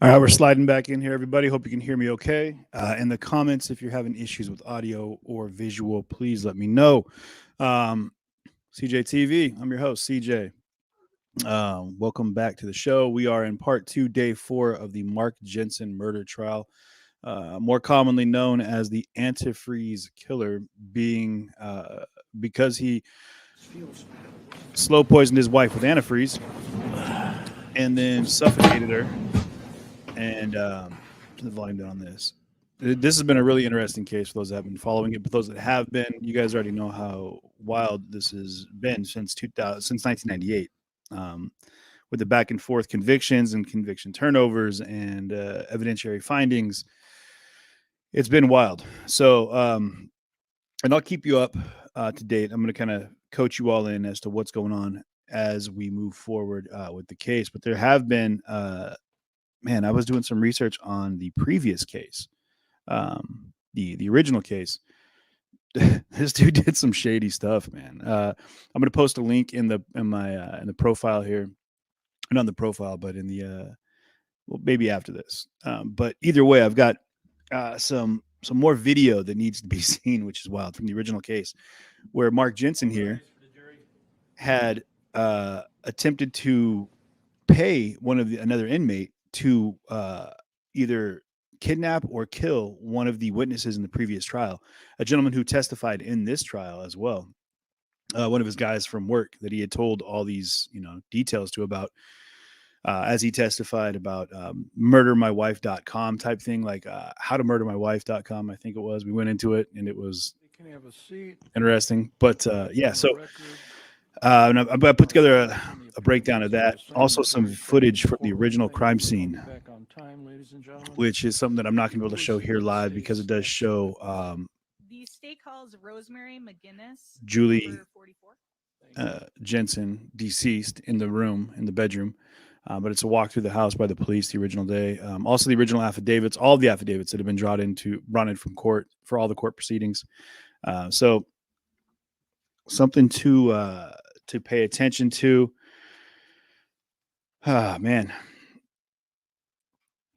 All right, we're sliding back in here, everybody. Hope you can hear me okay. In the comments, if you're having issues with audio or visual, please let me know. CJ TV, I'm your host, CJ. Welcome back to the show. We are in part 2, day 4 of the Mark Jensen murder trial, more commonly known as the antifreezekiller, being because he slow poisoned his wife with antifreeze and then suffocated her. And turn the volume down on this. This has been a really interesting case for those that have been following it, but those that have been, you guys already know how wild this has been since 1998, with the back and forth convictions and conviction turnovers and evidentiary findings. It's been wild. So, and I'll keep you up to date. I'm going to kind of coach you all in as to what's going on as we move forward with the case. But there have been man, I was doing some research on the previous case, the original case. This dude did some shady stuff, man. I'm going to post a link in the profile here, not in the profile, but in the well, maybe after this. But either way, I've got some more video that needs to be seen, which is wild, from the original case, where Mark Jensen here had attempted to pay another inmate to either kidnap or kill one of the witnesses in the previous trial, a gentleman who testified in this trial as well, one of his guys from work that he had told all these details to about, as he testified about murdermywife.com type thing, like howtomurdermywife.com, I think it was. We went into it and it was interesting, but yeah, so and I put together a breakdown of that. Also, some footage from the original crime scene, which is something that I'm not going to be able to show here live because it does show the state calls Rosemary McGinnis, Julie Jensen, deceased, in the bedroom. But it's a walk through the house by the police the original day. Also, the original affidavits, all of the affidavits that have been brought in from court for all the court proceedings. So something to pay attention to. Man.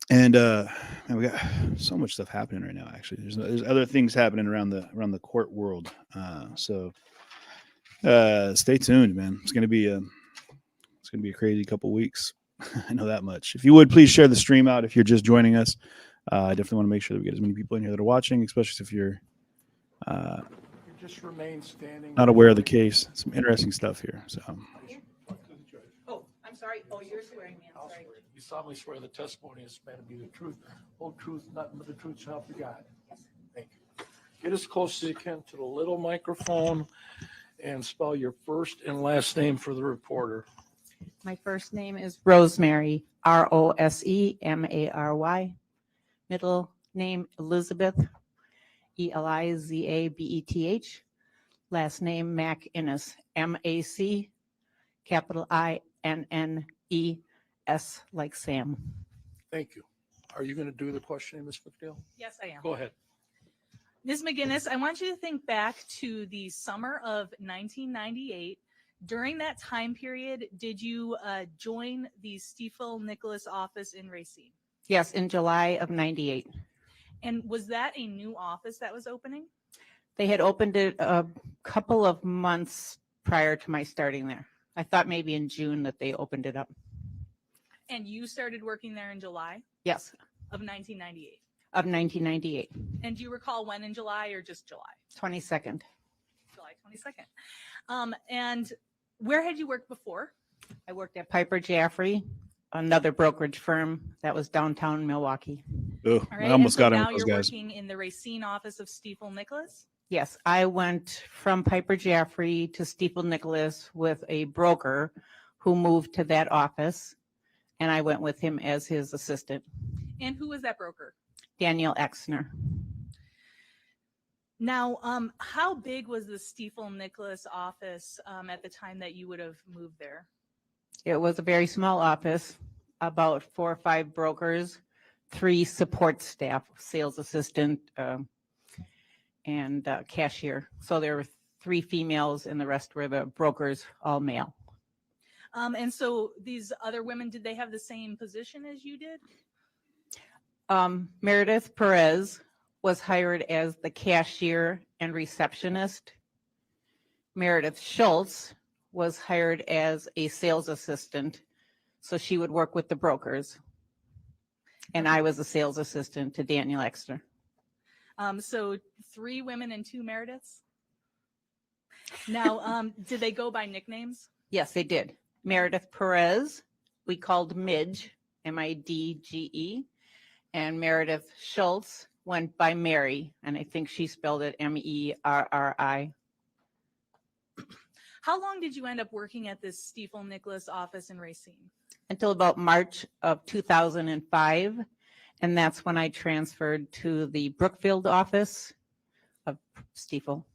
And man, we got so much stuff happening right now. Actually, there's other things happening around the court world. So stay tuned, man. It's gonna be a crazy couple weeks. I know that much. If you would, please share the stream out if you're just joining us. I definitely want to make sure that we get as many people in here that are watching, especially if you're just remain standing. Not aware of the case. Some interesting stuff here. So. Oh, I'm sorry. Oh, you're swearing me. I'm sorry. You solemnly swear the testimony is meant to be the truth, whole truth, nothing but the truth, so help you God. Thank you. Get as close as you can to the little microphone and spell your first and last name for the reporter. My first name is Rosemary, Rosemary. Middle name Elizabeth, Elizabeth. Last name McInnes, MAC, capital INNES, like Sam. Thank you. Are you going to do the questioning, Ms. McNeil? Yes, I am. Go ahead. Ms. McGinnis, I want you to think back to the summer of 1998. During that time period, did you join the Stiefel Nicholas office in Racine? Yes, in July of 98. And was that a new office that was opening? They had opened it a couple of months prior to my starting there. I thought maybe in June that they opened it up. And you started working there in July? Yes. Of 1998? Of 1998. And do you recall when in July or just July? 22nd. July 22nd. And where had you worked before? I worked at Piper Jaffray, another brokerage firm that was downtown Milwaukee. Oh, right. I almost got him now with those you're guys. Working in the Racine office of Stiefel Nicholas? Yes, I went from Piper Jaffray to Stiefel Nicholas with a broker who moved to that office, and I went with him as his assistant. And who was that broker? Daniel Exner. Now, how big was the Stiefel Nicholas office at the time that you would have moved there? It was a very small office, about 4 or 5 brokers, 3 support staff, sales assistant, and cashier. So there were 3 females and the rest were the brokers, all male. And so these other women, did they have the same position as you did? Meredith Perez was hired as the cashier and receptionist. Meredith Schultz was hired as a sales assistant, so she would work with the brokers. And I was a sales assistant to Daniel Exter. So 3 women and 2 Merediths. Now, did they go by nicknames? Yes, they did. Meredith Perez, we called Midge, Midge, and Meredith Schultz went by Mary, and I think she spelled it Merri. How long did you end up working at this Stiefel Nicholas office in Racine? Until about March of 2005, and that's when I transferred to the Brookfield office of Stiefel.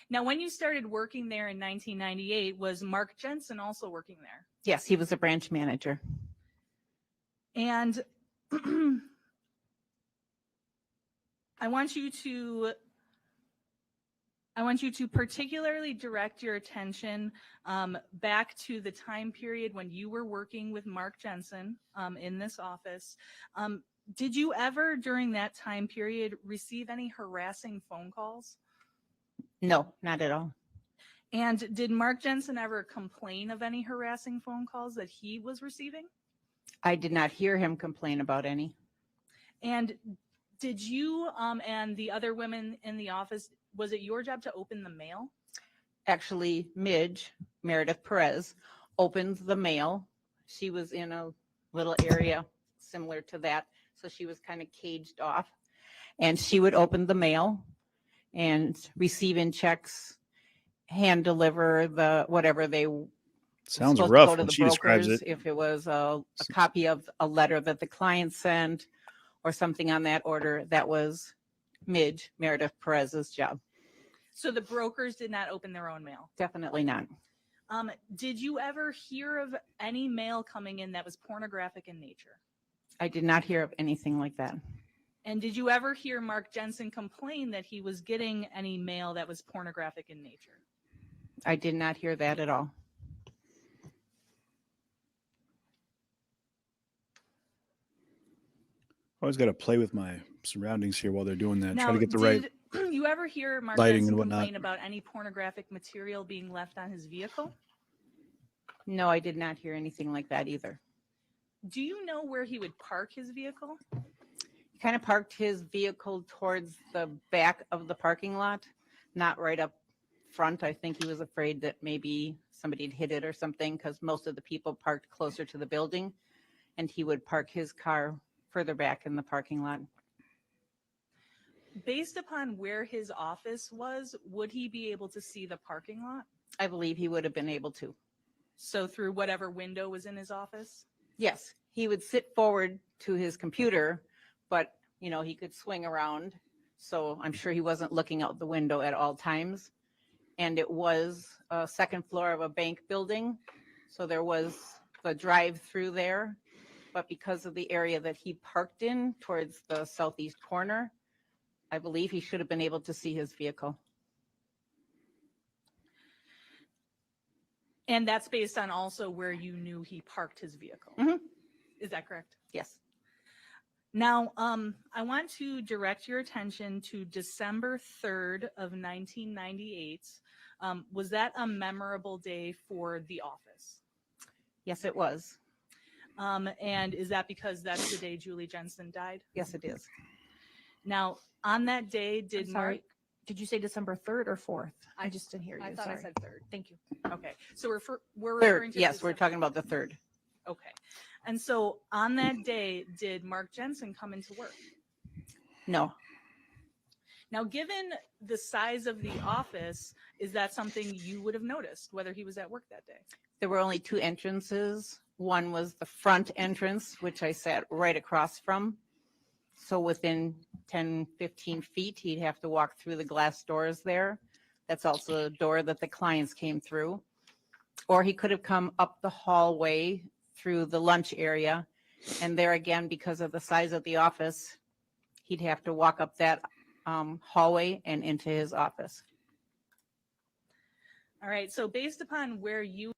Now, when you started working there in 1998, was Mark Jensen also working there? Yes, he was a branch manager. And I want you to particularly direct your attention back to the time period when you were working with Mark Jensen in this office. Did you ever, during that time period, receive any harassing phone calls? No, not at all. And did Mark Jensen ever complain of any harassing phone calls that he was receiving? I did not hear him complain about any. And did you and the other women in the office, was it your job to open the mail? Actually, Midge, Meredith Perez, opened the mail. She was in a little area similar to that, so she was kind of caged off. And she would open the mail and receive in checks, hand deliver the whatever they Sounds supposed rough to go to when the she describes brokers, it. if it was a copy of a letter that the client sent or something on that order. That was Midge, Meredith Perez's job. So the brokers did not open their own mail? Definitely not. Did you ever hear of any mail coming in that was pornographic in nature? I did not hear of anything like that. And did you ever hear Mark Jensen complain that he was getting any mail that was pornographic in nature? I did not hear that at all. Always got to play with my surroundings here while they're doing that. Try to get the did right. you ever hear Mark lighting Jensen and whatnot. complain about any pornographic material being left on his vehicle? No, I did not hear anything like that either. Do you know where he would park his vehicle? He kind of parked his vehicle towards the back of the parking lot, not right up front. I think he was afraid that maybe somebody had hit it or something, because most of the people parked closer to the building, and he would park his car further back in the parking lot. Based upon where his office was, would he be able to see the parking lot? I believe he would have been able to. So through whatever window was in his office? Yes, he would sit forward to his computer, but he could swing around. So I'm sure he wasn't looking out the window at all times. And it was a second floor of a bank building. So there was the drive-through there. But because of the area that he parked in towards the southeast corner, I believe he should have been able to see his vehicle. And that's based on also where you knew he parked his vehicle. Mhm. Is that correct? Yes. Now, I want to direct your attention to December 3rd of 1998. Was that a memorable day for the office? Yes, it was. And is that because that's the day Julie Jensen died? Yes, it is. Now, on that day, did I'm sorry. Mark? Did you say December 3rd or 4th? I just didn't hear you. I thought Sorry. I said 3rd. Thank you. Okay, so we're referring Third. to Yes, we're December. talking about the third. Okay, and so on that day, did Mark Jensen come into work? No. Now, given the size of the office, is that something you would have noticed, whether he was at work that day? There were only 2 entrances. One was the front entrance, which I sat right across from. So within 10, 15 feet, he'd have to walk through the glass doors there. That's also the door that the clients came through. Or he could have come up the hallway through the lunch area. And there again, because of the size of the office, he'd have to walk up that hallway and into his office. All right, so based upon where you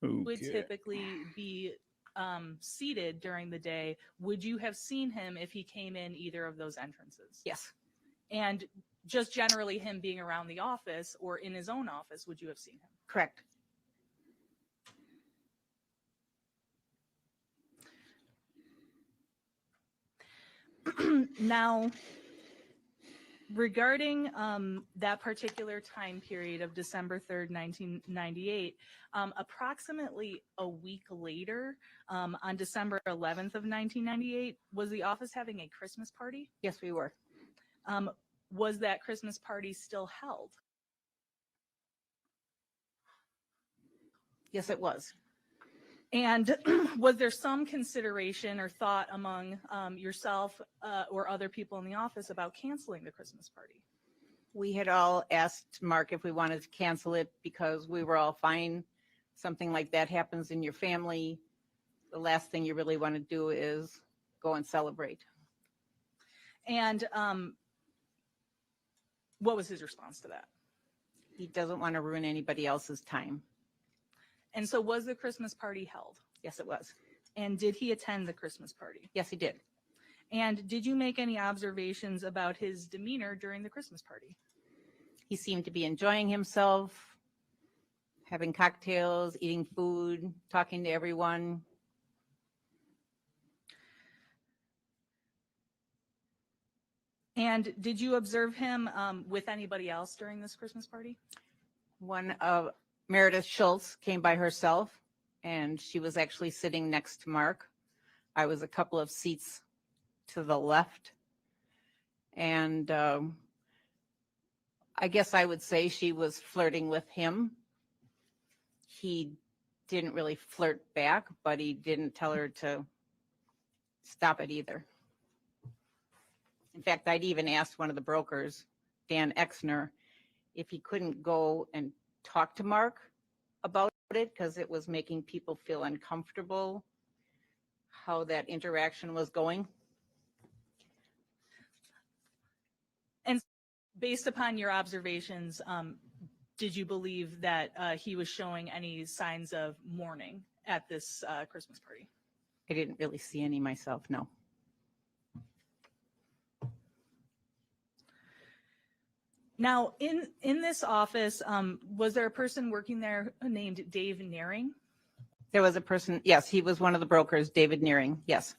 would Okay. typically be seated during the day, would you have seen him if he came in either of those entrances? Yes, And just generally him being around the office or in his own office, would you have seen him? correct. Now, regarding that particular time period of December 3rd, 1998, approximately a week later, on December 11th of 1998, was the office having a Christmas party? Yes, we were. Was that Christmas party still held? Yes, it was. And was there some consideration or thought among yourself or other people in the office about canceling the Christmas party? We had all asked Mark if we wanted to cancel it because we were all fine. Something like that happens in your family. The last thing you really want to do is go and celebrate. And what was his response to that? He doesn't want to ruin anybody else's time. And so was the Christmas party held? Yes, it was. And did he attend the Christmas party? Yes, he did. And did you make any observations about his demeanor during the Christmas party? He seemed to be enjoying himself, having cocktails, eating food, talking to everyone. And did you observe him with anybody else during this Christmas party? One of Meredith Schultz came by herself, and she was actually sitting next to Mark. I was a couple of seats to the left. And I guess I would say she was flirting with him. He didn't really flirt back, but he didn't tell her to stop it either. In fact, I'd even asked one of the brokers, Dan Exner, if he couldn't go and talk to Mark about it because it was making people feel uncomfortable how that interaction was going. And based upon your observations, did you believe that he was showing any signs of mourning at this Christmas party? I didn't really see any myself, no. Now, in this office, was there a person working there named Dave Nearing? There was a person, yes, he was one of the brokers, David Nearing, yes.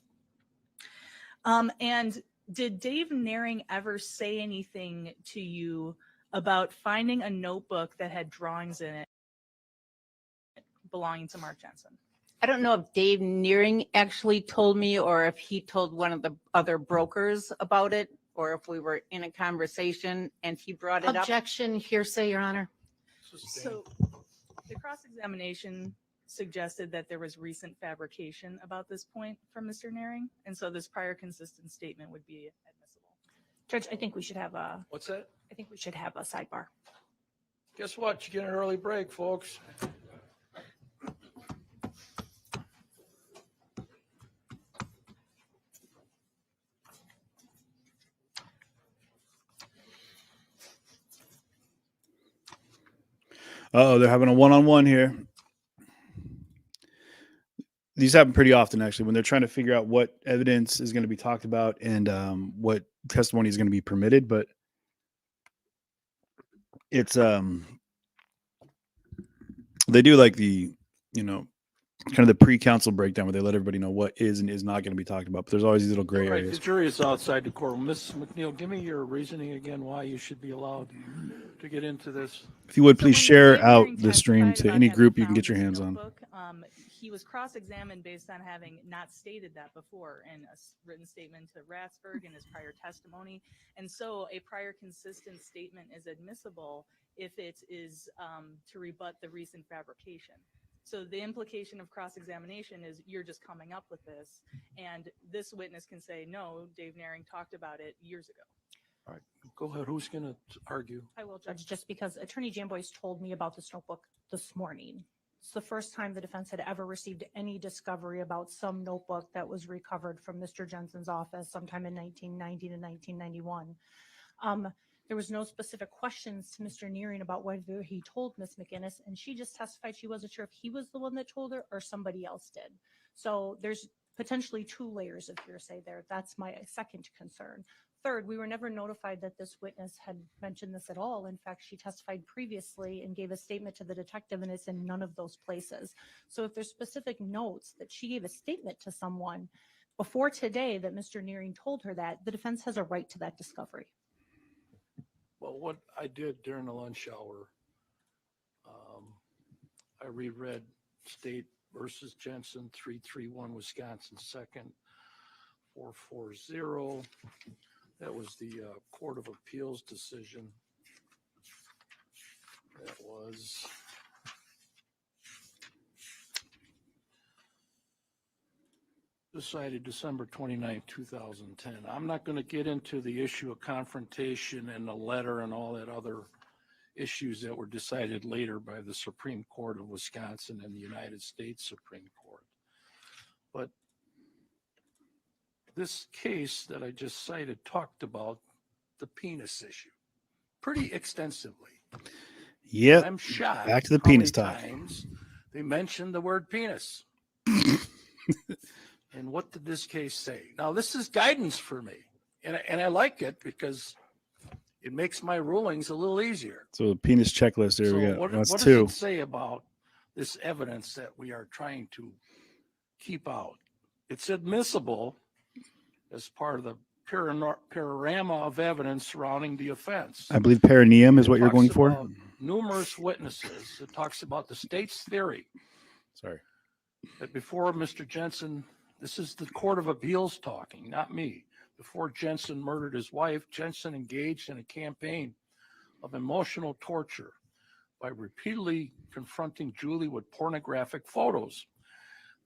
And did Dave Nearing ever say anything to you about finding a notebook that had drawings in it belonging to Mark Jensen? I don't know if Dave Nearing actually told me or if he told one of the other brokers about it, or if we were in a conversation and he brought it up. Objection, hearsay, Your Honor. So the cross-examination suggested that there was recent fabrication about this point from Mr. Nearing, and so this prior consistent statement would be admissible. Judge, I think we should have a, What's that? I think we should have a sidebar. Guess what? You get an early break, folks. Oh, they're having a one-on-one here. These happen pretty often, actually, when they're trying to figure out what evidence is going to be talked about and what testimony is going to be permitted. But it's they do like the, kind of the pre-counsel breakdown where they let everybody know what is and is not going to be talked about. But there's always these little gray All right, areas. the jury is outside the courtroom. Ms. McNeil, give me your reasoning again why you should be allowed to get into this. If you would, So please when share Dave out Nearing the stream testified to about any having group you can found get your this hands on. notebook, he was cross-examined based on having not stated that before in a written statement to Ratsburg in his prior testimony. And so a prior consistent statement is admissible if it is to rebut the recent fabrication. So the implication of cross-examination is you're just coming up with this, and this witness can say, no, Dave Nearing talked about it years ago. All right, go ahead. Who's going to argue? I will, Judge, just because Attorney Jamboyce told me about this notebook this morning. It's the first time the defense had ever received any discovery about some notebook that was recovered from Mr. Jensen's office sometime in 1990 to 1991. There was no specific questions to Mr. Nearing about whether he told Miss McGinnis, and she just testified she wasn't sure if he was the one that told her or somebody else did. So there's potentially 2 layers of hearsay there. That's my second concern. Third, we were never notified that this witness had mentioned this at all. In fact, she testified previously and gave a statement to the detective, and it's in none of those places. So if there's specific notes that she gave a statement to someone before today that Mr. Nearing told her that, the defense has a right to that discovery. Well, what I did during the lunch hour, I reread State versus Jensen, 331 Wisconsin 2nd, 440. That was the Court of Appeals decision. That was decided December 29, 2010. I'm not going to get into the issue of confrontation and the letter and all that other issues that were decided later by the Supreme Court of Wisconsin and the United States Supreme Court. But this case that I just cited talked about the penis issue pretty extensively. Yep. I'm shocked. Back to the how many penis talk. times they mentioned the word penis. And what did this case say? Now, this is guidance for me, and I like it because it makes my rulings a little easier. So the penis checklist. There So we go. what That's does 2. it say about this evidence that we are trying to keep out? It's admissible as part of the panorama of evidence surrounding the offense. I believe perineum is It what you're talks going for. about numerous witnesses. It talks about the state's theory Sorry. that before Mr. Jensen, this is the Court of Appeals talking, not me. Before Jensen murdered his wife, Jensen engaged in a campaign of emotional torture by repeatedly confronting Julie with pornographic photos.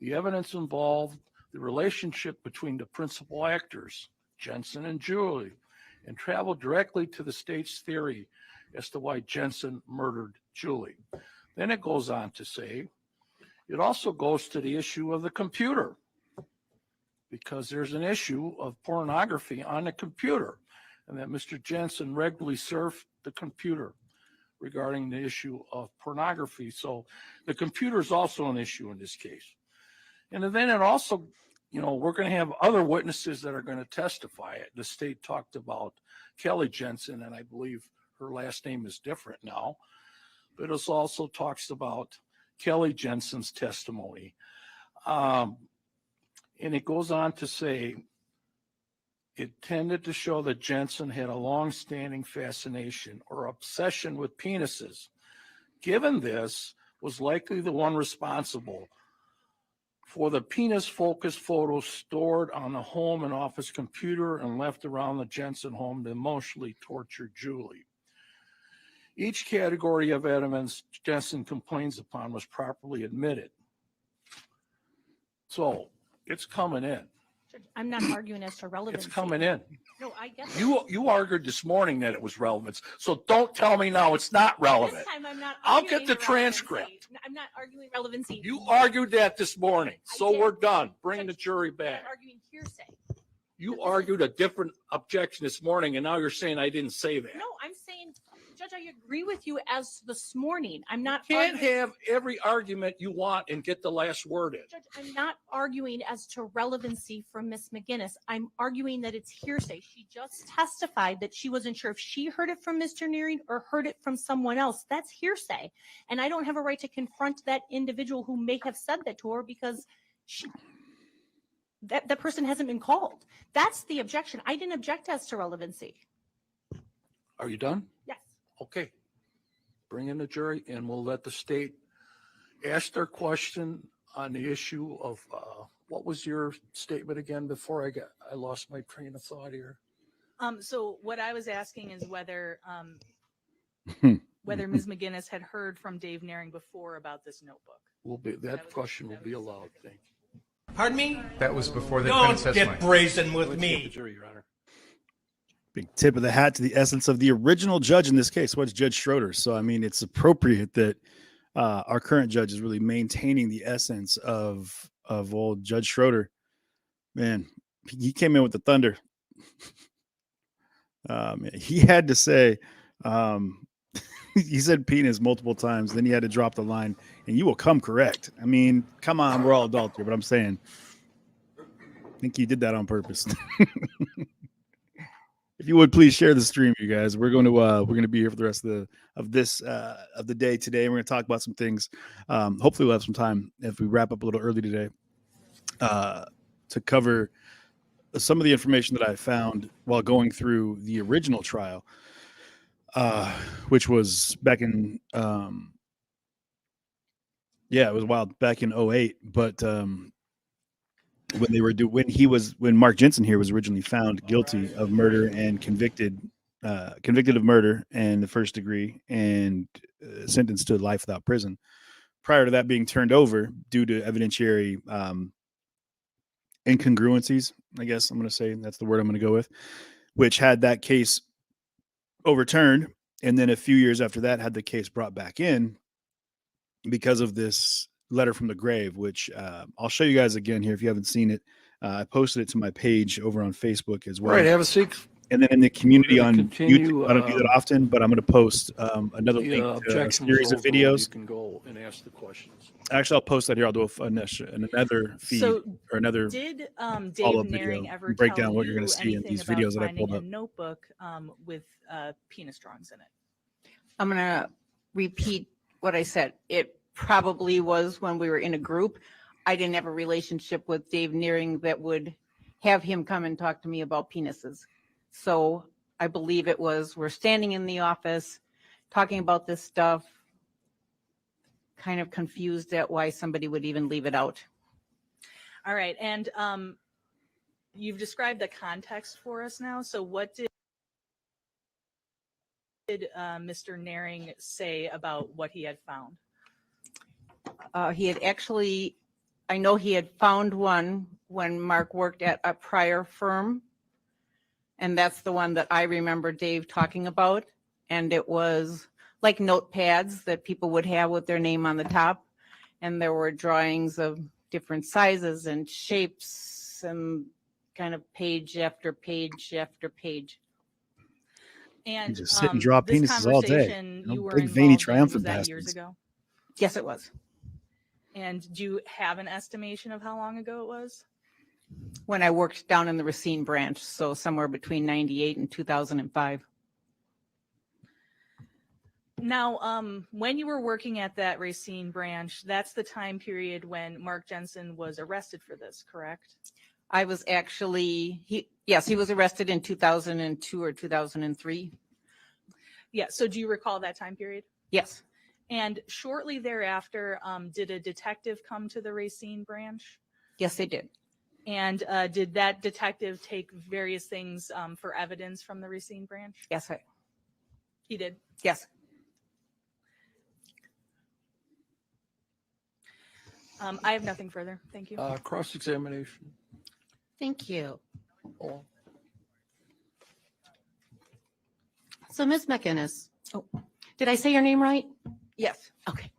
The evidence involved the relationship between the principal actors, Jensen and Julie, and traveled directly to the state's theory as to why Jensen murdered Julie. Then it goes on to say, it also goes to the issue of the computer, because there's an issue of pornography on the computer, and that Mr. Jensen regularly surfed the computer regarding the issue of pornography. So the computer is also an issue in this case. And then it also, we're going to have other witnesses that are going to testify. The state talked about Kelly Jensen, and I believe her last name is different now, but it also talks about Kelly Jensen's testimony. And it goes on to say, it tended to show that Jensen had a long-standing fascination or obsession with penises. Given this, was likely the one responsible for the penis-focused photos stored on the home and office computer and left around the Jensen home to emotionally torture Julie. Each category of evidence Jensen complains upon was properly admitted. So it's coming in. I'm not arguing as to relevancy. It's coming in. No, I get that. You argued this morning that it was relevant. So don't tell me now it's not relevant. This time I'm not I'll arguing get the relevancy. transcript. I'm not arguing relevancy. You argued that this morning. I So did. we're done. Bring the jury I'm back. not arguing hearsay. You argued a different objection this morning, and now you're saying I didn't say that. No, I'm saying, Judge, I agree with you as this morning. I'm not Can't arguing, have every argument you want and get the last word in. Judge, I'm not arguing as to relevancy from Miss McGinnis. I'm arguing that it's hearsay. She just testified that she wasn't sure if she heard it from Mr. Nearing or heard it from someone else. That's hearsay. And I don't have a right to confront that individual who may have said that to her because that person hasn't been called. That's the objection. I didn't object as to relevancy. Are you done? Yes. Okay. Bring in the jury, and we'll let the state ask their question on the issue of what was your statement again before I lost my train of thought here. So what I was asking is whether Ms. McGinnis had heard from Dave Naring before about this notebook. That question will be allowed. Thank you. Pardon me? That was before the Don't defense testimony. get brazen with Let's get the me. jury, Your Honor. Big tip of the hat to the essence of the original judge in this case, what's Judge Schroeder. So, I mean, it's appropriate that our current judge is really maintaining the essence of old Judge Schroeder. Man, he came in with the thunder. He had to say, he said penis multiple times. Then he had to drop the line, and you will come correct. I mean, come on, we're all adults here, but I'm saying, I think he did that on purpose. If you would please share the stream, you guys. We're going to be here for the rest of the day today. We're going to talk about some things. Hopefully, we'll have some time if we wrap up a little early today to cover some of the information that I found while going through the original trial, which was back in it was wild back in 2008. But when Mark Jensen here was originally found guilty of murder and convicted of murder and the first degree and sentenced to life without prison. Prior to that being turned over due to evidentiary incongruencies, I guess I'm going to say that's the word I'm going to go with, which had that case overturned. And then a few years after that had the case brought back in because of this letter from the grave, which I'll show you guys again here if you haven't seen it. I posted it to my page over on Facebook as well. All right, have a seat. And then in the community We're on gonna continue, YouTube, I don't do that often, but I'm going to post another The link to a objection series of was overruled. You videos. can go and ask the questions. Actually, I'll post that here. I'll do another feed So or another did Dave follow-up Naring video ever and break tell down what you're you going to see in anything these about videos that I finding pulled a up. notebook with penis drawings in it? I'm going to repeat what I said. It probably was when we were in a group. I didn't have a relationship with Dave Nearing that would have him come and talk to me about penises. So I believe it was, we're standing in the office talking about this stuff, kind of confused at why somebody would even leave it out. All right. And you've described the context for us now. So what did Mr. Naring say about what he had found? He had actually, I know he had found one when Mark worked at a prior firm. And that's the one that I remember Dave talking about. And it was like notepads that people would have with their name on the top. And there were drawings of different sizes and shapes and kind of page after page after page. And just sit and draw this penises all day. conversation You know, you were big, involved veiny, in, triumphant was that years bastards. ago? Yes, it was. And do you have an estimation of how long ago it was? When I worked down in the Racine branch, so somewhere between 98 and 2005. Now, when you were working at that Racine branch, that's the time period when Mark Jensen was arrested for this, correct? I was actually, he was arrested in 2002 or 2003. Yeah. So do you recall that time period? Yes. And shortly thereafter, did a detective come to the Racine branch? Yes, they did. And did that detective take various things for evidence from the Racine branch? Yes, He did. yes. I have nothing further. Thank you. Cross-examination. Thank you. Oh, So Ms. McInnes, did I say your name right? Yes. Okay.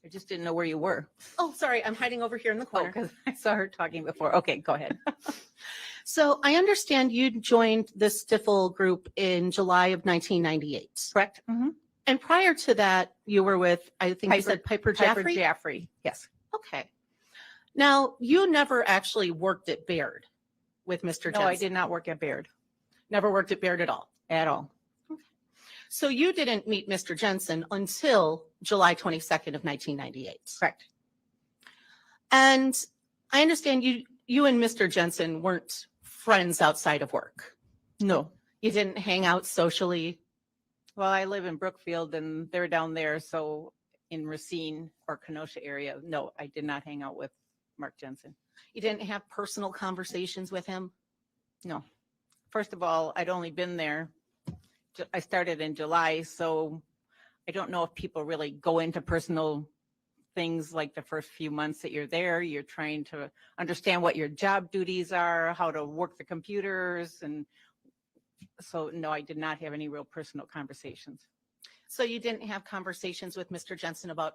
I just didn't know where you were. Oh, sorry. I'm hiding over here in the Oh, corner. because I saw her talking before. Okay, go ahead. So I understand you joined the Stifel group in July of 1998. Correct? Mm-hmm. And prior to that, you were with, I think you said Piper Jaffray? Piper Jaffray, yes. Okay. Now, you never actually worked at Baird with Mr. Jensen. No, I did not work at Baird Never worked at Baird at all. at all. So you didn't meet Mr. Jensen until July 22nd of 1998. Correct. And I understand you and Mr. Jensen weren't friends outside of work. No. You didn't hang out socially. Well, I live in Brookfield and they're down there. So in Racine or Kenosha area, no, I did not hang out with Mark Jensen. You didn't have personal conversations with him. No. First of all, I'd only been there. I started in July, so I don't know if people really go into personal things like the first few months that you're there. You're trying to understand what your job duties are, how to work the computers. And so, no, I did not have any real personal conversations. So you didn't have conversations with Mr. Jensen about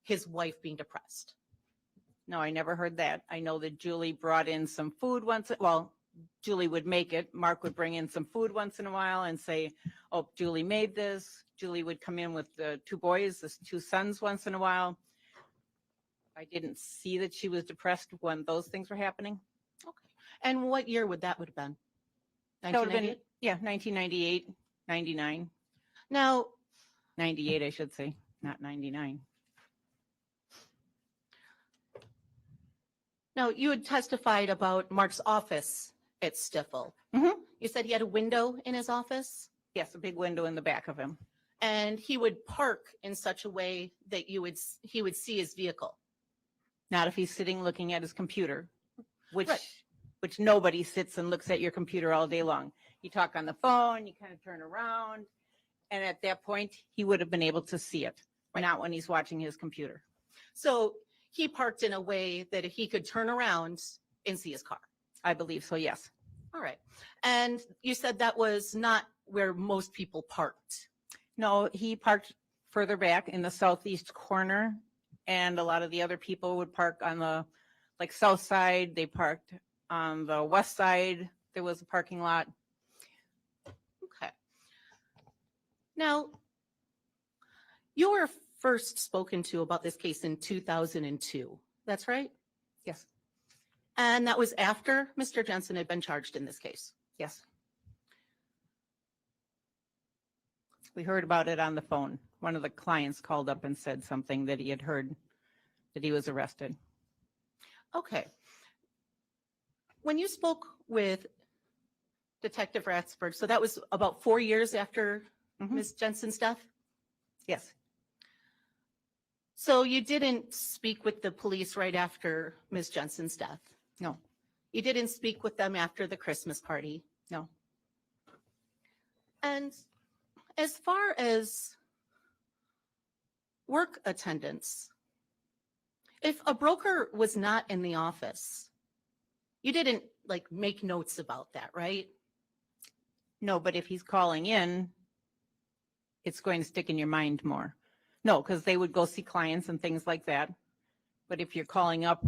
his wife being depressed. No, I never heard that. I know that Julie brought in some food once. Well, Julie would make it. Mark would bring in some food once in a while and say, oh, Julie made this. Julie would come in with the two boys, the two sons once in a while. I didn't see that she was depressed when those things were happening. Okay. And what year would have been? That would have been, 1998? yeah, 1998, 99, Now, 98, I should say, not 99. now you had testified about Mark's office at Stifel. Mhm. You said he had a window in his office Yes, a big window in the back of him. and he would park in such a way that he would see his vehicle. Not if he's sitting looking at his computer, which Right. which nobody sits and looks at your computer all day long. You talk on the phone, you kind of turn around, and at that point, he would have been able to see it, not when he's watching his computer. So he parked in a way that he could turn around and see his car. I believe so, yes. All right. And you said that was not where most people parked. No, he parked further back in the southeast corner, and a lot of the other people would park on the south side. They parked on the west side. There was a parking lot. Okay. Now, you were first spoken to about this case in 2002. That's right? Yes, And that was after Mr. Jensen had been charged in this case. yes. We heard about it on the phone. One of the clients called up and said something that he had heard that he was arrested. Okay. When you spoke with Detective Ratsberg, so that was about 4 years after Mhm. Ms. Jensen's death? Yes, So you didn't speak with the police right after Ms. Jensen's death? no, You didn't speak with them after the Christmas party? no. And as far as work attendance, if a broker was not in the office, you didn't make notes about that, right? No, but if he's calling in, it's going to stick in your mind more. No, because they would go see clients and things like that. But if you're calling up,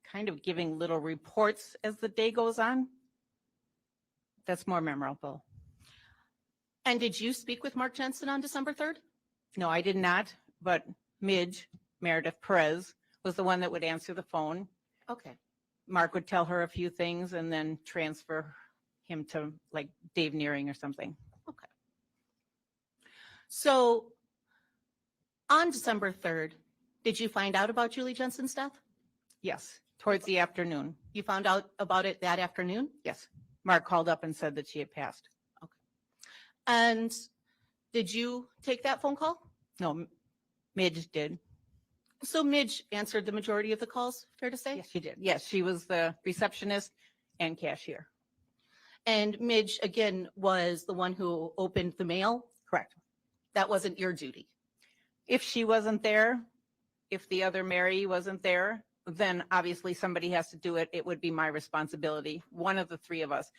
kind of giving little reports as the day goes on, that's more memorable. And did you speak with Mark Jensen on December 3rd? No, I did not, but Midge, Meredith Perez, was the one that would answer the phone. Okay. Mark would tell her a few things and then transfer him to Dave Nearing or something. Okay. So on December 3rd, did you find out about Julie Jensen's death? Yes, towards the afternoon. You found out about it that afternoon? Yes. Mark called up and said that she had passed. And did you take that phone call? No, Midge did. So Midge answered the majority of the calls, fair to say? Yes, she did. Yes, she was the receptionist and cashier. And Midge, again, was the one who opened the mail? Correct. That wasn't your duty? If she wasn't there, if the other Mary wasn't there, then obviously somebody has to do it. It would be my responsibility, one of the three of us.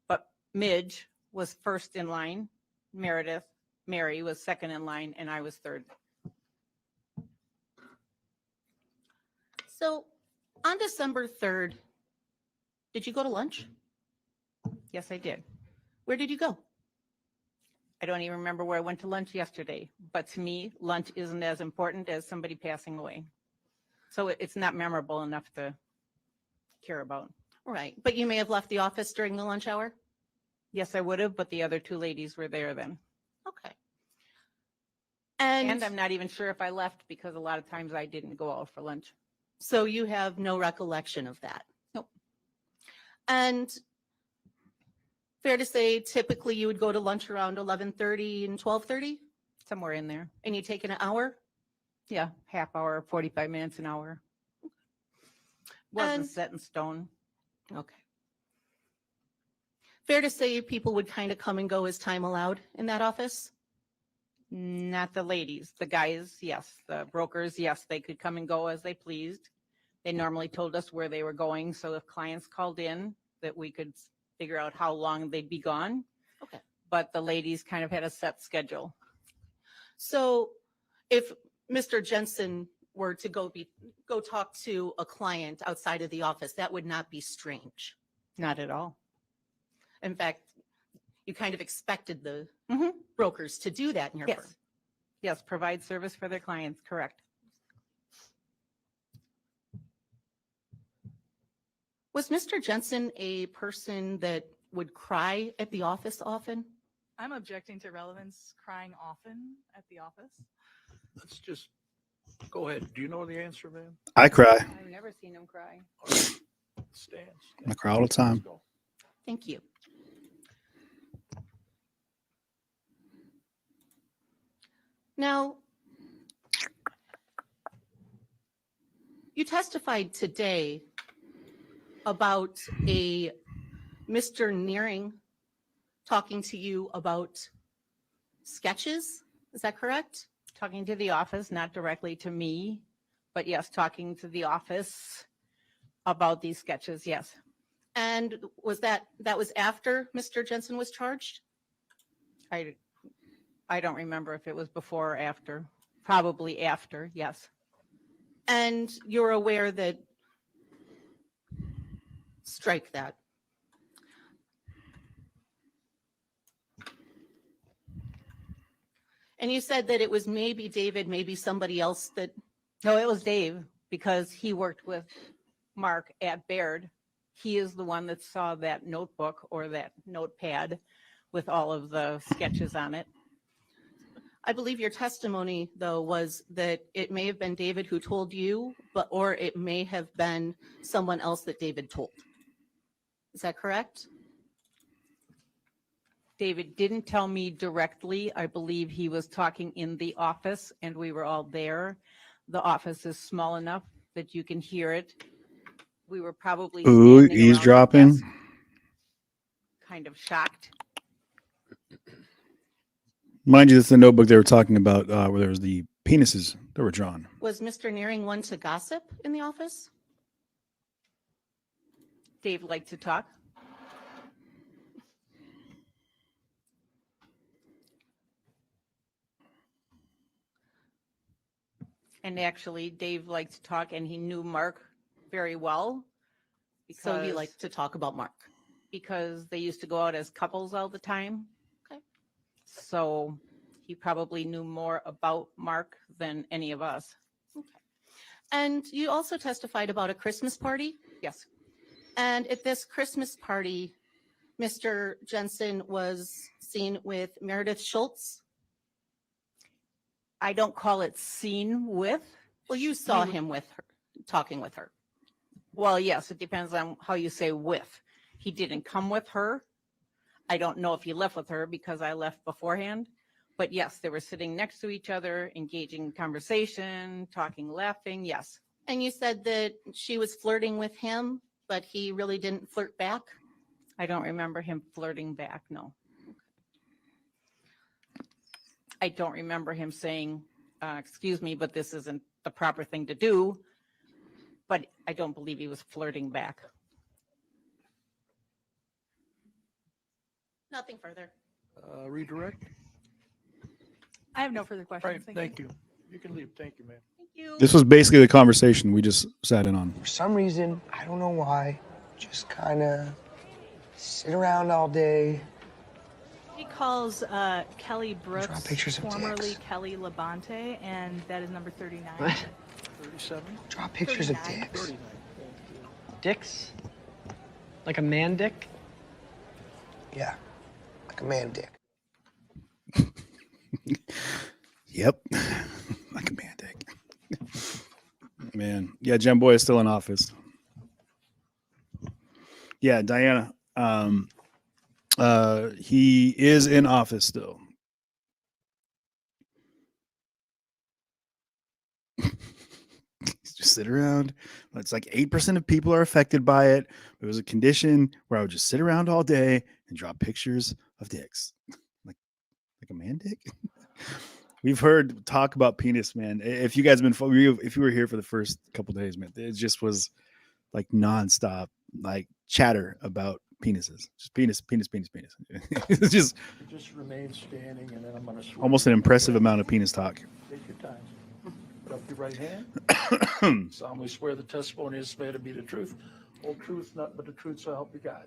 But Midge was first in line. Meredith, Mary was second in line, and I was third. So on December 3rd, did you go to lunch? Yes, I did. Where did you go? I don't even remember where I went to lunch yesterday, but to me, lunch isn't as important as somebody passing away. So it's not memorable enough to care about. Right. But you may have left the office during the lunch hour? Yes, I would have, but the other two ladies were there then. Okay. And I'm not even sure if I left because a lot of times I didn't go out for lunch. So you have no recollection of that? Nope. And fair to say, typically you would go to lunch around 11:30 and 12:30, Somewhere in there. and you take an hour? Yeah, half hour, 45 minutes, an hour. Wasn't And- set in stone. Okay. Fair to say people would kind of come and go as time allowed in that office? Not the ladies. The guys, yes. The brokers, yes, they could come and go as they pleased. They normally told us where they were going, so if clients called in, that we could figure out how long they'd be gone. Okay. But the ladies kind of had a set schedule. So if Mr. Jensen were to go talk to a client outside of the office, that would not be strange. Not at all. In fact, you kind of expected the Mhm. brokers to do that in your firm. Yes. Yes, provide service for their clients, correct. Was Mr. Jensen a person that would cry at the office often? I'm objecting to relevance crying often at the office. Let's just, go ahead. Do you know the answer, man? I cry. I've never seen them cry. All right. Stand. I cry all the time. Let's go. Thank you. Now, you testified today about a Mr. Nearing talking to you about sketches. Is that correct? Talking to the office, not directly to me, but yes, talking to the office about these sketches, yes. And was that was after Mr. Jensen was charged? I don't remember if it was before or after. Probably after, yes. And you're aware that, strike that. And you said that it was maybe David, maybe somebody else that, No, it was Dave because he worked with Mark at Baird. He is the one that saw that notebook or that notepad with all of the sketches on it. I believe your testimony, though, was that it may have been David who told you, or it may have been someone else that David told. Is that correct? David didn't tell me directly. I believe he was talking in the office and we were all there. The office is small enough that you can hear it. We were probably Ooh, standing around the eavesdropping. desk, kind of shocked. Mind you, this is the notebook they were talking about where there was the penises that were drawn. Was Mr. Nearing one to gossip in the office? Dave liked to talk. And actually, Dave liked to talk and he knew Mark very well. So he liked to talk about Mark. Because they used to go out as couples all the time. Okay. So he probably knew more about Mark than any of us. And you also testified about a Christmas party. Yes. And at this Christmas party, Mr. Jensen was seen with Meredith Schultz. I don't call it seen with. Well, you saw him with her, talking with her. Well, yes, it depends on how you say with. He didn't come with her. I don't know if he left with her because I left beforehand. But yes, they were sitting next to each other, engaging in conversation, talking, laughing. Yes. And you said that she was flirting with him, but he really didn't flirt back. I don't remember him flirting back. No. I don't remember him saying, excuse me, but this isn't the proper thing to do. But I don't believe he was flirting back. Nothing further. Redirect. I have no further All questions. right, thank you. You can leave. Thank you, man. Thank you. This was basically the conversation we just sat in on. For some reason, I don't know why, just kind of sit around all day. He calls Kelly Brooks, Draw pictures of formerly dicks. Kelly Labonte, and that is number 39. What? 37? Draw pictures of 39. dicks. 39. Dicks? Like a man dick? Yeah, like a man dick. Yep. Like a man dick. Man. Yeah, Jen Boy is still in office. Yeah, Diana. He is in office still. Just sit around. It's like 8% of people are affected by it. It was a condition where I would just sit around all day and draw pictures of dicks. Like a man dick. We've heard talk about penis, man. If you guys have been, if you were here for the first couple days, man, it just was like nonstop, like chatter about penises. Just penis. It's just You just remain standing, and then I'm going to swear. almost an impressive amount of penis talk. Take your time. Put up your right hand. Solemnly swear the testimony is made to be the truth. Whole truth, nothing but the truth, so help you God.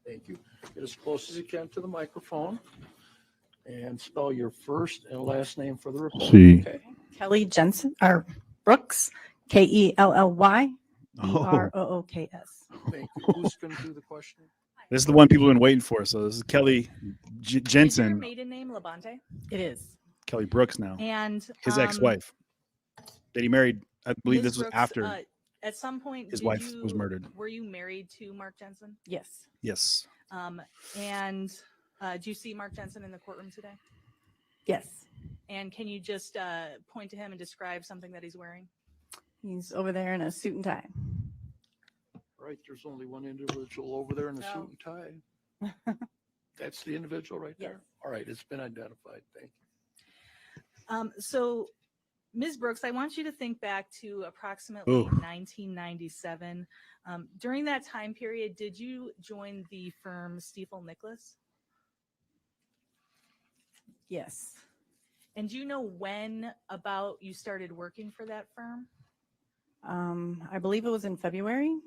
Thank you. Get as close as you can to the microphone and spell your first and last name for the report. See. Okay. Kelly Jensen, or Brooks, Kellylybrookes. Thank you. Who's going to do the questioning? This is the one people have been waiting for. So this is Kelly Is your Jensen, maiden name Labonte? It is. Kelly Brooks now, And his ex-wife that he married. I believe Ms. this was Brooks, after at some point, his did wife was you- murdered. Were you married to Mark Jensen? Yes. Yes. And do you see Mark Jensen in the courtroom today? Yes. And can you just point to him and describe something that he's wearing? He's over there in a suit and tie. Right, there's only one individual over there in a Oh. suit and tie. That's the individual right there? Yes. All right, it's been identified. Thank you. So, Ms. Brooks, I want you to think back to approximately Ooh. 1997. During that time period, did you join the firm Stiefel Nicholas? Yes. And do you know when about you started working for that firm? I believe it was in February.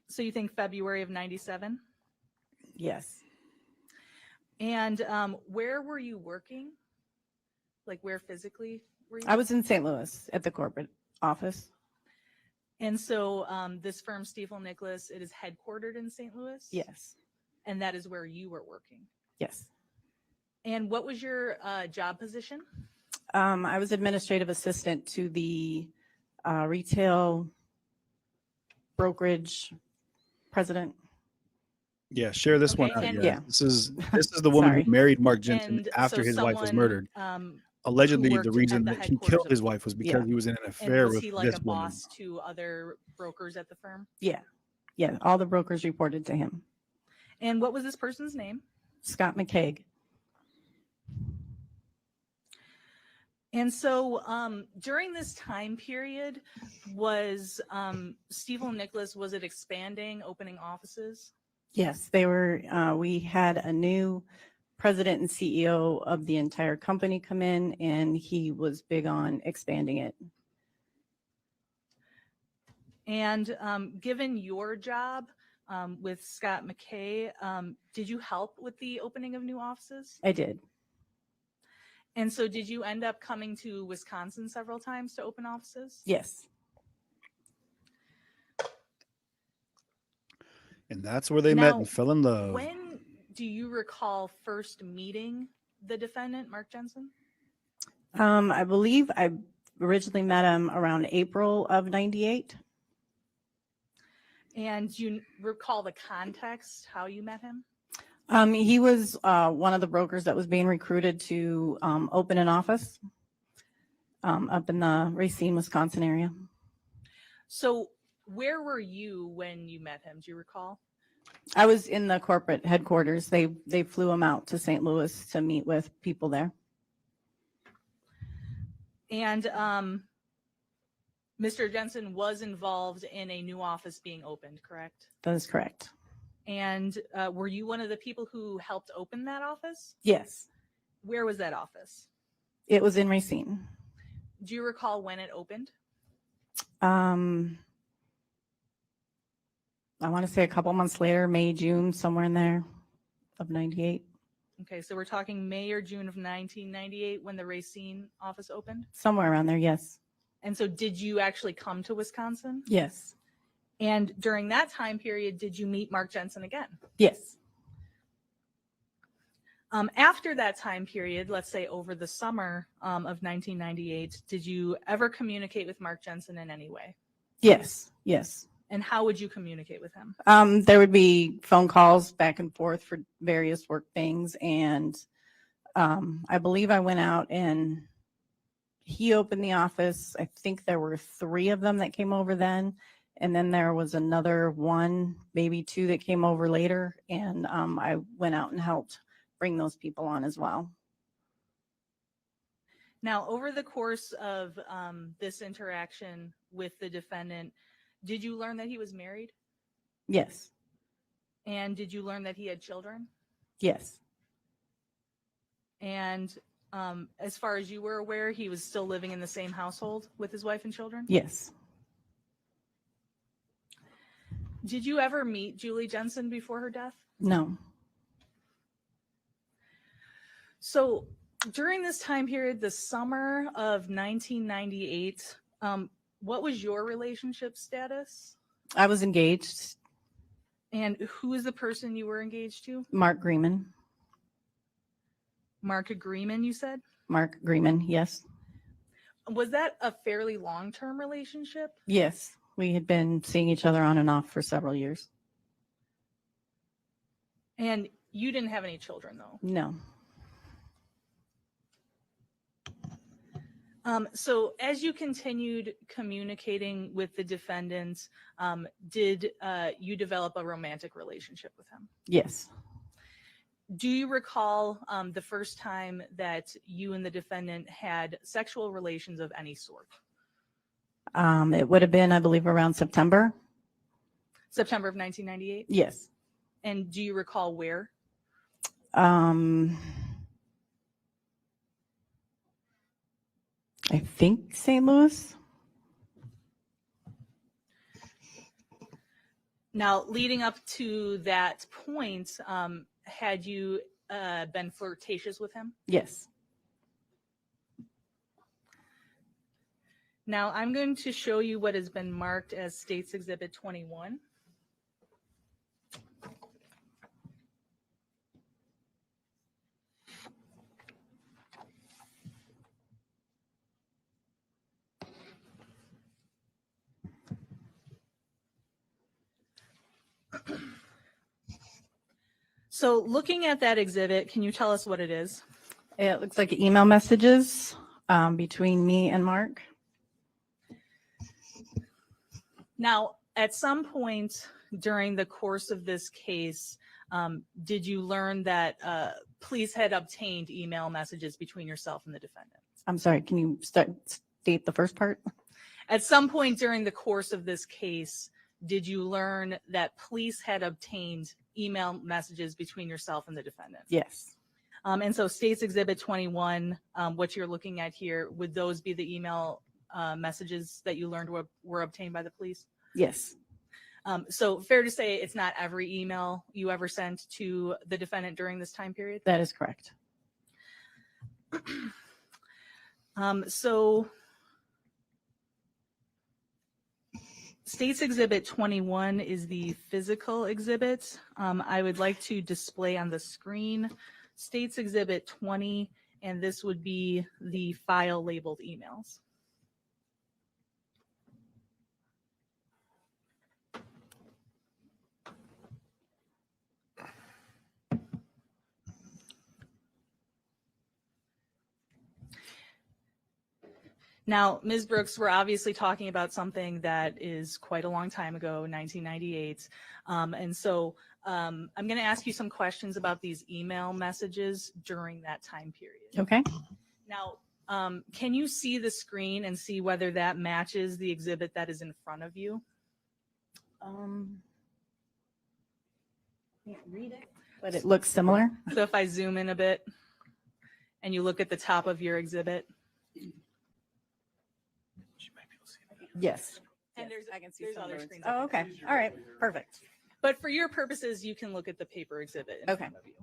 So you think February of 97? Yes. And where were you working? Like where physically were you? I was in St. Louis at the corporate office. And so this firm, Stiefel Nicholas, it is headquartered in St. Louis? Yes. And that is where you were working. Yes. And what was your job position? I was administrative assistant to the retail brokerage president. Yeah, share this one Okay, out. and- Yeah. Yeah. This is the woman Sorry. who married Mark Jensen And after so his wife was someone, murdered. who Allegedly, worked the at reason the that he headquarters killed of his the wife was because Yeah. he was in an And affair was with he like this a woman. boss to other brokers at the firm? Yeah. Yeah. All the brokers reported to him. And what was this person's name? Scott McCaig. And so during this time period, was Stiefel Nicholas, was it expanding, opening offices? Yes, they were. We had a new president and CEO of the entire company come in, and he was big on expanding it. And given your job with Scott McKay, did you help with the opening of new offices? I did. And so did you end up coming to Wisconsin several times to open offices? Yes. And that's where they met Now, and fell in love. When do you recall first meeting the defendant, Mark Jensen? I believe I originally met him around April of '98. And do you recall the context, how you met him? He was one of the brokers that was being recruited to open an office up in the Racine, Wisconsin area. So where were you when you met him? Do you recall? I was in the corporate headquarters. They flew him out to St. Louis to meet with people there. And Mr. Jensen was involved in a new office being opened, correct? That is correct. And were you one of the people who helped open that office? Yes, Where was that office? it was in Racine. Do you recall when it opened? I want to say a couple months later, May, June, somewhere in there of '98. Okay, so we're talking May or June of 1998 when the Racine office opened. Somewhere around there, yes. And so did you actually come to Wisconsin? Yes. And during that time period, did you meet Mark Jensen again? Yes. After that time period, let's say over the summer of 1998, did you ever communicate with Mark Jensen in any way? Yes. Yes. And how would you communicate with him? There would be phone calls back and forth for various work things. And I believe I went out and he opened the office. I think there were 3 of them that came over then. And then there was another 1, maybe 2 that came over later. And I went out and helped bring those people on as well. Now, over the course of this interaction with the defendant, did you learn that he was married? Yes. And did you learn that he had children? Yes. And as far as you were aware, he was still living in the same household with his wife and children? Yes. Did you ever meet Julie Jensen before her death? No. So during this time period, the summer of 1998, what was your relationship status? I was engaged. And who is the person you were engaged to? Mark Greenman. Mark Agreement, you said? Mark Greenman, yes. Was that a fairly long-term relationship? Yes. We had been seeing each other on and off for several years. And you didn't have any children, though. No. So as you continued communicating with the defendant, did you develop a romantic relationship with him? Yes. Do you recall the first time that you and the defendant had sexual relations of any sort? It would have been, I believe, around September. September of 1998? Yes. And do you recall where? I think St. Louis. Now, leading up to that point, had you been flirtatious with him? Yes. Now, I'm going to show you what has been marked as State's Exhibit 21. So looking at that exhibit, can you tell us what it is? It looks like email messages between me and Mark. Now, at some point during the course of this case, did you learn that police had obtained email messages between yourself and the defendant? I'm sorry, can you state the first part? At some point during the course of this case, did you learn that police had obtained email messages between yourself and the defendant? Yes. And so State's Exhibit 21, what you're looking at here, would those be the email messages that you learned were obtained by the police? Yes. So fair to say it's not every email you ever sent to the defendant during this time period? That is correct. So State's Exhibit 21 is the physical exhibit. I would like to display on the screen State's Exhibit 20, and this would be the file labeled emails. Now, Ms. Brooks, we're obviously talking about something that is quite a long time ago, 1998. And so I'm going to ask you some questions about these email messages during that time period. Okay. Now, can you see the screen and see whether that matches the exhibit that is in front of you? Can't read it, but it looks similar. So if I zoom in a bit and you look at the top of your exhibit. Yes. And Yes, I can see there's some other words. screens. Oh, okay. All right. Perfect. But for your purposes, you can look at the paper exhibit in Okay. front of you.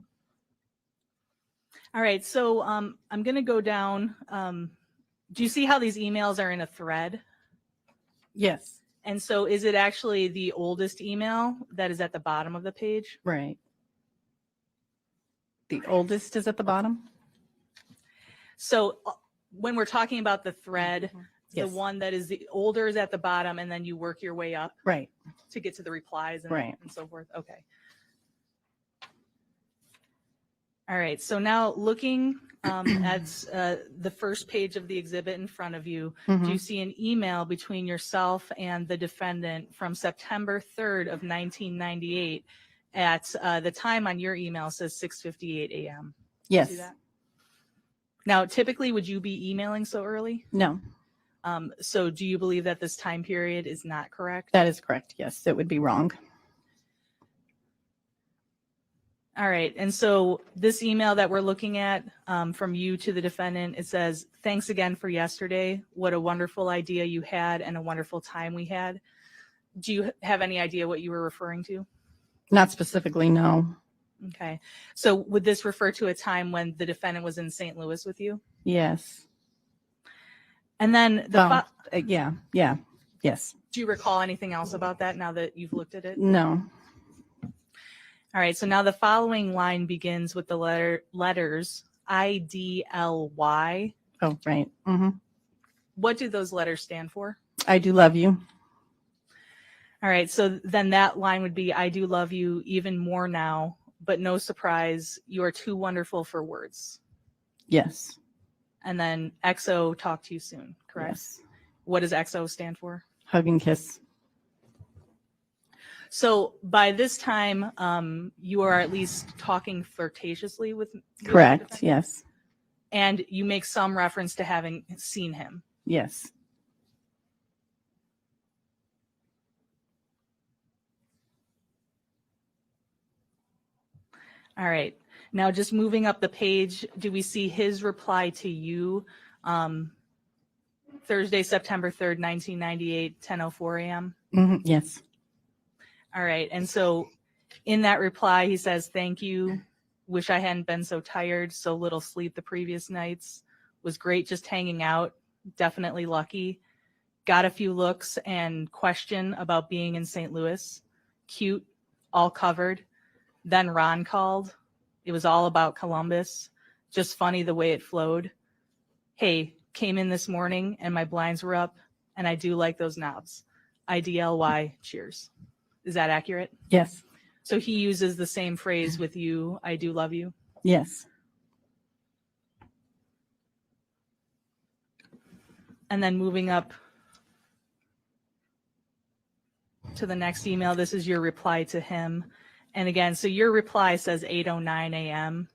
All right, so I'm going to go down. Do you see how these emails are in a thread? Yes. And so is it actually the oldest email that is at the bottom of the page? Right. The oldest is at the bottom? So when we're talking about the thread, Yes. the one that is the older is at the bottom, and then you work your way up Right. to get to the replies and, Right. and so forth. Okay. All right. So now looking at the first page of the exhibit in front of you, do you see an email between yourself and the defendant from September 3rd of 1998 at the time on your email says 6:58 a.m. Yes. See that? Now, typically, would you be emailing so early? No, So do you believe that this time period is not correct? that is correct. Yes, it would be wrong. All right. And so this email that we're looking at from you to the defendant, it says, "Thanks again for yesterday. What a wonderful idea you had and a wonderful time we had." Do you have any idea what you were referring to? Not specifically, no. Okay. So would this refer to a time when the defendant was in St. Louis with you? Yes. And then Well, yeah, yes. do you recall anything else about that now that you've looked at it? No. All right. So now the following line begins with the letters IDLY. Oh, right. Mm-hmm. What do those letters stand for? I do love you. All right. So then that line would be I do love you even more now, but no surprise, you are too wonderful for words. Yes. And then XO, talk to you soon, correct? Yes. What does XO stand for? Hug and kiss. So by this time, you are at least talking flirtatiously with Correct. Yes. And you make some reference to having seen him. Yes. All right. Now, just moving up the page, do we see his reply to you Thursday, September 3rd, 1998, 10:04 a.m.? Mm-hmm. Yes. All right. And so in that reply, he says, thank you. Wish I hadn't been so tired. So little sleep the previous nights. Was great just hanging out. Definitely lucky. Got a few looks and question about being in St. Louis. Cute. All covered. Then Ron called. It was all about Columbus. Just funny the way it flowed. Hey, came in this morning and my blinds were up and I do like those knobs. IDLY, cheers. Is that accurate? Yes. So he uses the same phrase with you, I do love you. Yes. And then moving up to the next email, this is your reply to him. And again, so your reply says 8:09 a.m.,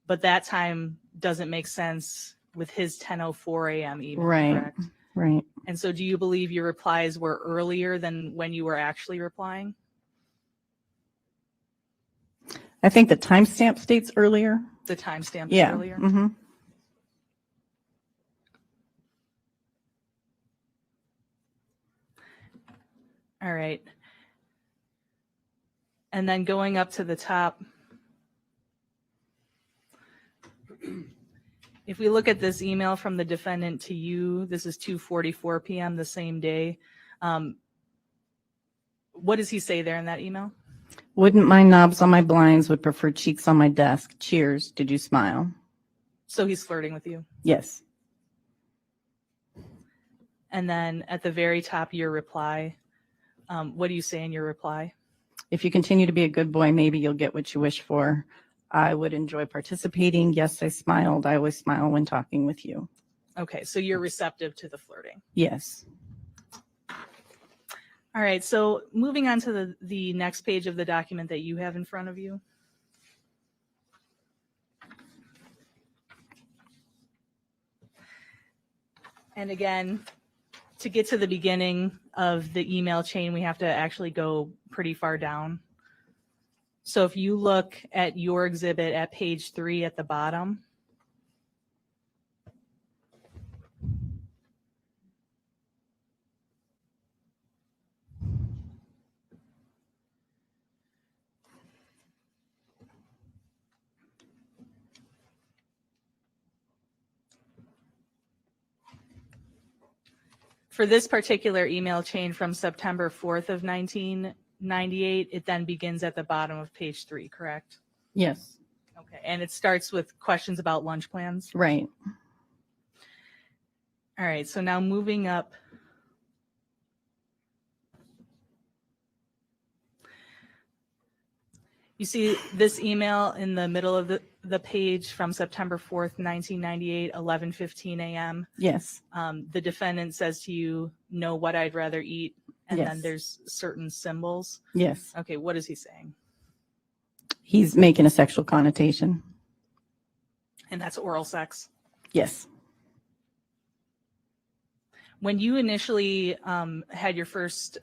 but that time doesn't make sense with his 10:04 a.m. email, Right. correct? Right. And so do you believe your replies were earlier than when you were actually replying? I think the timestamp states earlier. The timestamp is Yeah. earlier? Mm-hmm. All right. And then going up to the top, if we look at this email from the defendant to you, this is 2:44 p.m. the same day. What does he say there in that email? Wouldn't mind knobs on my blinds, would prefer cheeks on my desk. Cheers. Did you smile? So he's flirting with you. Yes. And then at the very top of your reply, what do you say in your reply? If you continue to be a good boy, maybe you'll get what you wish for. I would enjoy participating. Yes, I smiled. I always smile when talking with you. Okay, so you're receptive to the flirting. Yes. All right, so moving on to the next page of the document that you have in front of you. And again, to get to the beginning of the email chain, we have to actually go pretty far down. So if you look at your exhibit at page 3 at the bottom, for this particular email chain from September 4th of 1998, it then begins at the bottom of page 3, correct? Yes. Okay, and it starts with questions about lunch plans. Right. All right, so now moving up. You see this email in the middle of the page from September 4th, 1998, 11:15 a.m. Yes. The defendant says to you, know what I'd rather eat, and then Yes. there's certain symbols. Yes. Okay, what is he saying? He's making a sexual connotation. And that's oral sex. Yes. When you initially had your first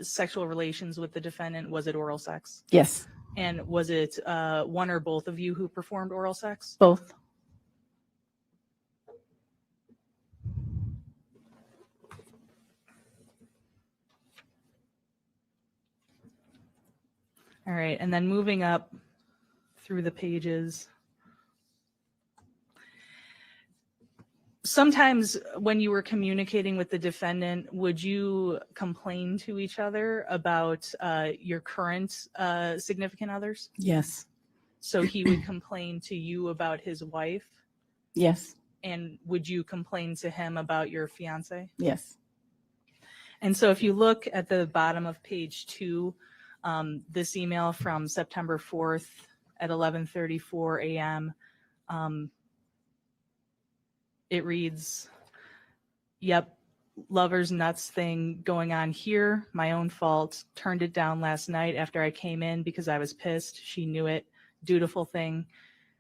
sexual relations with the defendant, was it oral sex? Yes. And was it one or both of you who performed oral sex? Both. All right, and then moving up through the pages. Sometimes when you were communicating with the defendant, would you complain to each other about your current significant others? Yes. So he would complain to you about his wife, Yes. and would you complain to him about your fiance? Yes. And so if you look at the bottom of page 2, this email from September 4th at 11:34 a.m., it reads, "Yep, lover's nuts thing going on here. My own fault. Turned it down last night after I came in because I was pissed. She knew it. Dutiful thing.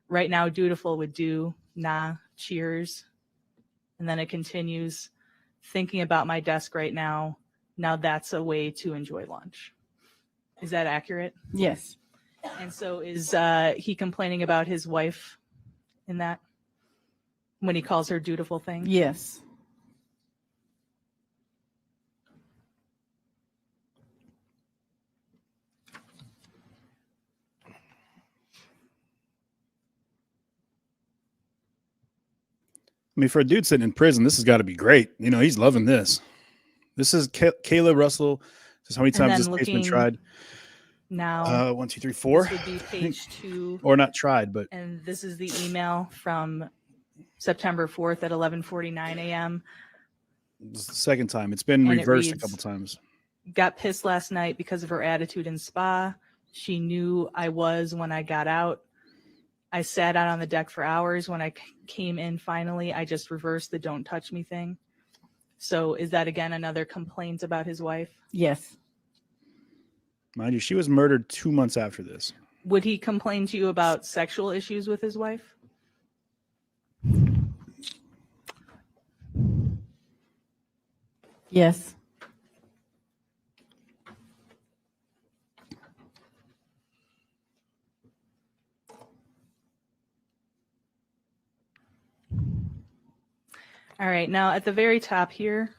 Right now, dutiful would do. Nah, cheers." And then it continues, "Thinking about my desk right now. Now that's a way to enjoy lunch." Is that accurate? Yes. And so is he complaining about his wife in that when he calls her dutiful thing? Yes. I mean, for a dude sitting in prison, this has got to be great. You know, he's loving this. This is Kayla Russell. This is how many And times then this case been looking tried? Now, 1, 2, 3, 4. this would be page 2. Or not tried, but And this is the email from September 4th at 11:49 a.m. this is the second time. It's been And it reversed a reads, couple times. "Got pissed last night because of her attitude in spa. She knew I was when I got out. I sat out on the deck for hours. When I came in finally, I just reversed the don't touch me thing." So is that again another complaint about his wife? Yes. Mind you, she was murdered 2 months after this. Would he complain to you about sexual issues with his wife? Yes. All right, now at the very top here,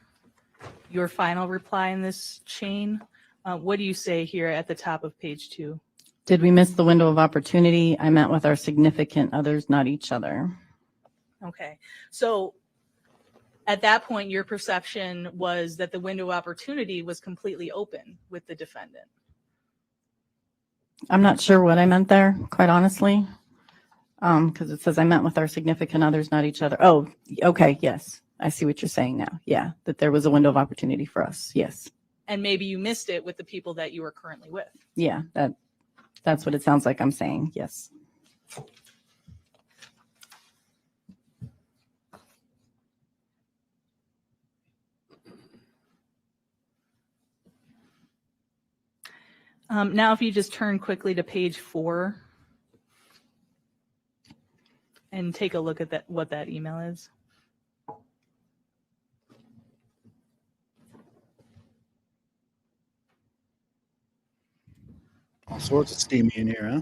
your final reply in this chain, what do you say here at the top of page 2? Did we miss the window of opportunity? I met with our significant others, not each other. Okay, so at that point, your perception was that the window of opportunity was completely open with the defendant. I'm not sure what I meant there, quite honestly. Because it says I met with our significant others, not each other. Oh, okay. Yes. I see what you're saying now. Yeah. That there was a window of opportunity for us. Yes. And maybe you missed it with the people that you were currently with. Yeah. That's what it sounds like I'm saying. Yes. Now, if you just turn quickly to page 4 and take a look at what that email is. All sorts of steamy in here, huh?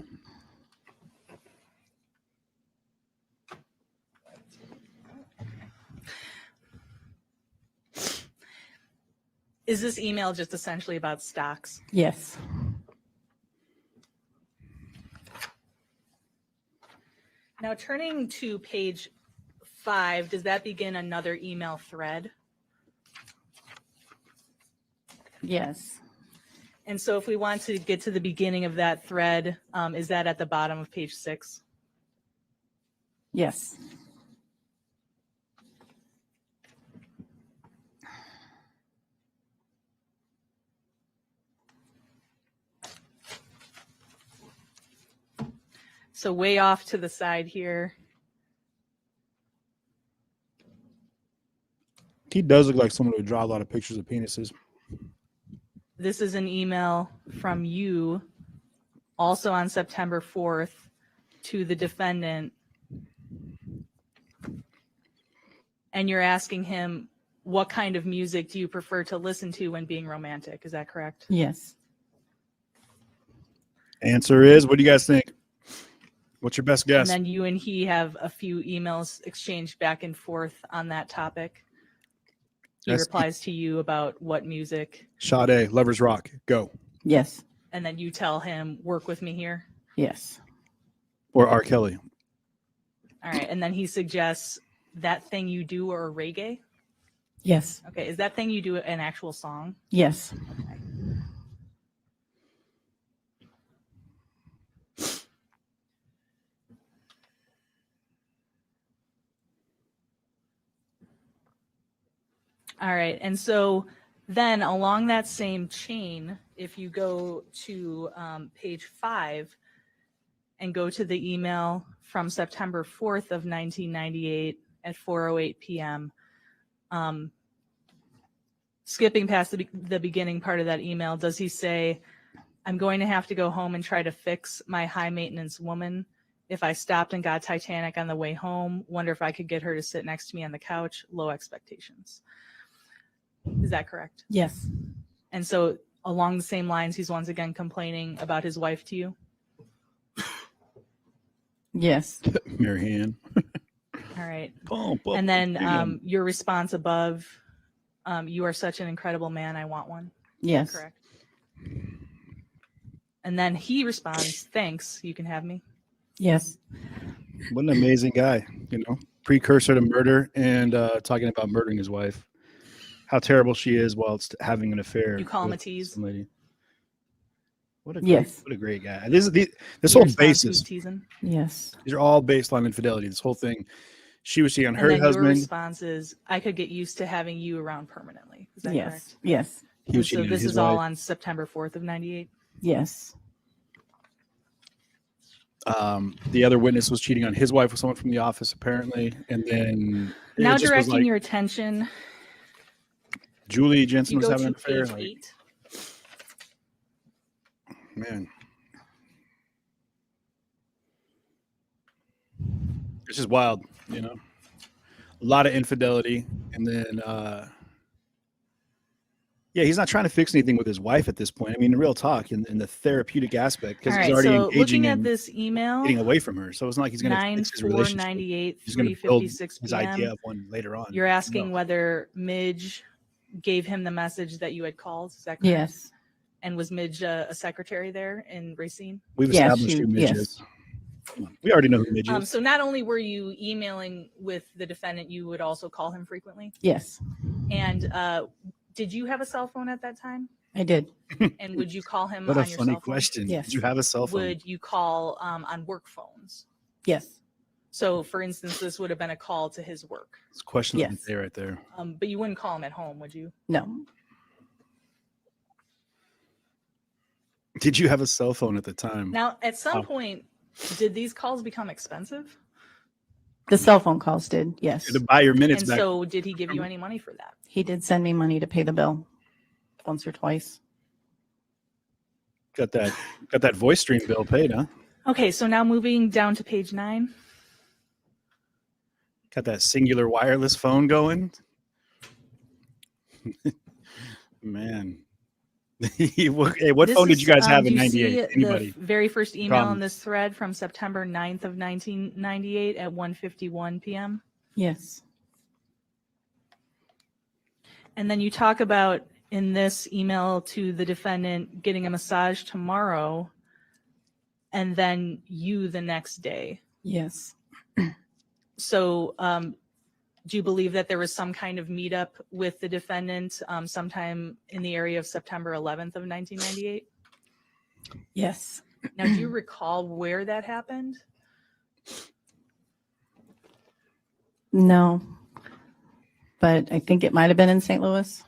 Is this email just essentially about stocks? Yes. Now, turning to page 5, does that begin another email thread? Yes. And so if we want to get to the beginning of that thread, is that at the bottom of page 6? Yes. So way off to the side here. He does look like someone who would draw a lot of pictures of penises. This is an email from you, also on September 4th, to the defendant. And you're asking him, what kind of music do you prefer to listen to when being romantic? Is that correct? Yes. Answer is, what do you guys think? What's your best guess? And then you and he have a few emails exchanged back and forth on that topic. He Yes. replies to you about what music. Sade, Lovers Rock, go. Yes. And then you tell him, work with me here. Yes. Or R. Kelly. All right. And then he suggests that thing you do or reggae. Yes. Okay. Is that thing you do an actual song? Yes. Okay. All right. And so then along that same chain, if you go to page 5 and go to the email from September 4th of 1998 at 4:08 p.m., skipping past the beginning part of that email, does he say, I'm going to have to go home and try to fix my high maintenance woman. If I stopped and got Titanic on the way home, wonder if I could get her to sit next to me on the couch. Low expectations. Is that correct? Yes. And so along the same lines, he's once again complaining about his wife to you. Yes. Mary Ann. All right. Boom, boom, And then bam. your response above, you are such an incredible man. I want one. Yes. Correct. And then he responds, thanks. You can have me. Yes. What an amazing guy, precursor to murder and talking about murdering his wife. How terrible she is whilst having an affair. You call him a with tease? somebody. What a Yes. great guy. This Your whole response, basis. who's teasing? Yes. These are all based on infidelity. This whole thing. She was cheating on And her then your husband. response is, I could get used to having you around permanently. Is that Yes. correct? Yes. He was And so cheating on this his is all wife. on September 4th of 98. Yes. The other witness was cheating on his wife with someone from the office, apparently. And then it Now just was directing like your attention, Julie Jensen you was go having to an affair. page Like, 8. man, it's just wild, A lot of infidelity, and then he's not trying to fix anything with his wife at this point. I mean, real talk in the therapeutic aspect, because All he's right, already so engaging looking at in this email, getting away from her. So it's not like he's going to fix his relationship. 9/4/98, He's going to build 3:56 his idea p.m. of one later on. You're asking No. whether Midge gave him the message that you had called. Is that correct? Yes. And was Midge a secretary there in Racine? We've Yes, established who Midge yes. is. Come on. We already know who Midge is. So not only were you emailing with the defendant, you would also call him frequently. Yes. And did you have a cell phone at that time? I did. And would you call him What a on your funny cell phone? question. Yes. Did you have a cell phone? Would you call on work phones? Yes. So, for instance, this would have been a call to his work, It's a question of the Yes. day right there. but you wouldn't call him at home, would you? No. Did you have a cell phone at the time? Now, at some Oh. point, did these calls become expensive? The cell phone calls did. Yes. To buy your minutes And back. so, did he give you any money for that? He did send me money to pay the bill once or twice. Got that voice stream bill paid, huh? Okay, so now moving down to page 9. Got that singular wireless phone going. Man. Hey, what This phone did is, you guys have do in you see 98? Anybody? The very first email in Problem. this thread from September 9th of 1998 at 1:51 p.m. Yes. And then you talk about in this email to the defendant getting a massage tomorrow and then you the next day. Yes. So do you believe that there was some kind of meetup with the defendant sometime in the area of September 11th of 1998? Yes. Now, do you recall where that happened? No. But I think it might have been in St. Louis.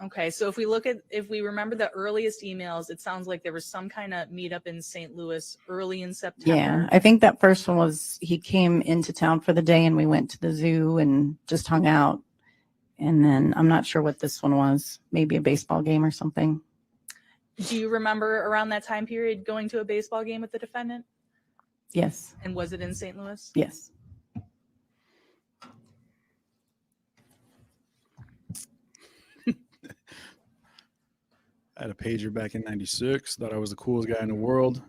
Okay, so if we remember the earliest emails, it sounds like there was some kind of meetup in St. Louis early in September. Yeah. I think that first one was he came into town for the day and we went to the zoo and just hung out. And then I'm not sure what this one was. Maybe a baseball game or something. Do you remember around that time period going to a baseball game with the defendant? Yes. And was it in St. Louis? Yes. I had a pager back in 96. Thought I was the coolest guy in the world.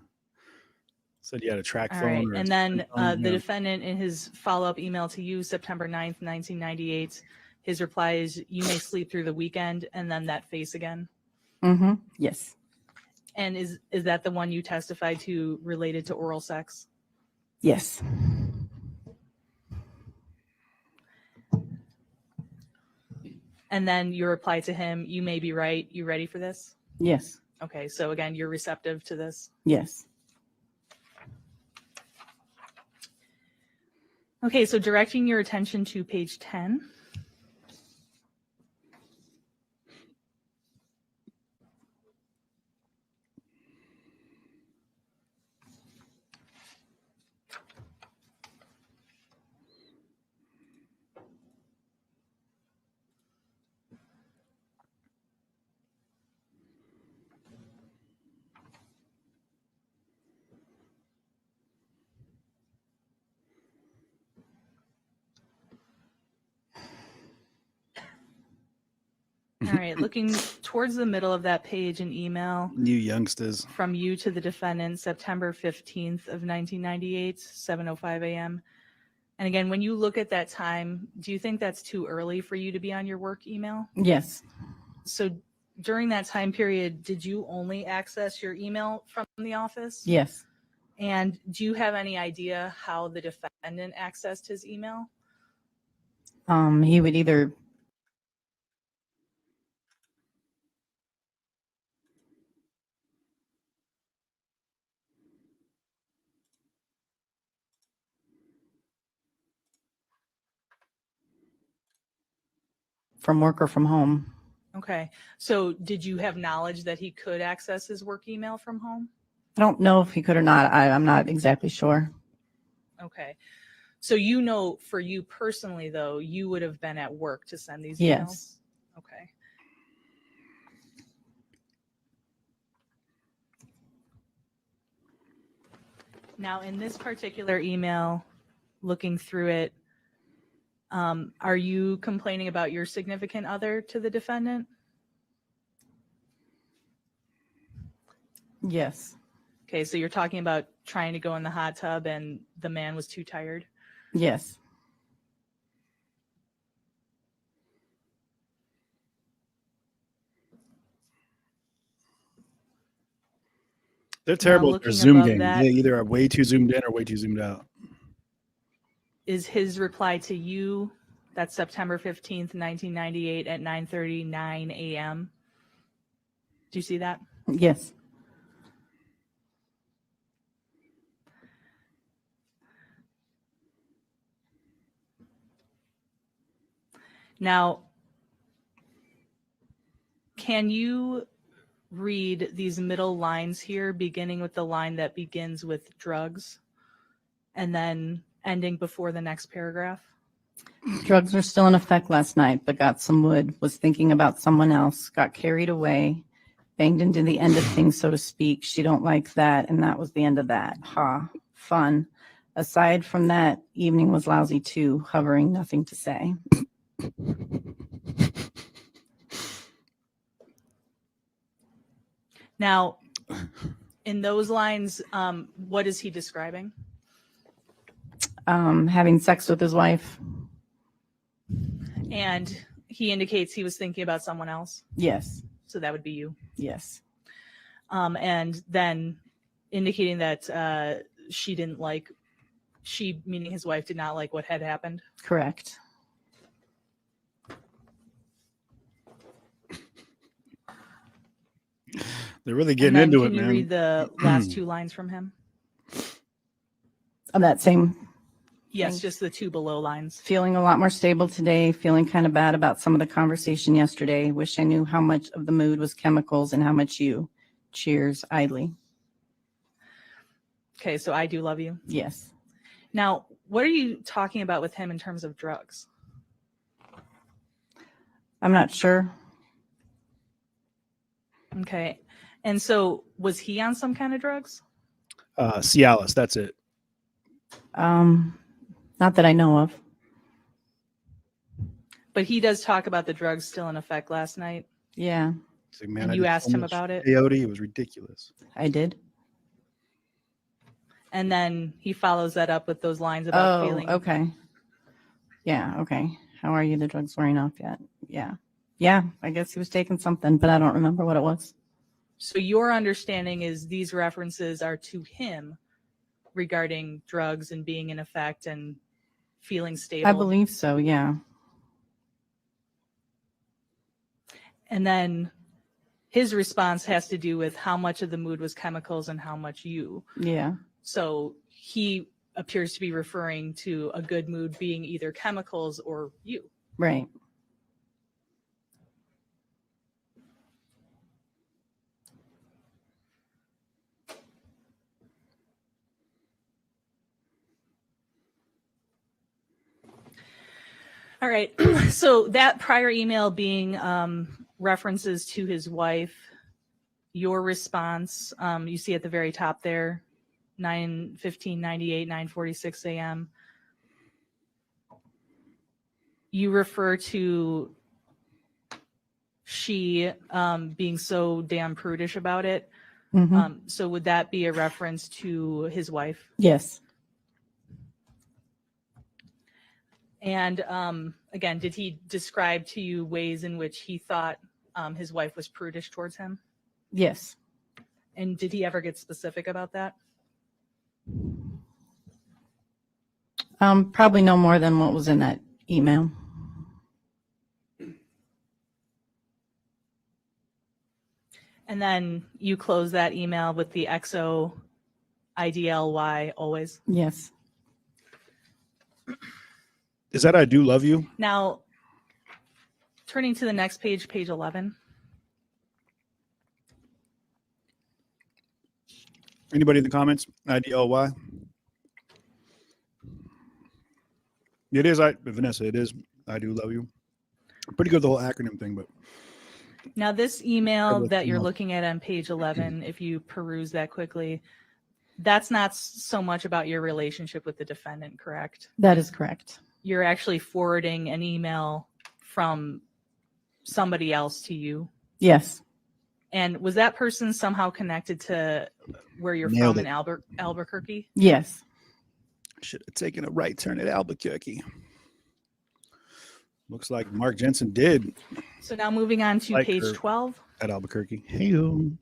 Said you had a track All phone. right. or a And then phone, the yeah. defendant in his follow-up email to you, September 9th, 1998, his reply is, you may sleep through the weekend, and then that face again. Mm-hmm. Yes. And is that the one you testified to related to oral sex? Yes. And then your reply to him, you may be right. You ready for this? Yes. Okay, so again, you're receptive to this. Yes. Okay, so directing your attention to page 10. All right, looking towards the middle of that page, an email You youngsters. from you to the defendant, September 15th of 1998, 7:05 a.m. And again, when you look at that time, do you think that's too early for you to be on your work email? Yes. So during that time period, did you only access your email from the office? Yes. And do you have any idea how the defendant accessed his email? He would either from work or from home. Okay. So did you have knowledge that he could access his work email from home? I don't know if he could or not. I'm not exactly sure. Okay. So you know, for you personally, though, you would have been at work to send these emails? Yes. Okay. Now, in this particular email, looking through it, are you complaining about your significant other to the defendant? Yes. Okay, so you're talking about trying to go in the hot tub and the man was too tired? Yes. They're terrible at their looking Zoom above game. that- They either are way too zoomed in or way too zoomed out. Is his reply to you, that's September 15th, 1998 at 9:39 a.m.? Do you see that? Yes. Now, can you read these middle lines here, beginning with the line that begins with drugs and then ending before the next paragraph? Drugs were still in effect last night, but got some wood, was thinking about someone else, got carried away, banged into the end of things, so to speak. She don't like that, and that was the end of that. Ha, fun. Aside from that, evening was lousy too, hovering, nothing to say. Now, in those lines, what is he describing? Having sex with his wife. And he indicates he was thinking about someone else. Yes. So that would be you. Yes. And then indicating that she didn't like, she, meaning his wife, did not like what had happened. Correct. They're really And getting then into it, can you man. read the last two lines from him? Of that same, Yes, Thanks. just the two below lines. feeling a lot more stable today, feeling kind of bad about some of the conversation yesterday. Wish I knew how much of the mood was chemicals and how much you. Cheers, idly. Okay, so I do love you. Yes. Now, what are you talking about with him in terms of drugs? I'm not sure. Okay. And so was he on some kind of drugs? Cialis, that's it. Not that I know of. But he does talk about the drugs still in effect last night. Yeah, He's like, man, And I you did asked so him much about it? peyote, it was ridiculous. I did. And then he follows that up with those lines about Oh, feeling. okay. Yeah, okay. How are you? The drug's wearing off yet? Yeah. Yeah, I guess he was taking something, but I don't remember what it was. So your understanding is these references are to him regarding drugs and being in effect and feeling stable. I believe so, yeah. And then his response has to do with how much of the mood was chemicals and how much you. Yeah. So he appears to be referring to a good mood being either chemicals or you. Right. All right. So that prior email being references to his wife, your response, you see at the very top there, 9:15:98, 9:46 a.m. You refer to she being so damn prudish about it. Mhm. So would that be a reference to his wife? Yes. And again, did he describe to you ways in which he thought his wife was prudish towards him? Yes. And did he ever get specific about that? Probably no more than what was in that email. And then you close that email with the XO IDLY always. Yes. Is that I do love you? Now, turning to the next page, page 11. Anybody in the comments? IDLY. It is Vanessa. It is I do love you. Pretty good the whole acronym thing, but Now, this email looked that you're them up. looking at on page 11, if you peruse that quickly, that's not so much about your relationship with the defendant, correct? That is correct. You're actually forwarding an email from somebody else to you. Yes. And was that person somehow connected to where you're Nailed from it. in Albuquerque? Yes. should have taken a right turn at Albuquerque. Looks like Mark Jensen did So now moving on to Like page her. 12. at Albuquerque. Hey-o.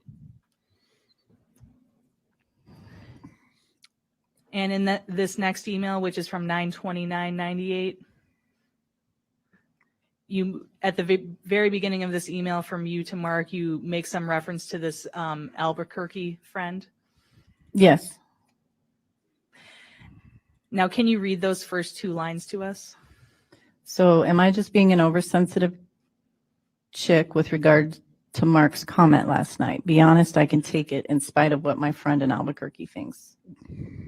And in this next email, which is from 9/29/98, you at the very beginning of this email from you to Mark, you make some reference to this Albuquerque friend. Yes. Now, can you read those first two lines to us? So am I just being an oversensitive chick with regard to Mark's comment last night? Be honest, I can take it in spite of what my friend in Albuquerque thinks.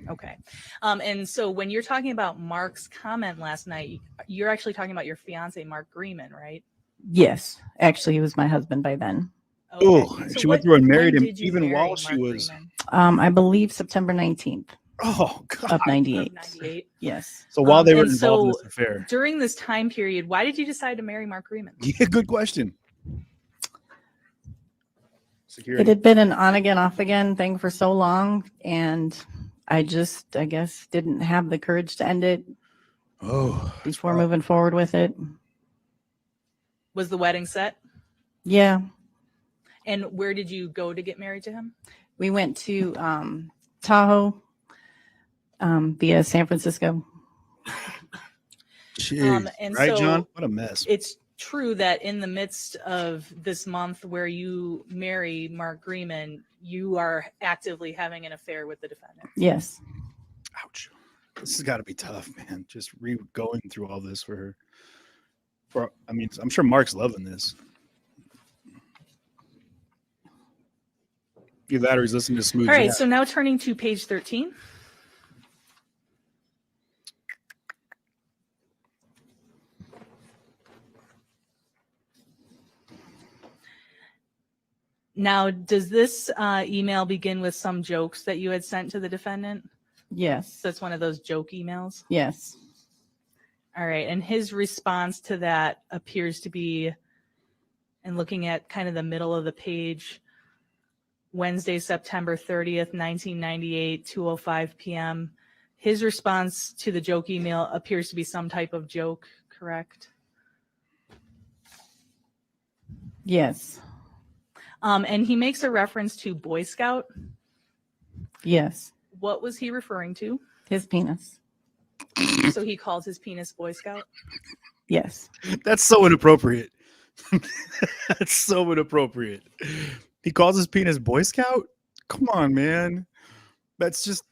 Okay. And so when you're talking about Mark's comment last night, you're actually talking about your fiance, Mark Greeman, right? Yes. Actually, he was my husband by then. Oh, she went through and married when him did you even marry while she Mark was. Greeman? I believe September 19th Oh, God. of 98. 98. Yes. So while they were And involved in so this affair. during this time period, why did you decide to marry Mark Greeman? Yeah, good question. Security. It had been an on again, off again thing for so long. And I just, I guess, didn't have the courage to end it Oh, before moving forward with it. Was the wedding set? Yeah. And where did you go to get married to him? We went to Tahoe via San Francisco. jeez. And Right, so John? What a mess. it's true that in the midst of this month where you marry Mark Greeman, you are actively having an affair with the defendant. Yes. Ouch. This has got to be tough, man. Just going through all this for her. I mean, I'm sure Mark's loving this. Either that or he's listening to Smooth All right, Jazz. so now turning to page 13. Now, does this email begin with some jokes that you had sent to the defendant? Yes. So it's one of those joke emails? Yes. All right, and his response to that appears to be, and looking at kind of the middle of the page, Wednesday, September 30th, 1998, 2:05 p.m. His response to the joke email appears to be some type of joke, correct? Yes. And he makes a reference to Boy Scout. Yes. What was he referring to? His penis. So he calls his penis Boy Scout. Yes. That's so inappropriate. That's so inappropriate. He calls his penis Boy Scout? Come on, man. That's just.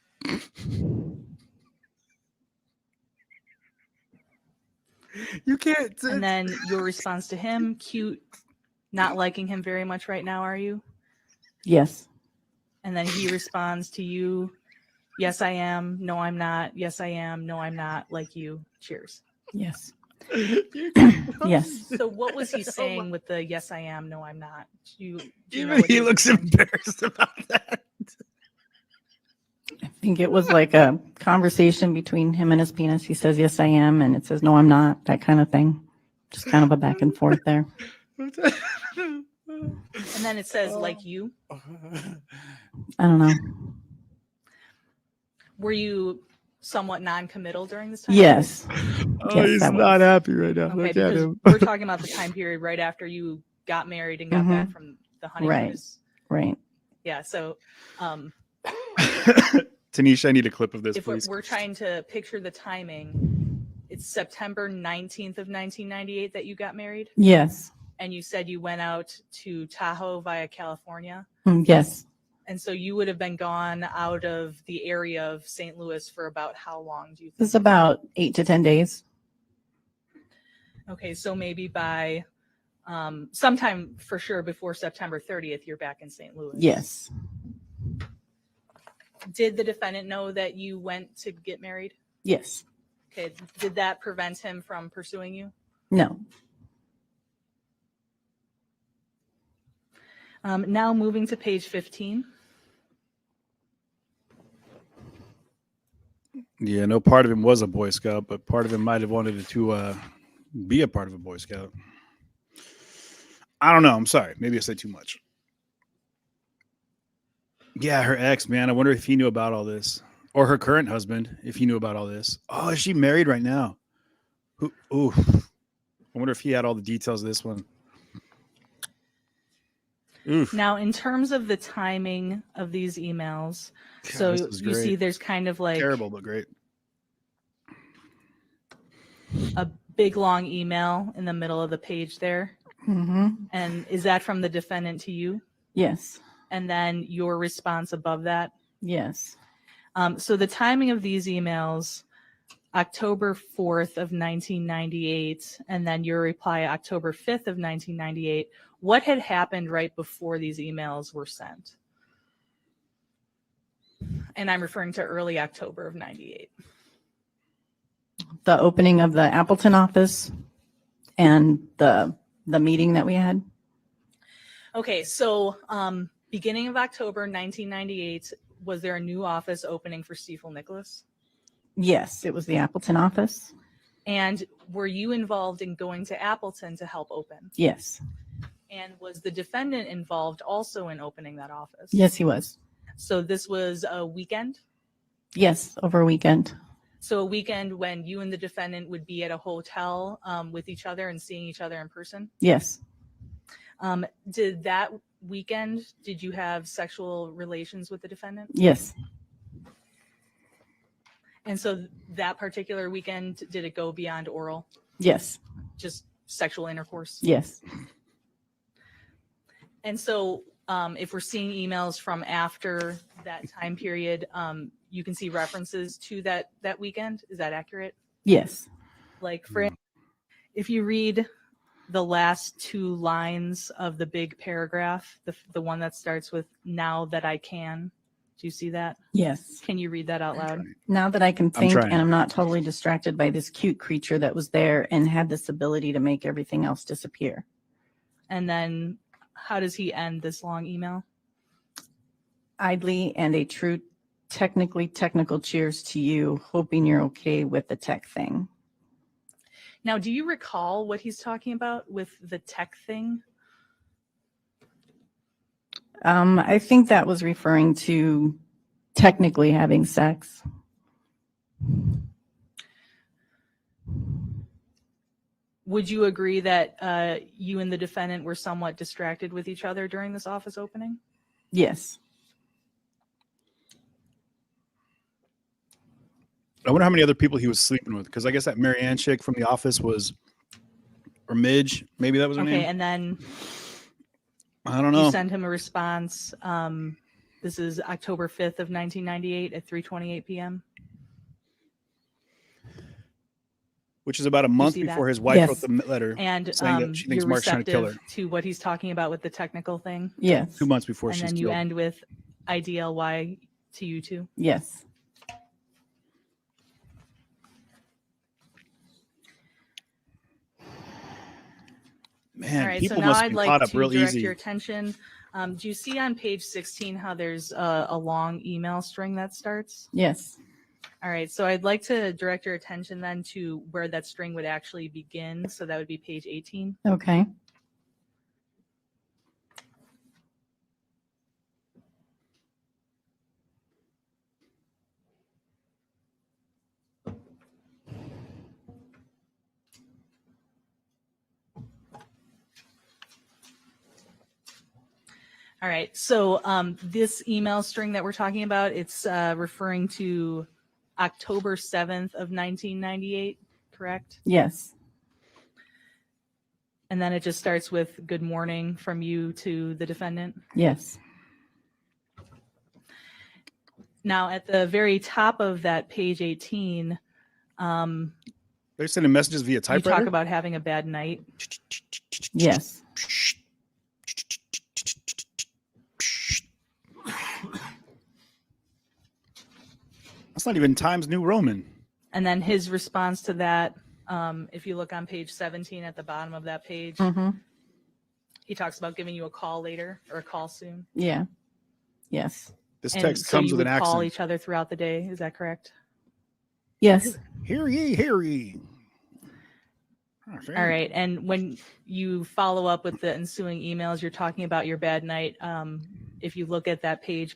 You can't. And then your response to him, cute, not liking him very much right now, are you? Yes. And then he responds to you, yes, I am. No, I'm not. Yes, I am. No, I'm not. Like you. Cheers. Yes. You Yes. So what was he saying with the yes, I am. No, I'm not? Do you know Even what he was looks referring to? embarrassed about that. I think it was like a conversation between him and his penis. He says, yes, I am. And it says, no, I'm not. That kind of thing. Just kind of a back and forth there. And then it says like you. I don't know. Were you somewhat non-committal during this time? Yes. Oh, Yes, he's that was. not happy right now. Okay, Look at because him. we're talking about the time period right after you got married and got Mhm. back from the honeymoon. Right. Is- Right. Yeah. So Tanisha, I need a clip of this, if we're, please. we're trying to picture the timing, it's September 19th of 1998 that you got married, Yes. and you said you went out to Tahoe via California. Yes. And so you would have been gone out of the area of St. Louis for about how long do you think? It's about 8 to 10 days. Okay, so maybe by sometime for sure before September 30th, you're back in St. Louis. Yes. Did the defendant know that you went to get married? Yes. Okay, did that prevent him from pursuing you? No. Now moving to page 15. Yeah, no part of him was a Boy Scout, but part of him might have wanted to be a part of a Boy Scout. I don't know. I'm sorry. Maybe I said too much. Yeah, her ex, man. I wonder if he knew about all this. Or her current husband, if he knew about all this. Oh, is she married right now? Ooh. I wonder if he had all the details of this one. Oof. Now, in terms of the timing of these emails, God, so this is you see great. there's kind of like Terrible, but great. a big long email in the middle of the page there. Mm-hmm. And is that from the defendant to you? Yes. And then your response above that? Yes. So the timing of these emails, October 4th of 1998, and then your reply October 5th of 1998. What had happened right before these emails were sent? And I'm referring to early October of 98. The opening of the Appleton office and the meeting that we had. Okay, so beginning of October 1998, was there a new office opening for Stiefel Nicholas? Yes, it was the Appleton office. And were you involved in going to Appleton to help open? Yes. And was the defendant involved also in opening that office? Yes, he was. So this was a weekend? Yes, over a weekend. So a weekend when you and the defendant would be at a hotel with each other and seeing each other in person? Yes. Did that weekend, did you have sexual relations with the defendant? Yes. And so that particular weekend, did it go beyond oral? Yes. Just sexual intercourse? Yes. And so if we're seeing emails from after that time period, you can see references to that weekend. Is that accurate? Yes. Like for if you read the last two lines of the big paragraph, the one that starts with "now that I can," do you see that? Yes. Can you read that out loud? Now that I can think trying. and I'm not totally distracted by this cute creature that was there and had this ability to make everything else disappear. And then how does he end this long email? Idly and a true technical cheers to you, hoping you're okay with the tech thing. Now, do you recall what he's talking about with the tech thing? I think that was referring to technically having sex. Would you agree that you and the defendant were somewhat distracted with each other during this office opening? Yes. I wonder how many other people he was sleeping with, because I guess that Mary Ann chick from the office was, or Midge, maybe that was her Okay, name. and then I don't you know. send him a response. This is October 5th of 1998 at 3:28 p.m. Which is about a month see that? before his wife Yes. wrote the letter And saying that she thinks you're Mark's trying to kill her. receptive to what he's talking about with the technical thing. Yes. 2 months before And she's then you killed. end with IDLY to you two. Yes. Man, All right, so people now must I'd be like caught up to real direct easy. your attention. Do you see on page 16 how there's a long email string that starts? Yes. All right, so I'd like to direct your attention then to where that string would actually begin. So that would be page 18. Okay. All right, so this email string that we're talking about, it's referring to October 7th of 1998, correct? Yes. And then it just starts with good morning from you to the defendant. Yes. Now, at the very top of that page 18, They're sending messages via you typewriter. talk about having a bad night. Yes. That's not even Times New Roman. And then his response to that, if you look on page 17 at the bottom of that page, Mm-hmm. he talks about giving you a call later or a call soon. Yeah. Yes. This And text so comes you with would an call accent. each other throughout the day. Is that correct? Yes. Hear ye, hear ye. All right. And when you follow up with the ensuing emails, you're talking about your bad night. If you look at that page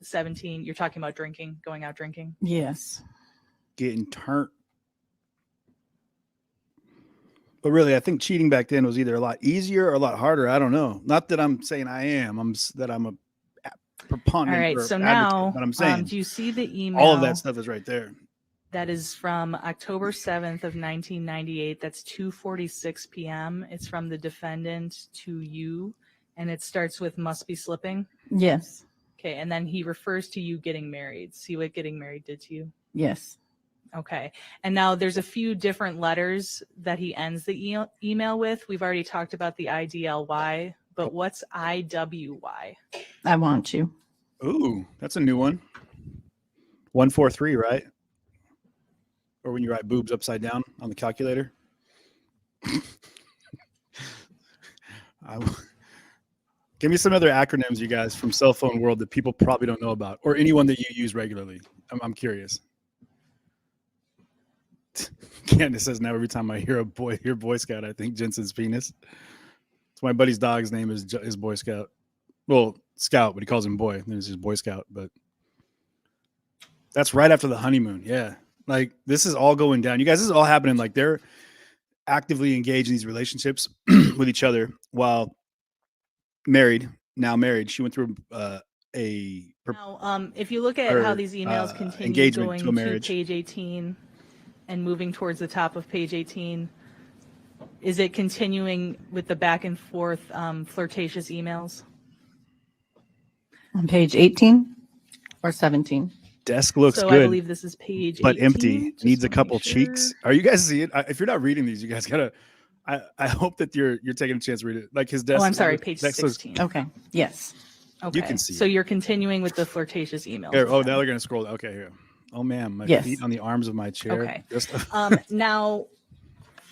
17, you're talking about drinking, going out drinking. Yes. Getting turned. But really, I think cheating back then was either a lot easier or a lot harder. I don't know. Not that I'm saying I am. that I'm a proponent. All right. or So advocate, now, but I'm saying do you see the email? all of that stuff is right there. That is from October 7th of 1998. That's 2:46 p.m. It's from the defendant to you, and it starts with must be slipping. Yes. Okay, and then he refers to you getting married. See what getting married did to you? Yes. Okay, and now there's a few different letters that he ends the email with. We've already talked about the IDLY, but what's IWY? I want you. Ooh, that's a new one. 143, right? Or when you write boobs upside down on the calculator. Give me some other acronyms, you guys, from cell phone world that people probably don't know about, or anyone that you use regularly. I'm curious. Candace says now every time I hear Boy Scout, I think Jensen's penis. It's my buddy's dog's name is Boy Scout. Well, Scout, but he calls him Boy. This is Boy Scout, but that's right after the honeymoon. Yeah. Like this is all going down. You guys, this is all happening. Like they're actively engaged in these relationships with each other while now married. She went through Now, if you look at how these emails continue engagement going to a to marriage. page 18 and moving towards the top of page 18, is it continuing with the back and forth flirtatious emails? On page 18 or 17? desk looks So good. I believe this is page 18. but empty. Just Needs a wanna make couple sure. cheeks. Are you guys seeing? If you're not reading these, you guys gotta. I hope that you're taking a chance to read it. Like his desk. Oh, I'm sorry, page desk looks- 16. Okay. Yes. Okay. can see So it. you're continuing with the flirtatious emails. Here, with oh, them. now they're gonna scroll. Okay, here. Oh man, my Yes. feet on the arms of my chair. Okay. Just Now,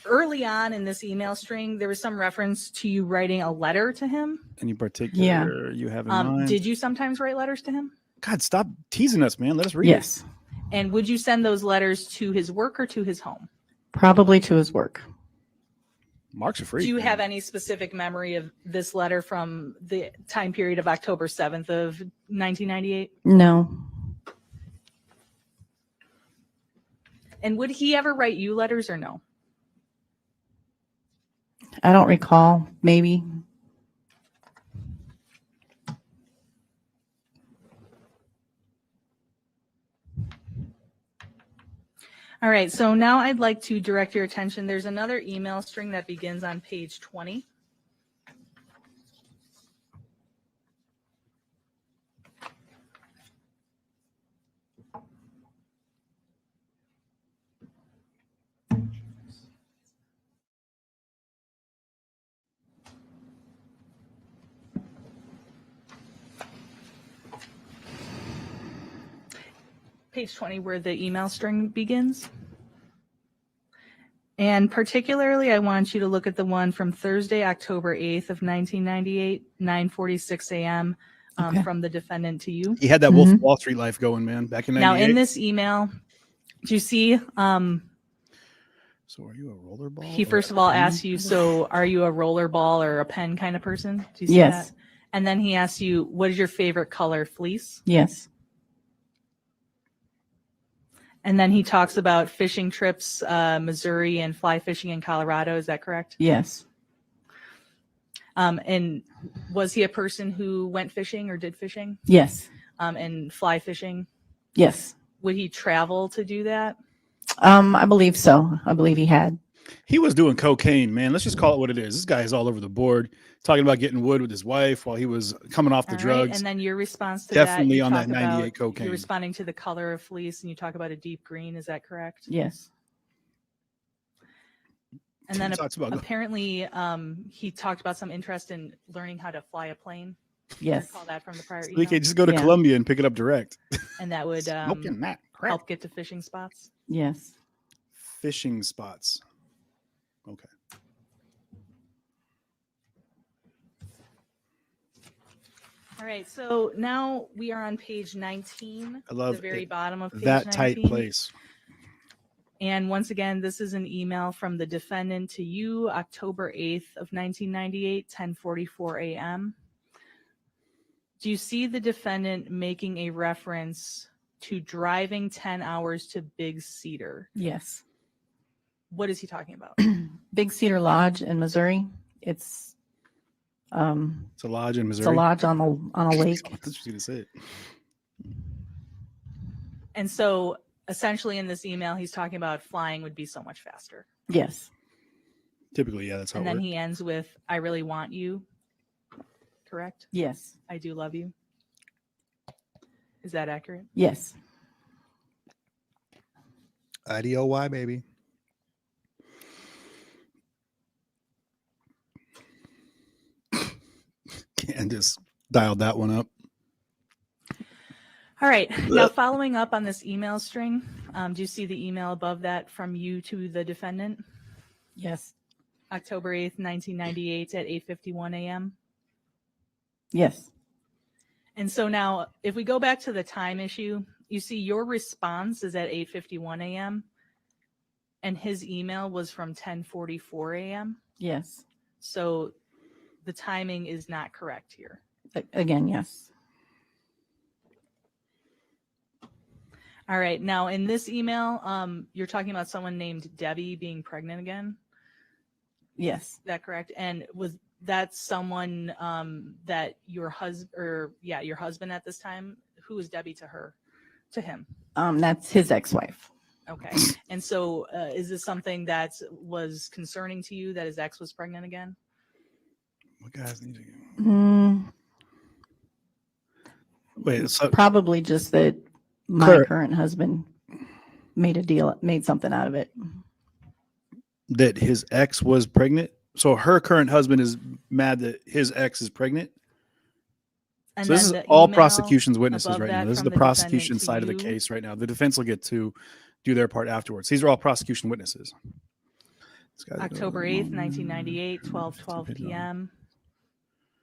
early on in this email string, there was some reference to you writing a letter to him. any particular you have in mind? Did you sometimes write letters to him? God, stop teasing us, man. Let us read it. Yes. And would you send those letters to his work or to his home? Probably to his work. Mark's a freak. Do you man. have any specific memory of this letter from the time period of October 7th of 1998? No. And would he ever write you letters or no? I don't recall. Maybe. All right, so now I'd like to direct your attention. There's another email string that begins on page 20. Page 20, where the email string begins. And particularly, I want you to look at the one from Thursday, October 8th of 1998, 9:46 a.m. Okay. From the defendant to you. He had that Wolf of Wall Street life going, man, back in Now, 98. in this email, do you see, So are you a rollerball? he or first a of all pen? asks you, so are you a roller ball or a pen kind of person? Do you see Yes. that? And then he asks you, what is your favorite color, fleece? Yes. And then he talks about fishing trips, Missouri, and fly fishing in Colorado. Is that correct? Yes. And was he a person who went fishing or did fishing Yes. and fly fishing? Yes. Would he travel to do that? I believe so. I believe he had. He was doing cocaine, man. Let's just call it what it is. This guy is all over the board, talking about getting wood with his wife while he was coming off the All right, drugs. and then your response to Definitely that, you on that talk 98 about, cocaine. You're responding to the color of fleece, and you talk about a deep green. Is that correct? Yes. And then He talks about- apparently, he talked about some interest in learning how to fly a plane. Yes. Recall that from the prior So email, he could just go to Yeah. Columbia and pick it up direct. and that would Smoking that crack. help get to fishing spots. Yes. Fishing spots. Okay. All right, so now we are on page 19, I love the very it. bottom of page That 19. tight place. And once again, this is an email from the defendant to you, October 8th of 1998, 10:44 a.m. Do you see the defendant making a reference to driving 10 hours to Big Cedar? Yes. What is he talking about? Big Cedar Lodge in Missouri. It's It's a lodge in it's Missouri. a lodge on a lake. I thought you were going to say it. And so essentially in this email, he's talking about flying would be so much faster. Yes. Typically, yeah, that's how And it then works. he ends with, I really want you. Correct? Yes. I do love you. Is that accurate? Yes. IDOY, baby. Candace dialed that one up. All right. Now, following up on this email string, do you see the email above that from you to the defendant? Yes. October 8th, 1998 at 8:51 a.m. Yes. And so now, if we go back to the time issue, you see your response is at 8:51 a.m. and his email was from 10:44 a.m. Yes. So the timing is not correct here. Again, yes. All right. Now, in this email, you're talking about someone named Debbie being pregnant again. Yes. Is that correct? And was that someone that your husband, or yeah, your husband at this time? Who was Debbie to him? That's his ex-wife. Okay. And so, is this something that was concerning to you that his ex was pregnant again? What guys need to Mm, wait? So probably just that my Correct. current husband made something out of it. that his ex was pregnant. So her current husband is mad that his ex is pregnant. And So this is then the all email prosecution's witnesses above right now. that This is from the defendant prosecution to side of the you. case right now. The defense will get to do their part afterwards. These are all prosecution witnesses. This guy's October 8th, 1998, 12:12 p.m.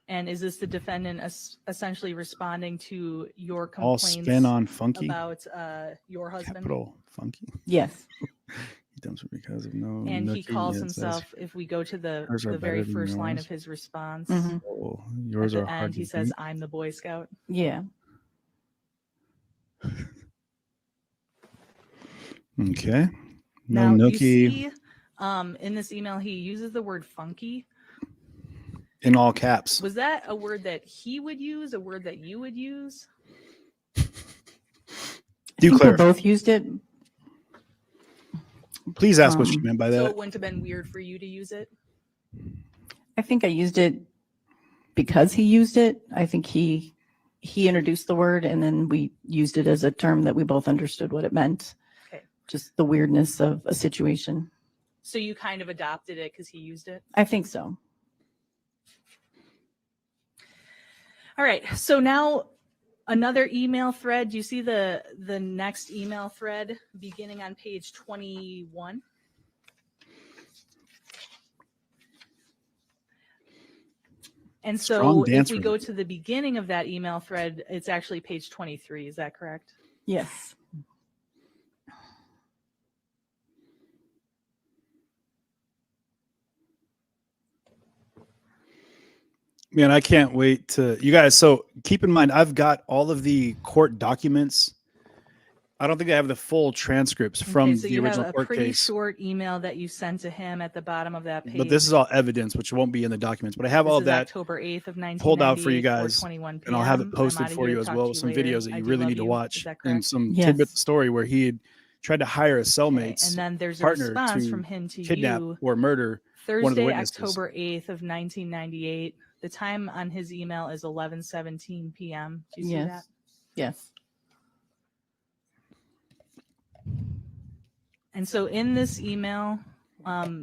And is this the defendant essentially responding to your All complaints spin on funky. about your husband? Capital funky. Yes. He dumps her because of no. And he nookie, calls it says, himself, if we go to the "Hers are very better than first line yours." of his response, Mhm. Oh, at yours are the hard end, to he says, beat. I'm the Boy Scout. Yeah. Okay. No Now, you nookie. see in this email, he uses the word funky. in all caps. Was that a word that he would use, a word that you would use? Do I think we clarify. both used it. Please ask what she meant by So that. it wouldn't have been weird for you to use it? I think I used it because he used it. I think he introduced the word, and then we used it as a term that we both understood what it meant. Okay. Just the weirdness of a situation. So you kind of adopted it because he used it? I think so. All right. So now another email thread. Do you see the next email thread beginning on page 21? And so Strong dance if we for go that. to the beginning of that email thread, it's actually page 23. Is that correct? Yes. Man, I can't wait to you guys. So keep in mind, I've got all of the court documents. I don't think I have the full transcripts from Okay, so the you original have a court pretty case. short email that you sent to him at the bottom of that page. But this is all evidence, which won't be in the documents. But I have This all is of that October 8th of 1998, pulled out for you guys, 4:21 and I'll have it PM. I'm posted outta for here. you as Talk well to with you some later. videos that I you do really love need to you. watch, Is that and correct? some Yes. tidbit story where he had tried to hire a Okay, cellmate's and then there's a partner response to from him to kidnap you or murder one of the Thursday, witnesses. October 8th of 1998. The time on his email is 11:17 p.m. Do you see that? Yes. Yes. And so in this email,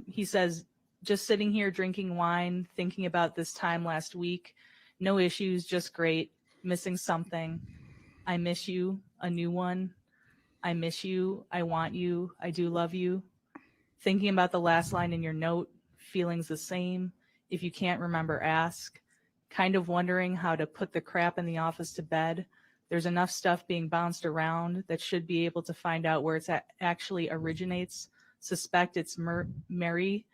he says, just sitting here drinking wine, thinking about this time last week. No issues, just great. Missing something. I miss you, a new one. I miss you. I want you. I do love you. Thinking about the last line in your note. Feelings the same. If you can't remember, ask. Kind of wondering how to put the crap in the office to bed. There's enough stuff being bounced around that should be able to find out where it actually originates. Suspect it's Mary.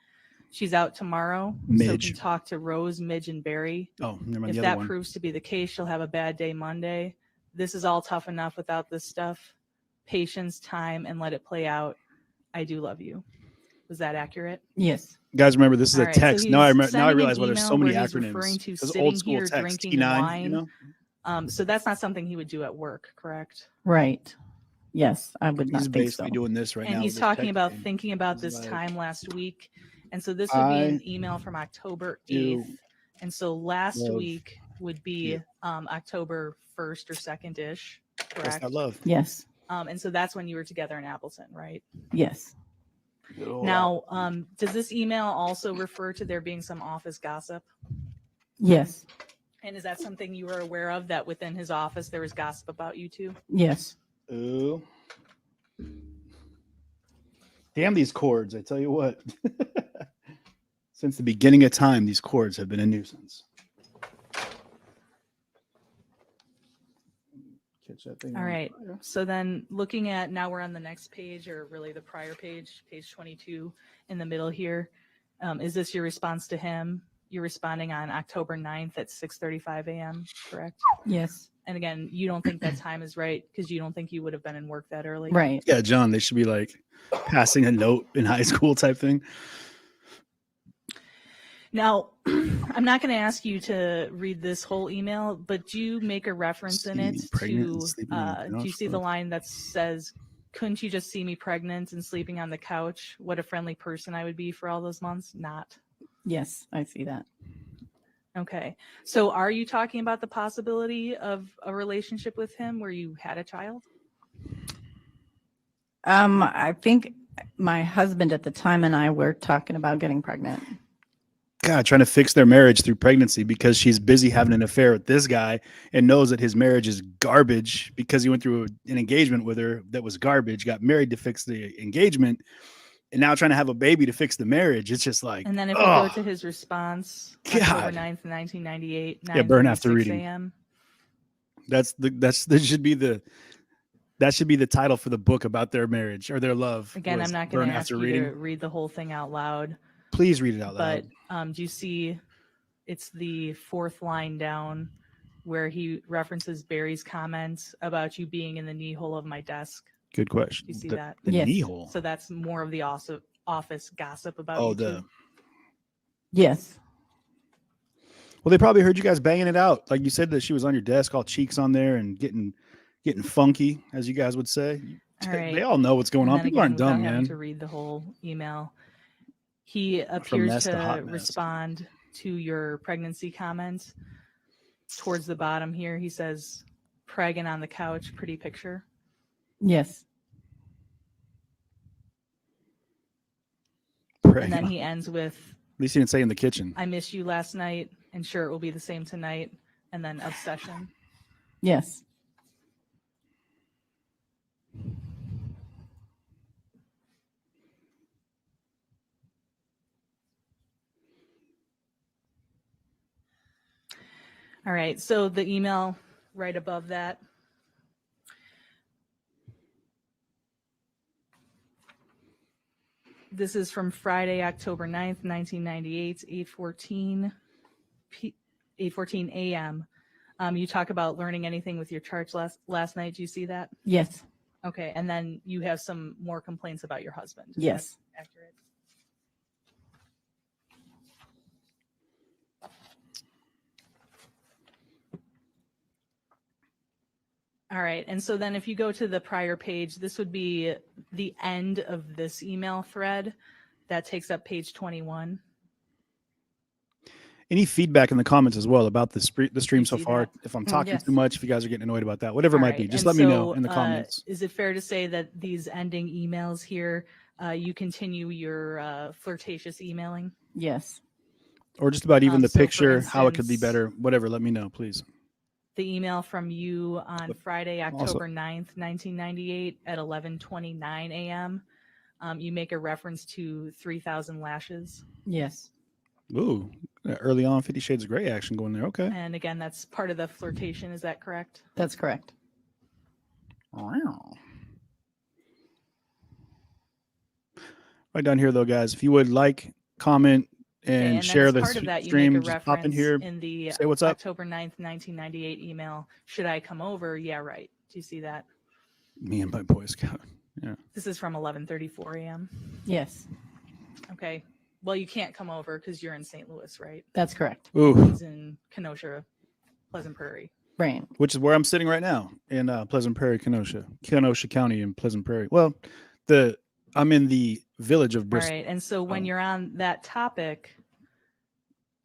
She's out tomorrow, so Midge. can talk to Rose, Midge, and Barry. Oh, never mind If the other that one. proves to be the case, she'll have a bad day Monday. This is all tough enough without this stuff. Patience, time, and let it play out. I do love you. Was that accurate? Yes. Guys, remember this is All a right, so text. Now I he's remember, now I sending an realize why there's so email many where he's referring acronyms. to Because sitting old school here text, drinking T9, wine. you know? So that's not something he would do at work, correct? Right. Yes. I would not He's think basically so. doing this right now. And he's with this talking text about game. thinking about He's this like, time last week. And so this would be an I email from October do 8th. And so last love week would be you. October 1st or 2nd-ish, That's correct? that love. Yes. And so that's when you were together in Appleton, right? Yes. Now, does this email also refer to there being some office gossip? Yes. And is that something you were aware of, that within his office there was gossip about you two? Yes. Ooh. Damn these chords, I tell you what. Since the beginning of time, these chords have been a nuisance. Catch that thing All on right. fire. So then looking at, now we're on the next page, or really the prior page, page 22 in the middle here. Is this your response to him? You're responding on October 9th at 6:35 a.m., correct? Yes. And again, you don't think that time is right because you don't think you would have been in work that early? Right. Yeah, John, they should be like passing a note in high school type thing. Now, I'm not going to ask you to read this whole email, but do you make a reference in See it me pregnant and to, sleeping on the do you couch, see the bro. line that says, couldn't you just see me pregnant and sleeping on the couch? What a friendly person I would be for all those months? Not. Yes. I see that. Okay. So are you talking about the possibility of a relationship with him where you had a child? I think my husband at the time and I were talking about getting pregnant. God, trying to fix their marriage through pregnancy because she's busy having an affair with this guy and knows that his marriage is garbage because he went through an engagement with her that was garbage, got married to fix the engagement, and now trying to have a baby to fix the marriage. It's just like, And then if we go to his response, October God. 9th, 1998, Yeah, burn after 9:36 reading. a.m. That should be the title for the book about their marriage or their love. Again, was I'm not going Burn to ask After you Reading. to read the whole thing out loud, Please read it out but loud. do you see it's the fourth line down where he references Barry's comments about you being in the knee hole of my desk? Good question. Do you see the, that? The Yes. knee hole. So that's more of the office gossip about Oh, you the two. Yes. Well, they probably heard you guys banging it out. Like you said that she was on your desk, all cheeks on there and getting funky, as you guys would say. All right. They all know what's going And on. then People again, aren't dumb, without having to man. read the whole email, he From appears mess to to hot mess. respond to your pregnancy comment. Towards the bottom here, he says, "Pregging on the couch, pretty picture." Yes. And then he ends with, At least he didn't say in the kitchen. "I missed you last night, and sure it will be the same tonight." And then obsession. Yes. All right, so the email right above that. This is from Friday, October 9th, 1998, 8:14 a.m. You talk about learning anything with your charge last night. Do you see that? Yes. Okay, and then you have some more complaints about your husband. Is Yes. that accurate? All right, and so then if you go to the prior page, this would be the end of this email thread that takes up page 21. Any feedback in the comments as well about the stream You so see far? that? If I'm talking yes. too much, if you guys are getting annoyed about that, whatever it All might right, be, just and let me know so, in the comments. Is it fair to say that these ending emails here, you continue your flirtatious emailing? Yes. Or just about even the so for picture, how it could be instance- better, whatever, let me know, please. The email from you on Friday, Also- October 9th, 1998 at 11:29 a.m. You make a reference to 3,000 lashes. Yes. Ooh, early on 50 Shades of Grey action going there. Okay. And again, that's part of the flirtation. Is that correct? That's correct. Wow. Right down here, though, guys, if you would like, comment, Okay, and then share as the part of that, you stream, make a just pop in reference here, in the say what's up. October 9th, 1998 email. Should I come over? Yeah, right. Do you see that? Me and my Boy Scout. Yeah. This is from 11:34 a.m. Yes. Okay. Well, you can't come over because you're in St. Louis, right? That's correct. Ooh, He's in Kenosha, Pleasant Prairie. Right. which is where I'm sitting right now in Pleasant Prairie, Kenosha County in Pleasant Prairie. Well, I'm in the village of All Bristol. right. And so when Oh. you're on that topic,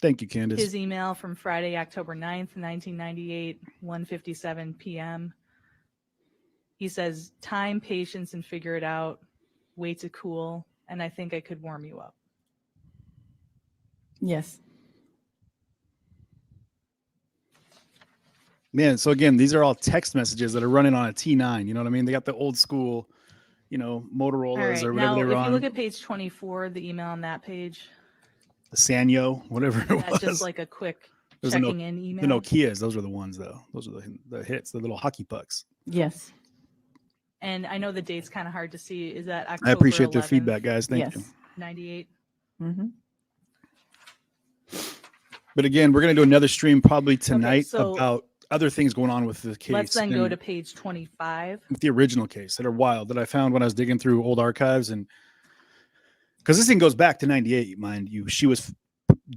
Thank you, Candace. his email from Friday, October 9th, 1998, 1:57 p.m. He says, "Time, patience, and figure it out. Way to cool. And I think I could warm you up." Yes. Man, so again, these are all text messages that are running on a T9. You know what I mean? They got the old school, Motorola's All right. or whatever Now, they if were you on. look at page 24, the email on that page, The Sanyo, whatever it that's was. just like a quick There's a no- checking in the email. Nokias, those were the ones, though. Those are the hits, the little hockey pucks. Yes. And I know the date's kind of hard to see. Is that October I appreciate their 11th, feedback, guys. Thank you. Yes. 98? Mm-hmm. But again, we're going to do another stream probably tonight so about other things going on with the case. Let's then go and to page 25. with the original case that are wild that I found when I was digging through old archives. And because this thing goes back to 98, mind you, she was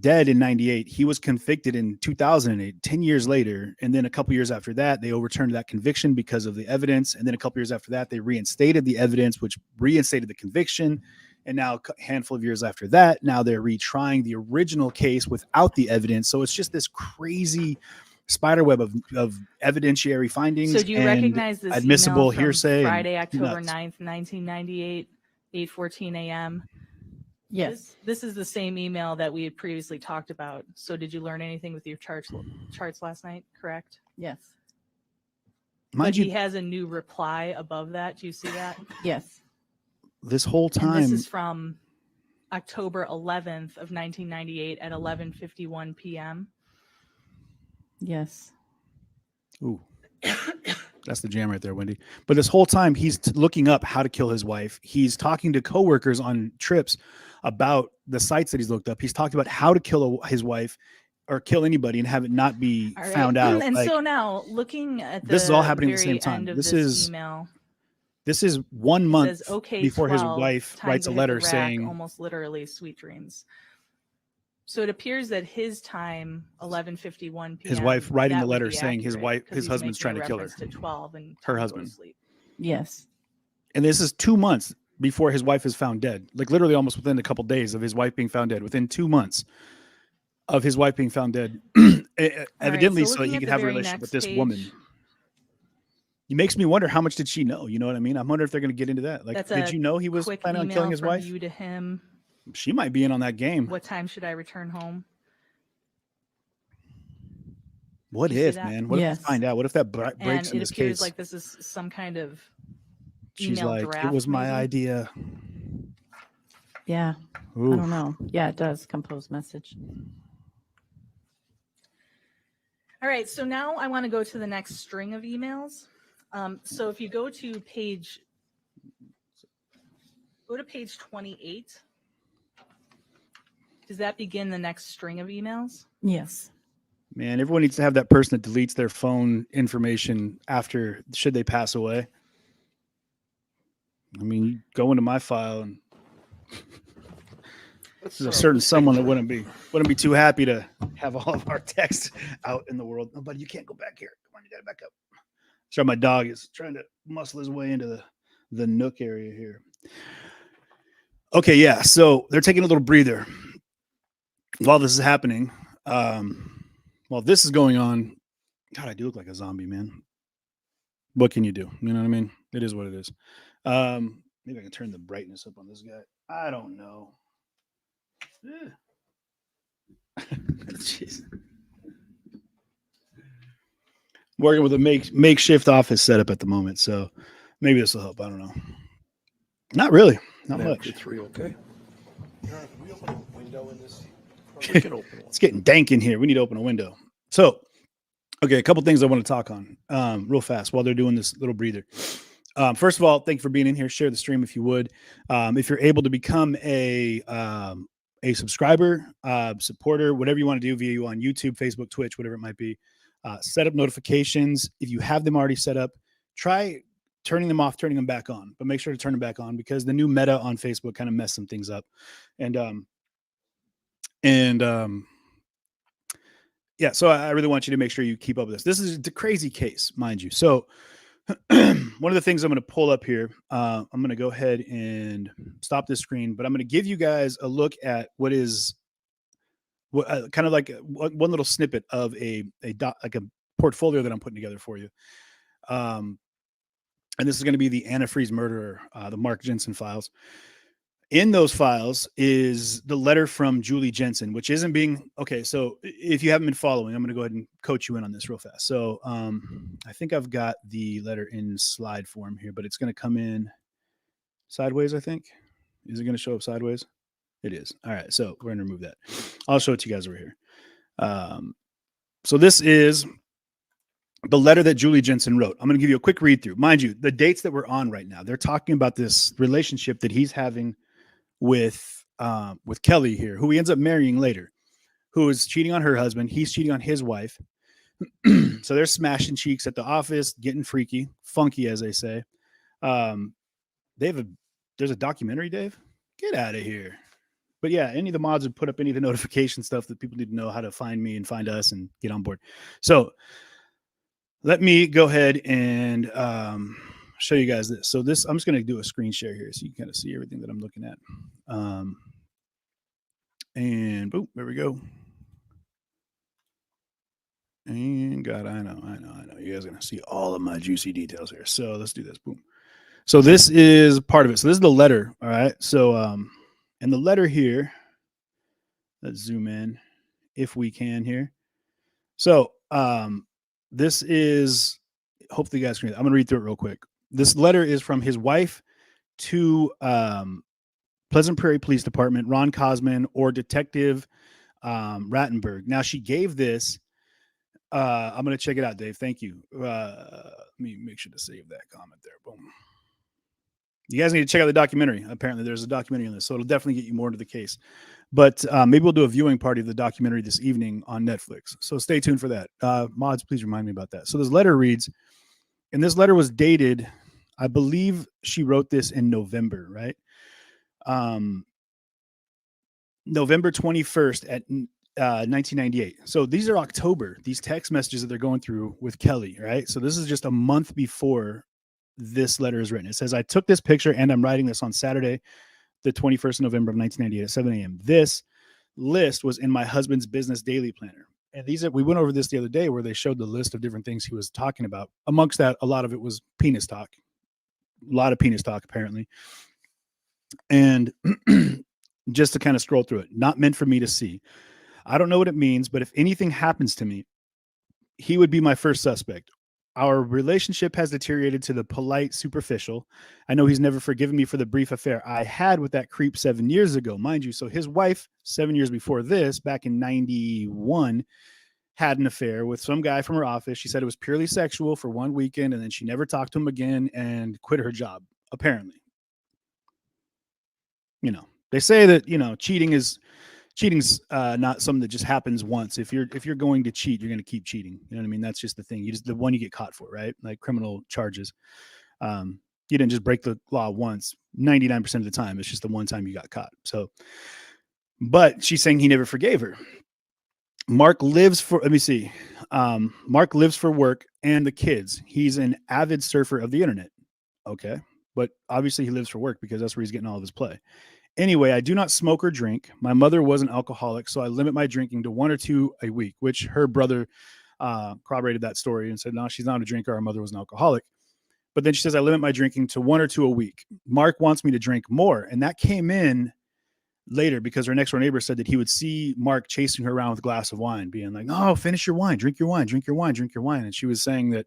dead in 98. He was convicted in 2008, 10 years later. And then a couple years after that, they overturned that conviction because of the evidence. And then a couple years after that, they reinstated the evidence, which reinstated the conviction. And now a handful of years after that, now they're retrying the original case without the evidence. So it's just this crazy spiderweb of evidentiary findings. So do you and recognize this admissible email from hearsay and Friday, October nuts. 9th, 1998, 8:14 a.m.? Yes. This is the same email that we had previously talked about. So did you learn anything with your charts last night? Correct. Yes. Mind But you, he has a new reply above that. Do you see that? Yes. this whole And time, this is from October 11th of 1998 at 11:51 p.m. Yes. ooh, that's the jam right there, Wendy. But this whole time, he's looking up how to kill his wife. He's talking to coworkers on trips about the sites that he's looked up. He's talked about how to kill his wife or kill anybody and have it not be All right. found out. And Like, so now looking at the this is all happening at the very same time. end of This is email, this is 1 it month says, "Okay, before his 12, wife time writes to a hit the letter rack, saying, almost literally sweet dreams." So it appears that his time, 11:51 p.m. His wife writing that the would letter be saying his accurate, wife, 'cause his he's husband's making trying a to kill her. reference to 12 and Her time to go to husband. sleep. Yes. And this is 2 months before his wife is found dead. Like literally almost within a couple days of his wife being found dead. Within 2 months of his wife being found dead, evidently so so that looking he at could the have a very relationship with next this woman. page- It makes me wonder how much did she know? You know what I mean? I wonder if they're going to get into that. Like, That's did a you know he was quick planning on email killing his from wife? you to him. She might be in on that game. What time should I return home? What you see if, that? man? What if Yes. we find out? What if that breaks And in it this appears case? like this is some kind of She's email like, it draft. was my maybe? idea. Yeah. I Oof. don't know. Yeah, it does. Compose message. All right, so now I want to go to the next string of emails. So if you go to page 28. Does that begin the next string of emails? Yes. Man, everyone needs to have that person that deletes their phone information after, should they pass away. I mean, you go into my file and there's a certain someone that wouldn't be too happy to have all of our text out in the world. No, buddy, you can't go back here. Come on, you gotta back up. Sorry, my dog is trying to muscle his way into the nook area here. Okay, yeah. So they're taking a little breather while this is happening. While this is going on, God, I do look like a zombie, man. What can you do? You know what I mean? It is what it is. Maybe I can turn the brightness up on this guy. I don't know. Jeez. Working with a makeshift office setup at the moment, so maybe this will help. I don't know. Not really. Not much. 3, okay? Can we open a window in this? We can open one. It's getting dank in here. We need to open a window. So, okay, a couple things I want to talk on real fast while they're doing this little breather. First of all, thank you for being in here. Share the stream if you would. If you're able to become a subscriber, supporter, whatever you want to do via you on YouTube, Facebook, Twitch, whatever it might be, set up notifications. If you have them already set up, try turning them off, turning them back on, but make sure to turn them back on because the new meta on Facebook kind of messed some things up. Yeah, so I really want you to make sure you keep up with this. This is a crazy case, mind you. So one of the things I'm going to pull up here, I'm going to go ahead and stop this screen, but I'm going to give you guys a look at what is kind of like one little snippet of a portfolio that I'm putting together for you. And this is going to be the antifreeze murderer, the Mark Jensen files. In those files is the letter from Julie Jensen, which isn't being okay. So if you haven't been following, I'm going to go ahead and coach you in on this real fast. So I think I've got the letter in slide form here, but it's going to come in sideways. I think. Is it going to show up sideways? It is. All right. So we're going to remove that. I'll show it to you guys over here. So this is the letter that Julie Jensen wrote. I'm going to give you a quick read through. Mind you, the dates that we're on right now, they're talking about this relationship that he's having with Kelly here, who he ends up marrying later, who is cheating on her husband. He's cheating on his wife. So they're smashing cheeks at the office, getting freaky, funky, as they say. There's a documentary, Dave. Get out of here. But yeah, any of the mods would put up any of the notification stuff that people need to know how to find me and find us and get on board. So let me go ahead and show you guys this. So this, I'm just going to do a screen share here so you can kind of see everything that I'm looking at. And boom, there we go. And God, I know. You guys are going to see all of my juicy details here. So let's do this. Boom. So this is part of it. So this is the letter. All right. So in the letter here, let's zoom in if we can here. So this is, hopefully you guys can read it. I'm going to read through it real quick. This letter is from his wife to Pleasant Prairie Police Department, Ron Cosman, or Detective Rattenberg. Now, she gave this. I'm going to check it out, Dave. Thank you. Let me make sure to save that comment there. Boom. You guys need to check out the documentary. Apparently, there's a documentary on this, so it'll definitely get you more into the case. But maybe we'll do a viewing party of the documentary this evening on Netflix. So stay tuned for that. Mods, please remind me about that. So this letter reads, and this letter was dated, I believe she wrote this in November, right? November 21st at 1998. So these are October, these text messages that they're going through with Kelly, right? So this is just a month before this letter is written. It says, I took this picture and I'm writing this on Saturday, the 21st of November of 1998 at 7 a.m. This list was in my husband's business daily planner. And we went over this the other day where they showed the list of different things he was talking about. Amongst that, a lot of it was penis talk, a lot of penis talk apparently. And just to kind of scroll through it, not meant for me to see. I don't know what it means, but if anything happens to me, he would be my first suspect. Our relationship has deteriorated to the polite, superficial. I know he's never forgiven me for the brief affair I had with that creep 7 years ago, mind you. So his wife, 7 years before this, back in 91, had an affair with some guy from her office. She said it was purely sexual for one weekend, and then she never talked to him again and quit her job, apparently. You know, they say that, you know, cheating's not something that just happens once. If you're going to cheat, you're going to keep cheating. You know what I mean? That's just the thing. The one you get caught for, right? Like criminal charges. You didn't just break the law once. 99% of the time, it's just the one time you got caught. So, but she's saying he never forgave her. Mark lives for, let me see. Mark lives for work and the kids. He's an avid surfer of the internet. Okay. But obviously he lives for work because that's where he's getting all of his play. Anyway, I do not smoke or drink. My mother was an alcoholic, so I limit my drinking to 1 or 2 a week, which her brother corroborated that story and said, no, she's not a drinker. Our mother was an alcoholic. But then she says, I limit my drinking to 1 or 2 a week. Mark wants me to drink more. And that came in later because her next door neighbor said that he would see Mark chasing her around with a glass of wine, being like, no, finish your wine, drink your wine, drink your wine, drink your wine. And she was saying that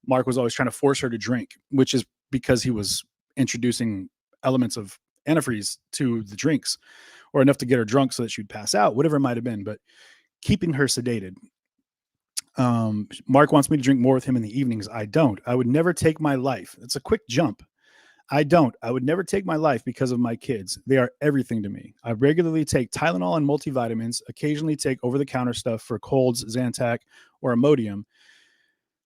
Mark was always trying to force her to drink, which is because he was introducing elements of antifreeze to the drinks or enough to get her drunk so that she'd pass out, whatever it might have been, but keeping her sedated. Mark wants me to drink more with him in the evenings. I don't. I would never take my life. It's a quick jump. I don't. I would never take my life because of my kids. They are everything to me. I regularly take Tylenol and multivitamins, occasionally take over-the-counter stuff for colds, Zantac, or Imodium,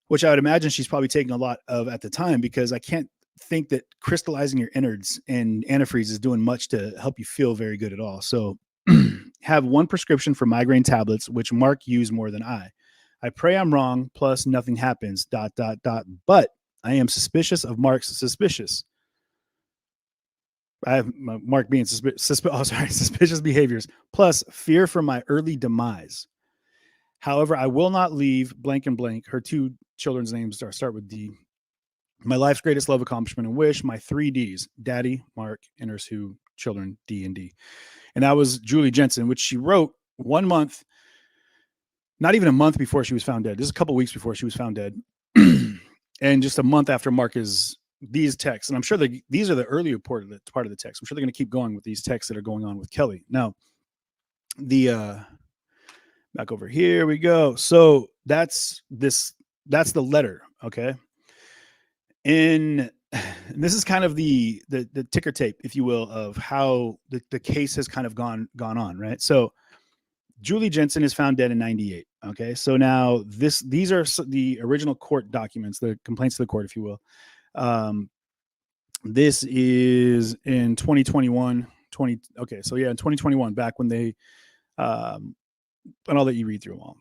which I would imagine she's probably taking a lot of at the time because I can't think that crystallizing your innards and antifreeze is doing much to help you feel very good at all. So have one prescription for migraine tablets, which Mark used more than I pray I'm wrong. Plus nothing happens, ... But I am suspicious of Mark's suspicious. I have Mark being suspicious behaviors, plus fear for my early demise. However, I will not leave blank and blank. Her 2 children's names start with D. My life's greatest love, accomplishment, and wish, my 3 Ds, Daddy, Mark, and her 2 children, D and D. And that was Julie Jensen, which she wrote 1 month, not even a month before she was found dead. This is a couple weeks before she was found dead. And just a month after Mark is these texts. And I'm sure that these are the early part of the text. I'm sure they're going to keep going with these texts that are going on with Kelly. Now, the back over here we go. So that's the letter. Okay. And this is kind of the ticker tape, if you will, of how the case has kind of gone on, right? So Julie Jensen is found dead in 98. Okay. So now these are the original court documents, the complaints to the court, if you will. This is in 2021, okay. So yeah, in 2021, back when they, and I'll let you read through them all.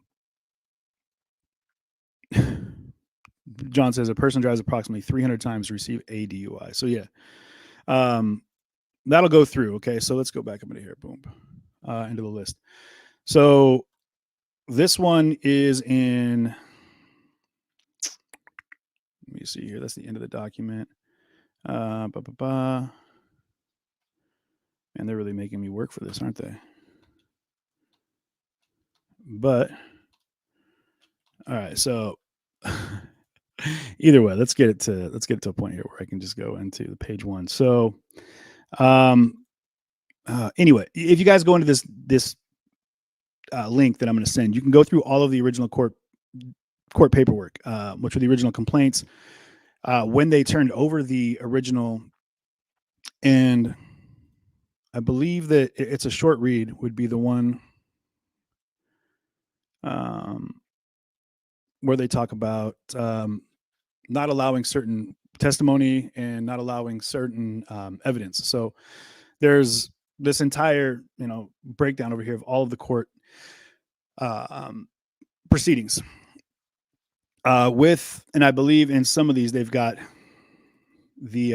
John says a person drives approximately 300 times to receive a DUI. So yeah, that'll go through. Okay. So let's go back up into here. Boom. Into the list. So this one is in, let me see here. That's the end of the document. And they're really making me work for this, aren't they? But all right. So either way, let's get it to a point here where I can just go into the page 1. So, anyway, if you guys go into this link that I'm going to send, you can go through all of the original court paperwork, which were the original complaints, when they turned over the original. And I believe that it's a short read would be the one where they talk about not allowing certain testimony and not allowing certain evidence. So there's this entire, breakdown over here of all of the court proceedings. And I believe in some of these, they've got the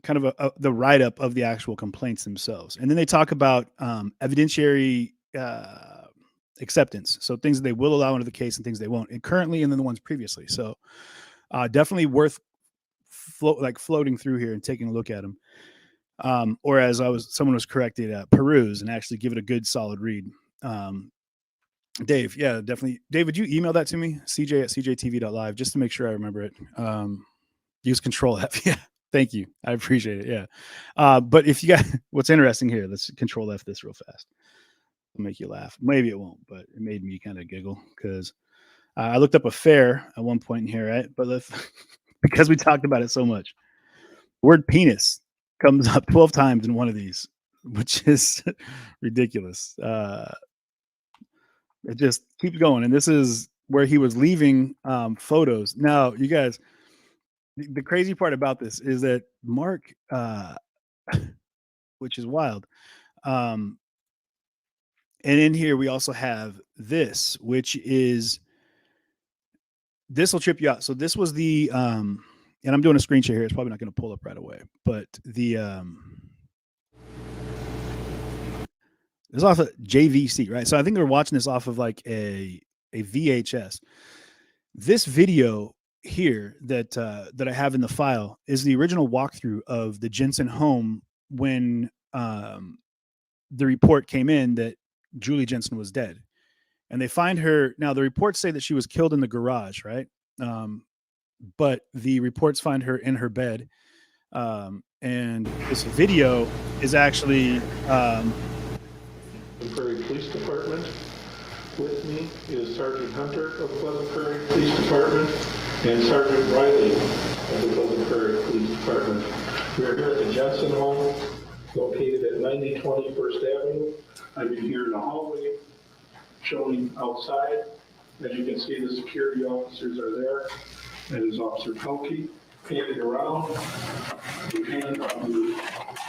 kind of the write-up of the actual complaints themselves. And then they talk about evidentiary acceptance. So things that they will allow into the case and things they won't, and currently, and then the ones previously. So definitely worth floating through here and taking a look at them. Or as someone was corrected, peruse and actually give it a good solid read. Dave, yeah, definitely. Dave, would you email that to me? CJ@cjtv.live, just to make sure I remember it. Use Control F. Yeah, thank you. I appreciate it. Yeah. But if you got what's interesting here, let's Control F this real fast. It'll make you laugh. Maybe it won't, but it made me kind of giggle because I looked up affair at one point in here, right? But because we talked about it so much, the word penis comes up 12 times in one of these, which is ridiculous. It just keeps going. And this is where he was leaving photos. Now, you guys, the crazy part about this is that Mark, which is wild. And in here, we also have this, which is, this will trip you out. So this was the, and I'm doing a screen share here. It's probably not going to pull up right away, but the, this is off of JVC, right? So I think they're watching this off of like a VHS. This video here that I have in the file is the original walkthrough of the Jensen home when the report came in that Julie Jensen was dead. And they find her. Now, the reports say that she was killed in the garage, right? But the reports find her in her bed. And this video is actually... Prairie Police Department. With me is Sergeant Hunter of Pleasant Prairie Police Department and Sergeant Riley of the Pleasant Prairie Police Department. We are here at the Jensen home, located at 9020 First Avenue. I've been here in the hallway, showing outside. As you can see, the security officers are there. That is Officer Pelkey. Painted around, we painted on the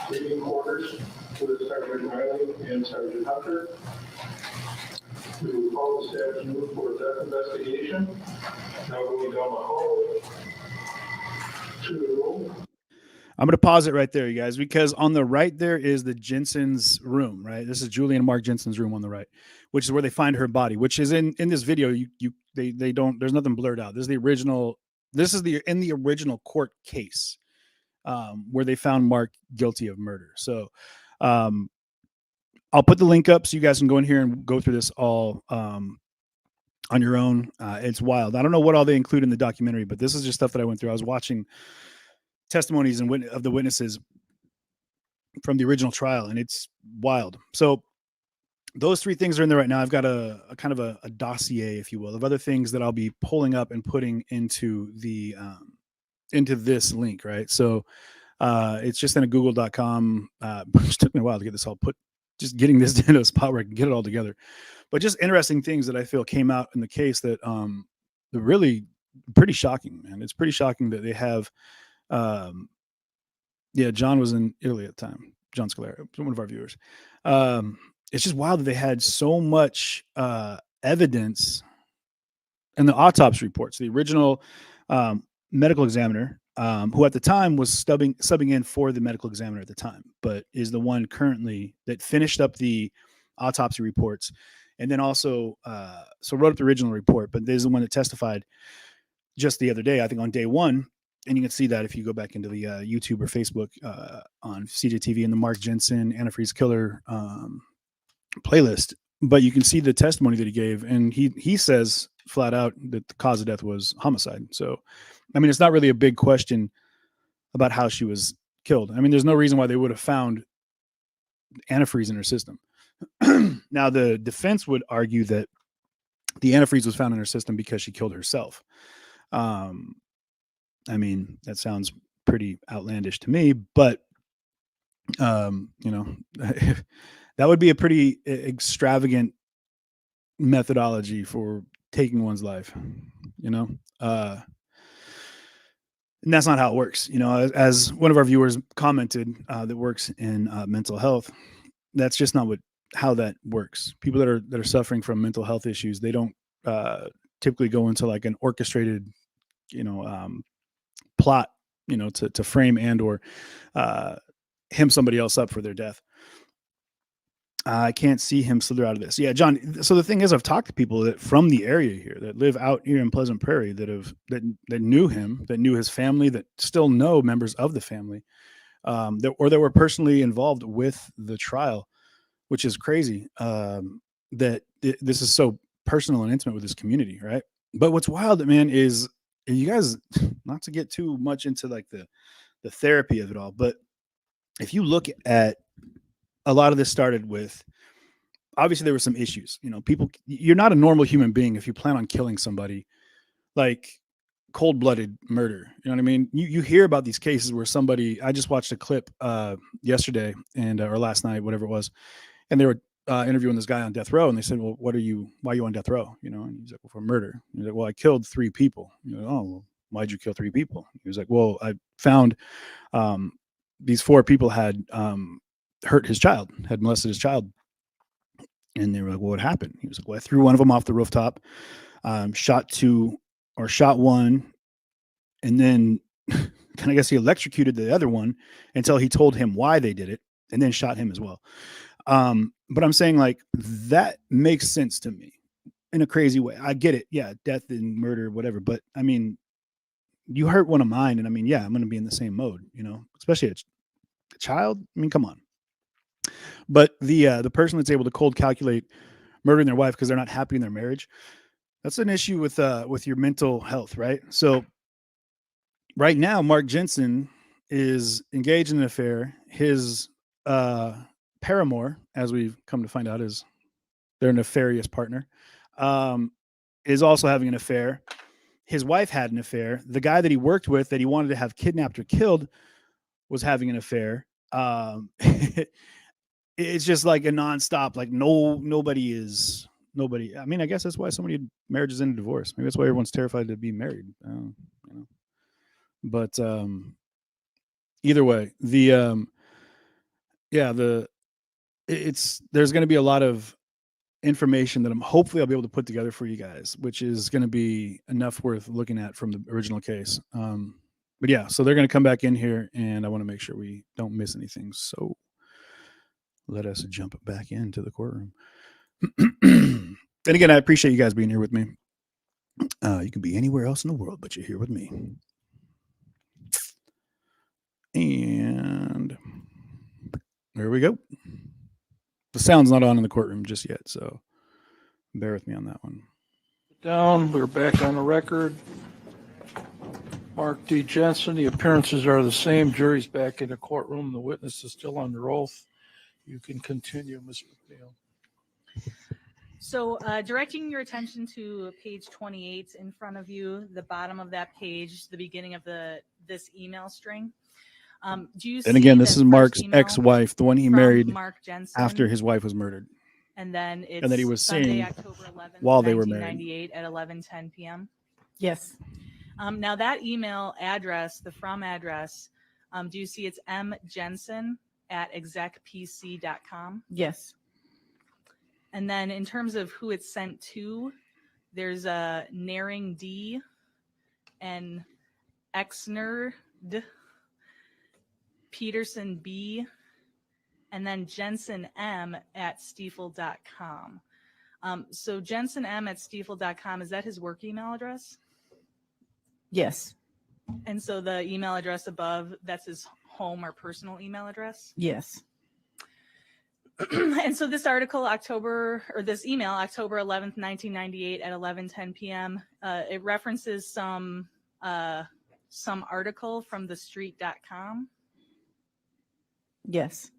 living quarters with Sergeant Riley and Sergeant Hunter. We will call this afternoon for a death investigation. Now going down the hallway to the room. I'm going to pause it right there, you guys, because on the right there is the Jensen's room, right? This is Julie and Mark Jensen's room on the right, which is where they find her body, which is in this video. They don't, there's nothing blurred out. This is the original. This is in the original court case where they found Mark guilty of murder. So I'll put the link up so you guys can go in here and go through this all on your own. It's wild. I don't know what all they include in the documentary, but this is just stuff that I went through. I was watching testimonies of the witnesses from the original trial, and it's wild. So those three things are in there right now. I've got a kind of a dossier, if you will, of other things that I'll be pulling up and putting into the into this link, right? So it's just in a google.com. It took me a while to get this all put, just getting this into a spot where I can get it all together. But just interesting things that I feel came out in the case that they're really pretty shocking, man. It's pretty shocking that they have John was in Italy at the time. John Scalera, one of our viewers. It's just wild that they had so much evidence in the autopsy reports. The original medical examiner, who at the time was subbing in for the medical examiner at the time, but is the one currently that finished up the autopsy reports, and then also wrote up the original report. But there's the one that testified just the other day, I think on day one. And you can see that if you go back into the YouTube or Facebook on CJTV and the Mark Jensen antifreezekiller playlist. But you can see the testimony that he gave, and he says flat out that the cause of death was homicide. So, I mean, it's not really a big question about how she was killed. I mean, there's no reason why they would have found antifreeze in her system. Now, the defense would argue that the antifreeze was found in her system because she killed herself. I mean, that sounds pretty outlandish to me, but that would be a pretty extravagant methodology for taking one's life, And that's not how it works. You know, as one of our viewers commented that works in mental health, that's just not how that works. People that are suffering from mental health issues, they don't typically go into like an orchestrated, plot, to frame and or hem somebody else up for their death. I can't see him slither out of this. Yeah, John. So the thing is, I've talked to people that from the area here that live out here in Pleasant Prairie that knew him, that knew his family, that still know members of the family, that were personally involved with the trial, which is crazy. That this is so personal and intimate with this community, right? But what's wild, man, is you guys, not to get too much into like the therapy of it all, but if you look at a lot of this started with, obviously there were some issues, you're not a normal human being if you plan on killing somebody, like cold-blooded murder. You know what I mean? You hear about these cases where somebody, I just watched a clip yesterday or last night, whatever it was. And they were interviewing this guy on death row, and they said, well, why are you on death row? And he's like, well, for murder. And he's like, well, I killed 3 people. Oh, well, why'd you kill 3 people? He was like, well, I found these 4 people had hurt his child, had molested his child. And they were like, well, what happened? He was like, well, I threw one of them off the rooftop, shot 1, and then I guess he electrocuted the other one until he told him why they did it, and then shot him as well. But I'm saying, like, that makes sense to me in a crazy way. I get it. Yeah. Death and murder, whatever. But I mean, you hurt one of mine. And I mean, yeah, I'm going to be in the same mode, especially a child. I mean, come on. But the person that's able to cold calculate murdering their wife because they're not happy in their marriage, that's an issue with your mental health. Right. So right now, Mark Jensen is engaged in an affair. His, paramour, as we've come to find out, is their nefarious partner, is also having an affair. His wife had an affair. The guy that he worked with, that he wanted to have kidnapped or killed, was having an affair. It's just like a nonstop. Like nobody. I mean, I guess that's why so many marriages end in divorce. Maybe that's why everyone's terrified to be married. But either way, there's going to be a lot of information that hopefully I'll be able to put together for you guys, which is going to be enough worth looking at from the original case. But yeah, so they're going to come back in here, and I want to make sure we don't miss anything. So let us jump back into the courtroom. And again, I appreciate you guys being here with me. You could be anywhere else in the world, but you're here with me. And there we go. The sound's not on in the courtroom just yet, so bear with me on that one. We're back on the record. Mark D. Jensen, the appearances are the same. Jury's back in the courtroom. The witness is still under oath. You can continue, Ms. McNeil. So directing your attention to page 28 in front of you, the bottom of that page, the beginning of this email string. Do you see? And again, this is Mark's ex-wife, the one he married Mark Jensen, after his wife was murdered. And then it's and that he was Sunday, seeing October 11th, while they were married. 1998 at 11:10 p.m. Yes. Now that email address, the from address, do you see it's mjensen@execpc.com? Yes. And then in terms of who it's sent to, there's a Naring D and Exner D, Peterson B, and then Jensen M at stiefel.com. So Jensen M at stiefel.com, is that his work email address? Yes. And so the email address above, that's his home or personal email address? Yes. And so this article, this email, October 11th, 1998 at 11:10 p.m., it references some article from thestreet.com. Yes.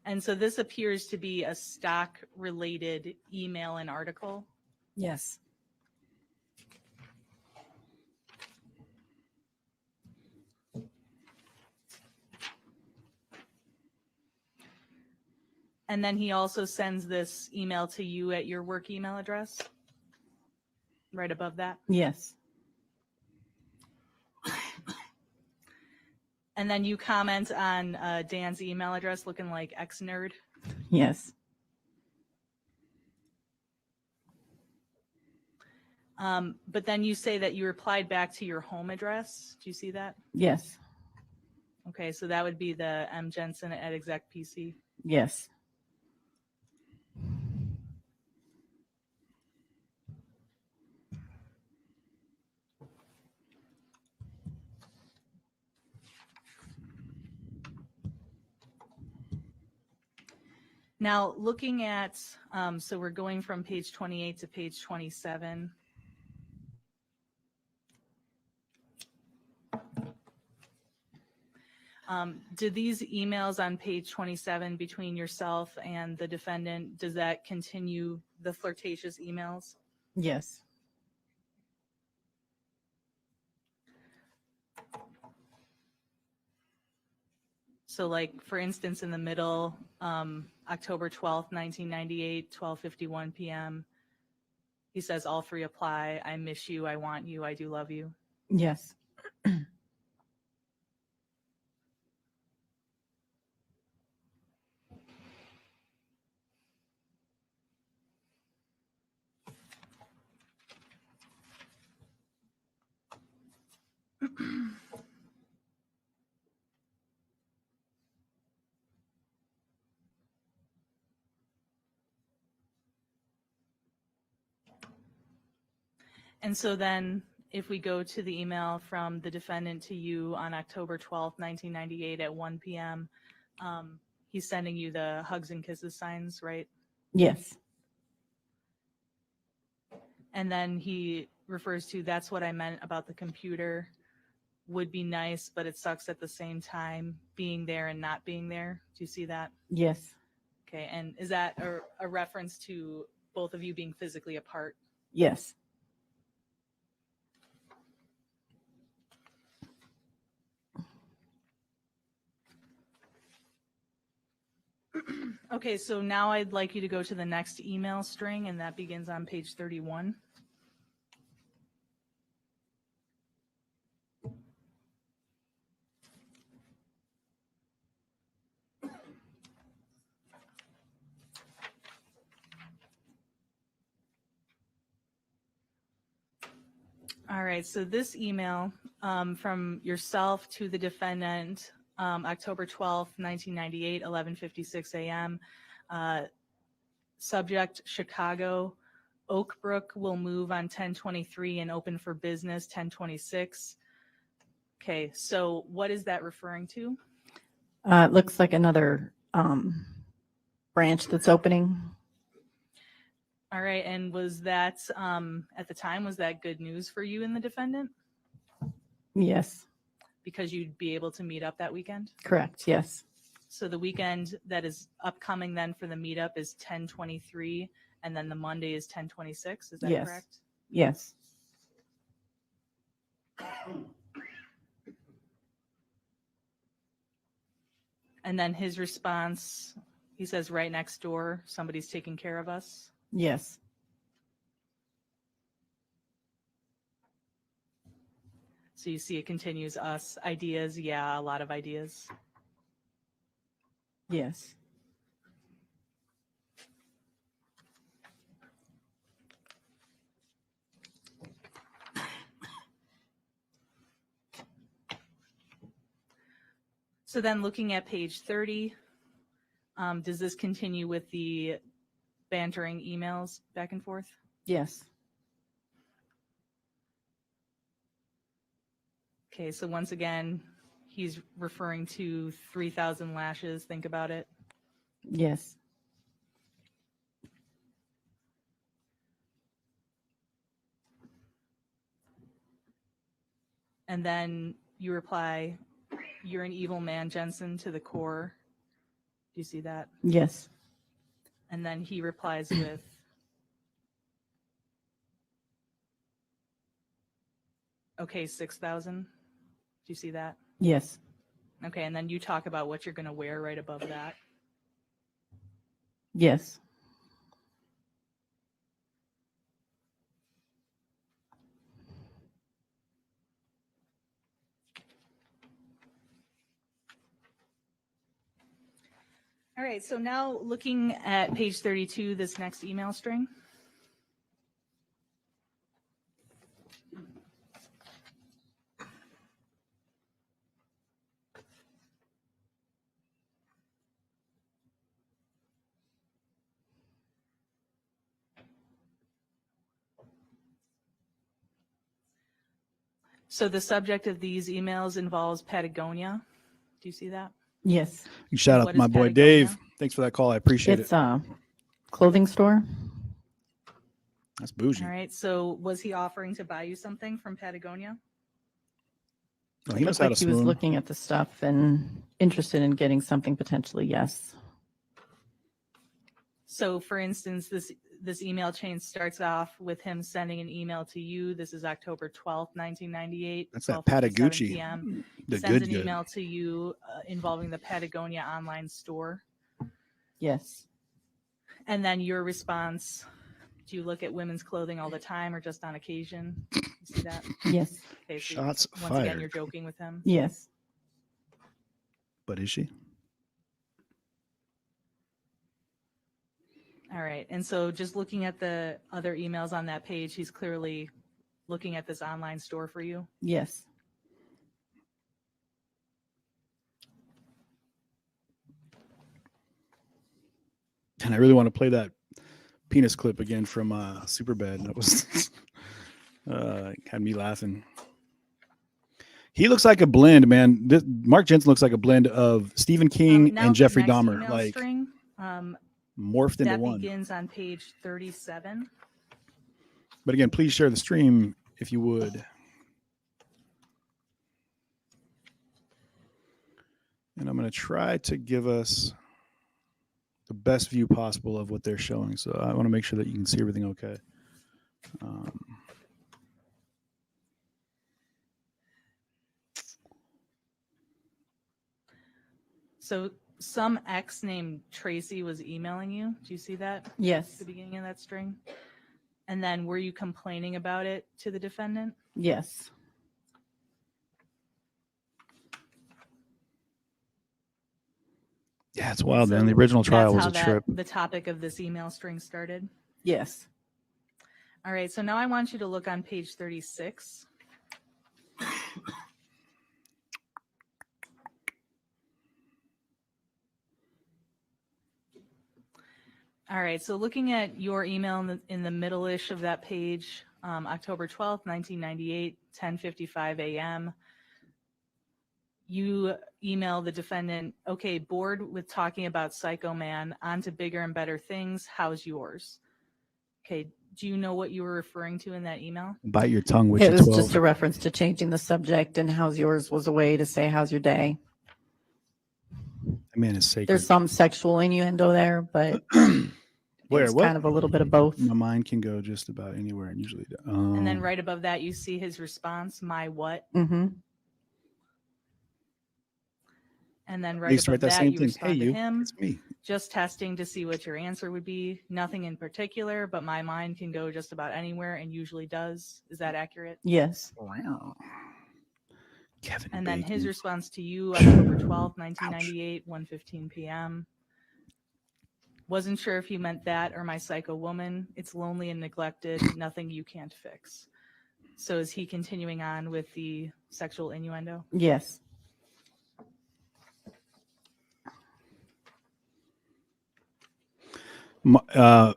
And so this appears to be a stock-related email and article. Yes. And then he also sends this email to you at your work email address, right above that. Yes. And then you comment on Dan's email address looking like ex-nerd. Yes. But then you say that you replied back to your home address. Do you see that? Yes. Okay, so that would be the mjensen@execpc. Yes. Now, looking at, so we're going from page 28 to page 27. Did these emails on page 27 between yourself and the defendant, does that continue the flirtatious emails? Yes. So like, for instance, in the middle, October 12th, 1998, 12:51 p.m., he says, all three apply. I miss you. I want you. I do love you. Yes. And so then if we go to the email from the defendant to you on October 12th, 1998 at 1 p.m., he's sending you the hugs and kisses signs, right? Yes. And then he refers to, that's what I meant about the computer. Would be nice, but it sucks at the same time, being there and not being there. Do you see that? Yes. Okay, and is that a reference to both of you being physically apart? Yes. Okay, so now I'd like you to go to the next email string, and that begins on page 31. All right, so this email from yourself to the defendant, October 12th, 1998, 11:56 a.m. Subject, Chicago. Oakbrook will move on 10/23 and open for business 10/26. Okay, so what is that referring to? It looks like another branch that's opening. All right, and was that, at the time, was that good news for you and the defendant? Yes. Because you'd be able to meet up that weekend? Correct. Yes. So the weekend that is upcoming then for the meetup is 10/23, and then the Monday is 10/26, is that Yes. correct? Yes. And then his response, he says, right next door, somebody's taking care of us. Yes. So you see it continues, us, ideas, yeah, a lot of ideas. Yes. So then looking at page 30, does this continue with the bantering emails back and forth? Yes. Okay, so once again, he's referring to 3,000 lashes. Think about it. Yes. And then you reply, you're an evil man, Jensen, to the core. Do you see that? Yes. And then he replies with, okay, 6,000. Do you see that? Yes. Okay, and then you talk about what you're going to wear right above that. Yes. All right, so now looking at page 32, this next email string. So the subject of these emails involves Patagonia. Do you see that? Yes. Shout out What to my is boy Patagonia? Dave. Thanks for that call. I appreciate It's it. a clothing store. That's bougie. All right, so was he offering to buy you something from Patagonia? Oh, It he knows looked how like to he was swoon. looking at the stuff and interested in getting something potentially, yes. So for instance, this email chain starts off with him sending an email to you. This is October 12th, 1998. That's that 12:57 Patagucci, PM. the Sends good an good. email to you involving the Patagonia online store. Yes. And then your response, do you look at women's clothing all the time or just on occasion? You see that? Yes. Okay, so Shots once again, fired. you're joking with him. Yes. But is she? All right. And so just looking at the other emails on that page, he's clearly looking at this online store for you. Yes. And I really want to play that penis clip again from Superbad. That was had me laughing. He looks like a blend, man. Mark Jensen looks like a blend of Stephen King Now and the Jeffrey next Dahmer, email like string, morphed into that one. begins on page 37. But again, please share the stream if you would. And I'm going to try to give us the best view possible of what they're showing. So I want to make sure that you can see everything okay. So some ex named Tracy was emailing you. Do you see that? At Yes. the beginning of that string. And then were you complaining about it to the defendant? Yes. Yeah, it's wild, man. So The original trial was that's a how trip. the topic of this email string started. Yes. All right, so now I want you to look on page 36. All right, so looking at your email in the middle-ish of that page, October 12th, 1998, 10:55 a.m., you email the defendant, okay, bored with talking about Psycho Man, on to bigger and better things, how's yours? Okay, do you know what you were referring to in that email? Bite your tongue, Witch It at was 12. just a reference to changing the subject, and how's yours was a way to say, how's your day? That man is sacred. There's some sexual innuendo there, but Where? it's What? kind of a little bit of both. My mind can go just about anywhere and usually does. And then right above that, you see his response, my what? Mm-hmm. And then I right used to write above that that, same you thing. respond Hey, to you. him, It's me. just testing to see what your answer would be. Nothing in particular, but my mind can go just about anywhere and usually does. Is that accurate? Yes. Wow. Kevin And then his Bacon. response to you, October 12th, 1998, 1:15 p.m. Wasn't sure if you meant that or my psycho woman. It's lonely and neglected. Nothing you can't fix. So is he continuing on with the sexual innuendo? Yes.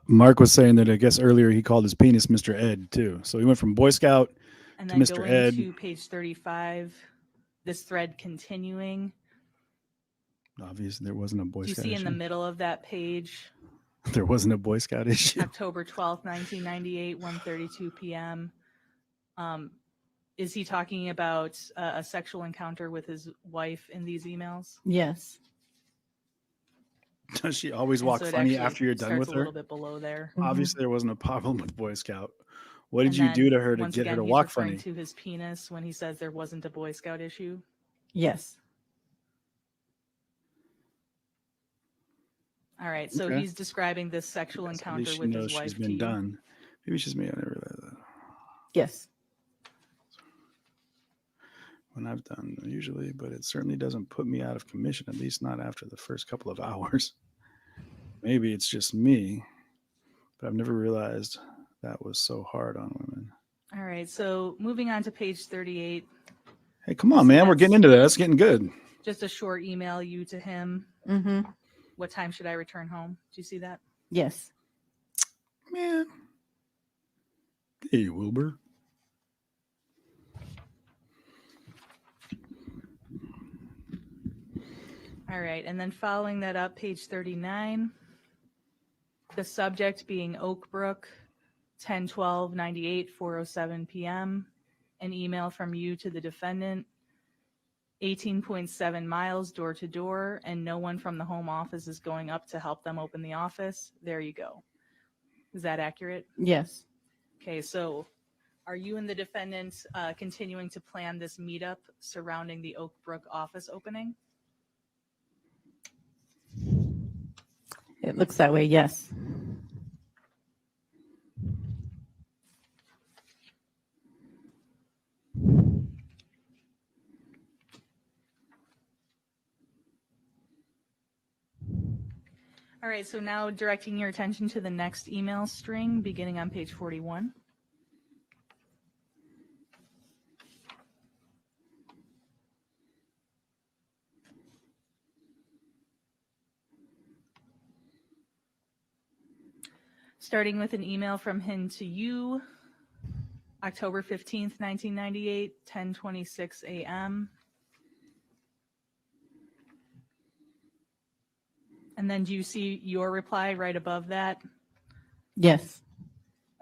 Mark was saying that I guess earlier he called his penis Mr. Ed too. So he went from Boy Scout And to then Mr. going Ed. to page 35, this thread continuing. Obviously, there wasn't a Boy Do you Scout see in the issue. middle of that page, There wasn't a Boy Scout issue. October 12th, 1998, 1:32 p.m. Is he talking about a sexual encounter with his wife in these emails? Yes. Does she always And walk so it funny actually after you're done starts with a her? little bit below there. Obviously, there wasn't a problem with Boy Scout. What did And you do then to her to once get her again, to he's walk referring funny? to his penis when he says there wasn't a Boy Scout issue. Yes. All right, so Okay. he's describing this sexual At least encounter she with knows his wife she's to been you. done. Maybe she's me. I never realized that. Yes. When I've done usually, but it certainly doesn't put me out of commission, at least not after the first couple of hours. Maybe it's just me, but I've never realized that was so hard on women. All right. So moving on to page 38, Hey, come on, man. We're getting into that. That's getting good. just a short email you to him. Mm-hmm. What time should I return home? Do you see that? Yes. Man. Hey, Wilbur. All right. And then following that up, page 39, the subject being Oak Brook, 10/12/98, 4:07 p.m. An email from you to the defendant, 18.7 miles door to door, and no one from the home office is going up to help them open the office. There you go. Is that accurate? Yes. Okay, so are you and the defendant continuing to plan this meetup surrounding the Oak Brook office opening? It looks that way. Yes. All right, so now directing your attention to the next email string beginning on page 41. Starting with an email from him to you, October 15th, 1998, 10:26 a.m. And then do you see your reply right above that? Yes.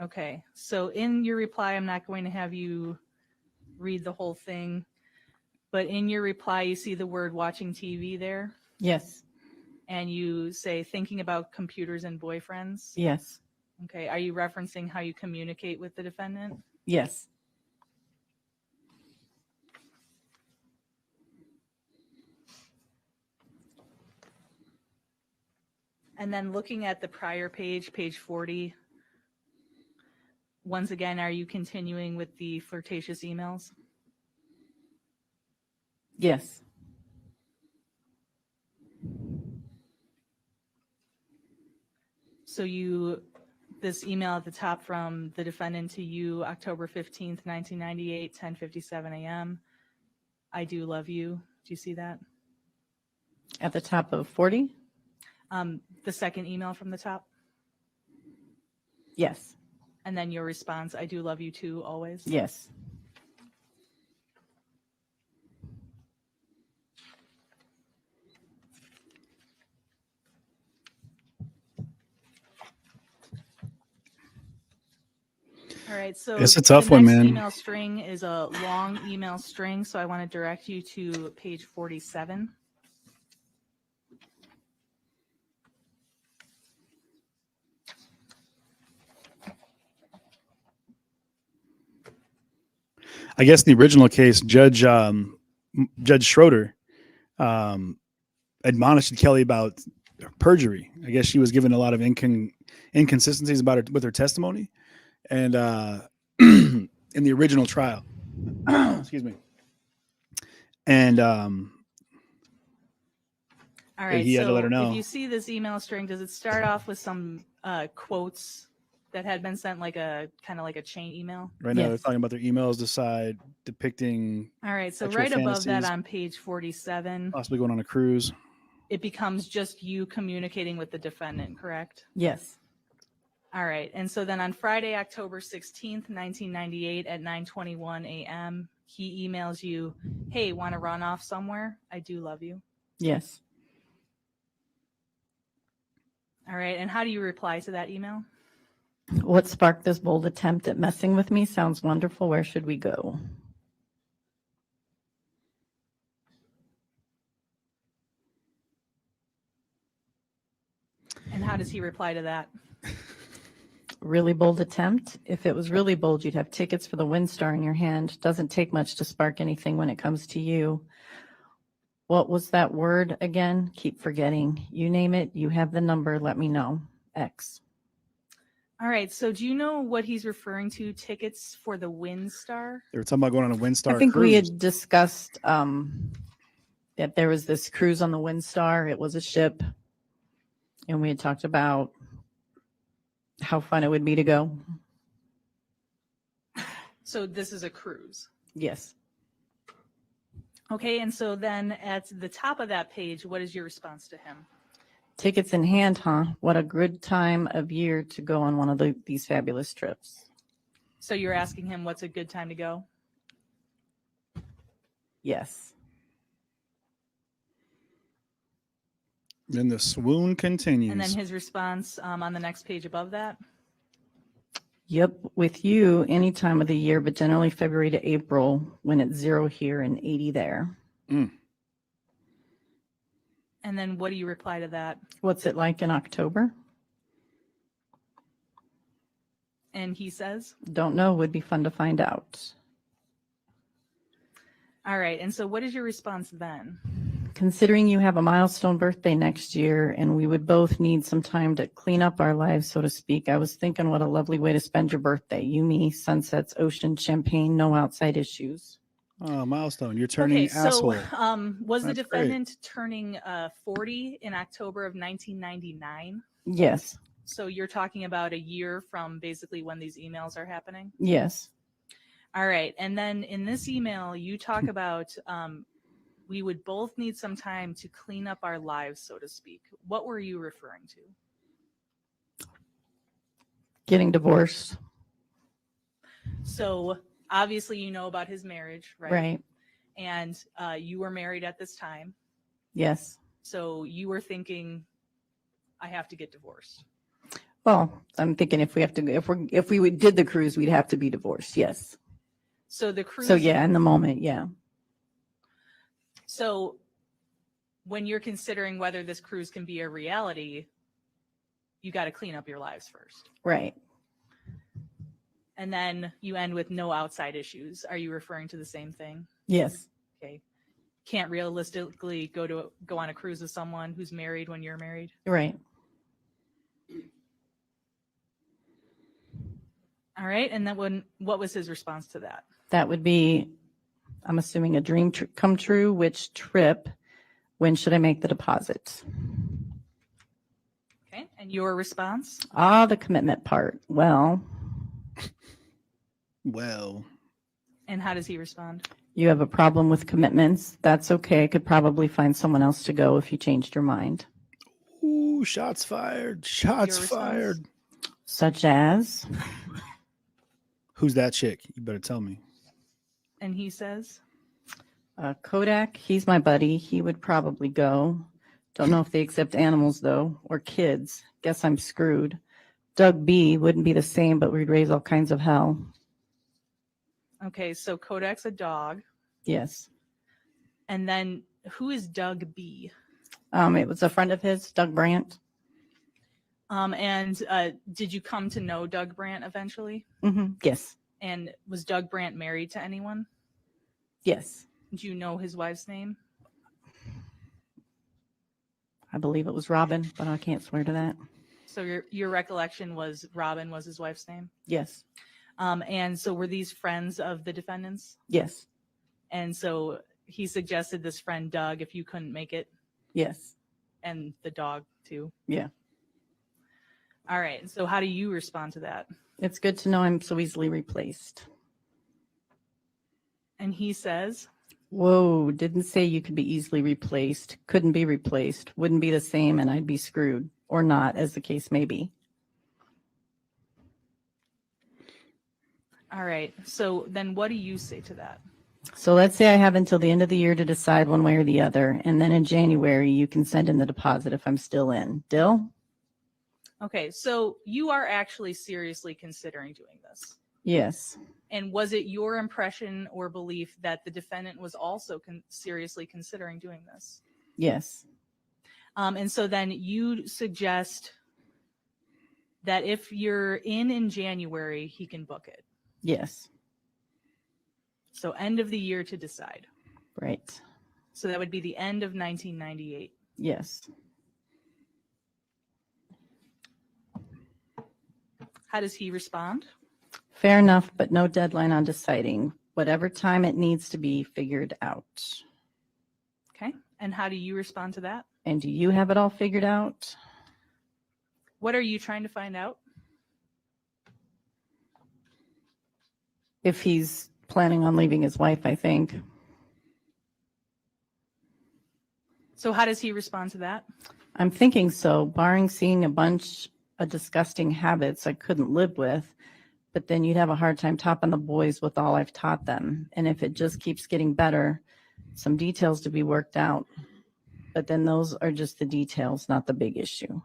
Okay, so in your reply, I'm not going to have you read the whole thing, but in your reply, you see the word watching TV there, Yes. and you say thinking about computers and boyfriends. Yes. Okay, are you referencing how you communicate with the defendant? Yes. And then looking at the prior page, page 40, once again, are you continuing with the flirtatious emails? Yes. So this email at the top from the defendant to you, October 15th, 1998, 10:57 a.m. I do love you. Do you see that? At the top of 40? The second email from the top. Yes. And then your response, I do love you too, always. Yes. All right, so It's a tough the one, next man. email string is a long email string, so I want to direct you to page 47. I guess in the original case, Judge Schroeder admonished Kelly about perjury. I guess she was given a lot of inconsistencies about with her testimony, and in the original trial, excuse me, and All right, he had to let her so know. if you see this email string, does it start off with some quotes that had been sent, like a kind of like a chain email? Right now, they're Yes. talking about their emails decide depicting All right, so Sexual right above that fantasies. on page 47, possibly going on a cruise. it becomes just you communicating with the defendant, correct? Yes. All right, and so then on Friday, October 16th, 1998 at 9:21 a.m., he emails you, hey, want to run off somewhere? I do love you. Yes. All right, and how do you reply to that email? What sparked this bold attempt at messing with me? Sounds wonderful. Where should we go? And how does he reply to that? Really bold attempt. If it was really bold, you'd have tickets for the WinStar in your hand. Doesn't take much to spark anything when it comes to you. What was that word again? Keep forgetting. You name it. You have the number. Let me know. X. All right, so do you know what he's referring to, tickets for the WinStar? They were talking about going on a WinStar I think cruise. we had discussed that there was this cruise on the WinStar. It was a ship. And we had talked about how fun it would be to go. So this is a cruise. Yes. Okay, and so then at the top of that page, what is your response to him? Tickets in hand, huh? What a good time of year to go on one of these fabulous trips. So you're asking him what's a good time to go? Yes. Then the swoon continues. And then his response on the next page above that? Yep. With you, any time of the year, but generally February to April when it's 0 here and 80 there. Mm. And then what do you reply to that? What's it like in October? And he says? Don't know. Would be fun to find out. All right. And so what is your response then? Considering you have a milestone birthday next year and we would both need some time to clean up our lives, so to speak, I was thinking what a lovely way to spend your birthday. You, me, sunsets, ocean, champagne, no outside issues. Oh, milestone. You're turning Okay, so asshole. was the That's great. defendant turning 40 in October of 1999? Yes. So you're talking about a year from basically when these emails are happening? Yes. All right. And then in this email, you talk about we would both need some time to clean up our lives, so to speak. What were you referring to? Getting divorced. So obviously you know about his marriage, right? Right. And you were married at this time. Yes. So you were thinking, I have to get divorced. Well, I'm thinking if we did the cruise, we'd have to be divorced. Yes. So the cruise. So yeah, in the moment, yeah. So when you're considering whether this cruise can be a reality, you got to clean up your lives first. Right. And then you end with no outside issues. Are you referring to the same thing? Yes. Okay. Can't realistically go on a cruise with someone who's married when you're married. Right. All right. And then what was his response to that? That would be, I'm assuming, a dream come true. Which trip? When should I make the deposit? Okay. And your response? The commitment part. Well, And how does he respond? you have a problem with commitments. That's okay. I could probably find someone else to go if you changed your mind. Ooh, shots fired. Shots Your response? fired. Such as? Who's that chick? You better tell me. And he says? Kodak, he's my buddy. He would probably go. Don't know if they accept animals, though, or kids. Guess I'm screwed. Doug B wouldn't be the same, but we'd raise all kinds of hell. Okay. So Kodak's a dog. Yes. And then who is Doug B? It was a friend of his, Doug Brandt. And did you come to know Doug Brandt eventually? Yes. And was Doug Brandt married to anyone? Yes. Do you know his wife's name? I believe it was Robin, but I can't swear to that. So your recollection was Robin was his wife's name? Yes. And so were these friends of the defendants? Yes. And so he suggested this friend Doug if you couldn't make it, Yes. and the dog too. Yeah. All right. So how do you respond to that? It's good to know I'm so easily replaced. And he says, Whoa, didn't say you could be easily replaced. Couldn't be replaced. Wouldn't be the same, and I'd be screwed. Or not, as the case may be. all right. So then what do you say to that? So let's say I have until the end of the year to decide one way or the other. And then in January, you can send in the deposit if I'm still in. Dill? Okay. So you are actually seriously considering doing this. Yes. And was it your impression or belief that the defendant was also seriously considering doing this? Yes. And so then you suggest that if you're in January, he can book it. Yes. So end of the year to decide. Right. So that would be the end of 1998. Yes. How does he respond? Fair enough, but no deadline on deciding. Whatever time it needs to be figured out. Okay. And how do you respond to that? And do you have it all figured out? What are you trying to find out? If he's planning on leaving his wife, I think. So how does he respond to that? I'm thinking so, barring seeing a bunch of disgusting habits I couldn't live with, but then you'd have a hard time topping the boys with all I've taught them. And if it just keeps getting better, some details to be worked out. But then those are just the details, not the big issue.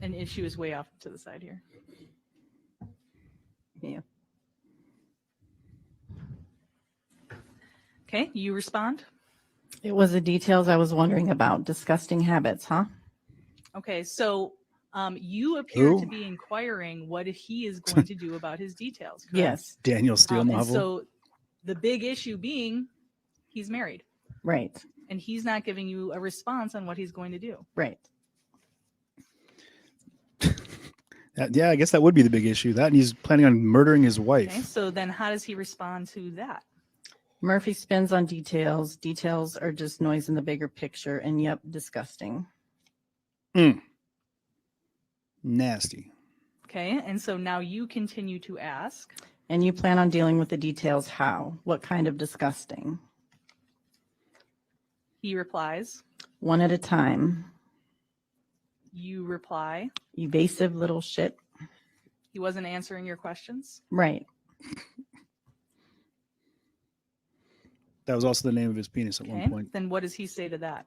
An issue is way off to the side here. Yeah. Okay, you respond. It was the details I was wondering about. Disgusting habits, huh? Okay, so you appear to Who? be inquiring what he is going to do about his details, correct? Yes, Daniel Steele And novel. so the big issue being he's married right, and he's not giving you a response on what he's going to do. right. Yeah, I guess that would be the big issue. That and he's planning on murdering his wife. Okay, so then how does he respond to that? Murphy spins on details. Details are just noise in the bigger picture. And yep, disgusting. Nasty. Okay, and so now you continue to ask. And you plan on dealing with the details how? What kind of disgusting? He replies. One at a time. You reply. Evasive little shit. He wasn't answering your questions. Right. That was also the name of his penis at Okay, one point. then what does he say to that?